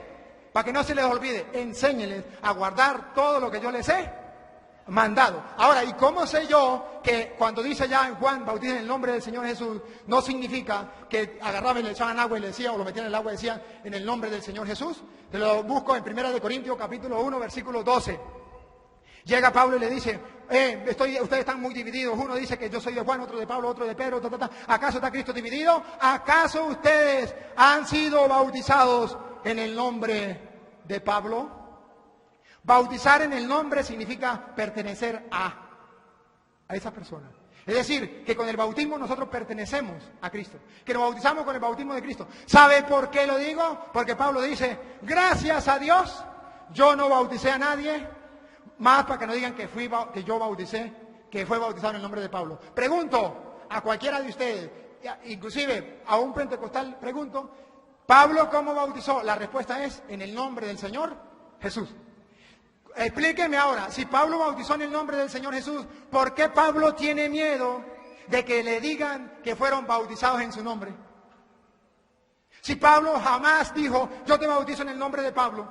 S4: para que no se les olvide, enséñeles a guardar todo lo que yo les he mandado. Ahora, ¿y cómo sé yo que cuando dice ya en Juan, bauticen en el nombre del Señor Jesús, no significa que agarraban y le echaban agua y le decían, o lo metían en el agua y decían, en el nombre del Señor Jesús? Te lo busco en 1 Corintios capítulo 1, versículo 12. Llega Pablo y le dice, ustedes están muy divididos. Uno dice que yo soy de Juan, otro de Pablo, otro de Pedro. ¿Acaso está Cristo dividido? ¿Acaso ustedes han sido bautizados en el nombre de Pablo? Bautizar en el nombre significa pertenecer a esa persona. Es decir, que con el bautismo nosotros pertenecemos a Cristo, que nos bautizamos con el bautismo de Cristo. ¿Sabe por qué lo digo? Porque Pablo dice, gracias a Dios, yo no bauticé a nadie, más para que no digan que yo bauticé, que fue bautizado en el nombre de Pablo. Pregunto a cualquiera de ustedes, inclusive a un pentecostal, pregunto, ¿Pablo cómo bautizó? La respuesta es, en el nombre del Señor Jesús. Explíqueme ahora, si Pablo bautizó en el nombre del Señor Jesús, ¿por qué Pablo tiene miedo de que le digan que fueron bautizados en su nombre? Si Pablo jamás dijo, yo te bautizo en el nombre de Pablo.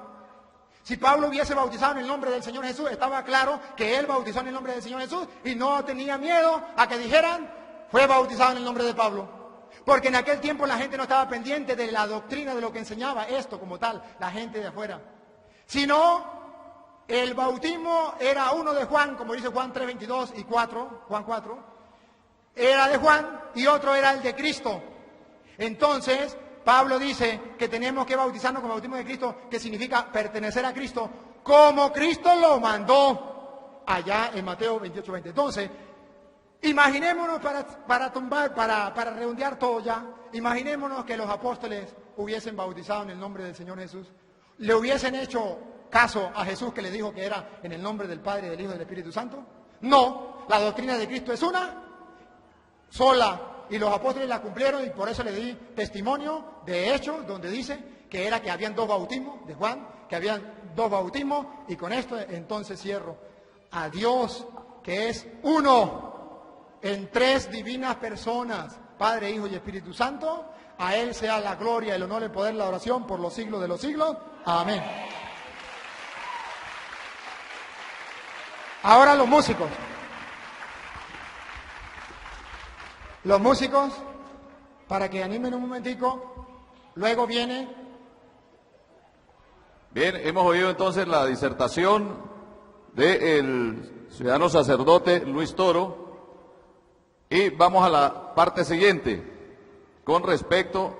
S4: Si Pablo hubiese bautizado en el nombre del Señor Jesús, estaba claro que él bautizó en el nombre del Señor Jesús y no tenía miedo a que dijeran, fue bautizado en el nombre de Pablo. Porque en aquel tiempo la gente no estaba pendiente de la doctrina, de lo que enseñaba esto como tal, la gente de afuera. Sino el bautismo era uno de Juan, como dice Juan 3:22 y 4, Juan 4, era de Juan y otro era el de Cristo. Entonces, Pablo dice que tenemos que bautizarnos con el bautismo de Cristo, que significa pertenecer a Cristo, como Cristo lo mandó allá en Mateo 28:20. Entonces, imaginémonos para redondear todo ya, imaginémonos que los apóstoles hubiesen bautizado en el nombre del Señor Jesús, le hubiesen hecho caso a Jesús que le dijo que era en el nombre del Padre, del Hijo y del Espíritu Santo. No, la doctrina de Cristo es una sola y los apóstoles la cumplieron y por eso le di testimonio de Hechos donde dice que era que habían 2 bautismos de Juan, que habían 2 bautismos y con esto entonces cierro. A Dios que es uno en 3 divinas personas, Padre, Hijo y Espíritu Santo, a Él sea la gloria, el honor, el poder, la oración por los siglos de los siglos. Amén. Ahora los músicos. Los músicos, para que animen un momentico, luego viene.
S3: Bien, hemos oído entonces la disertación del ciudadano sacerdote Luis Toro y vamos a la parte siguiente con respecto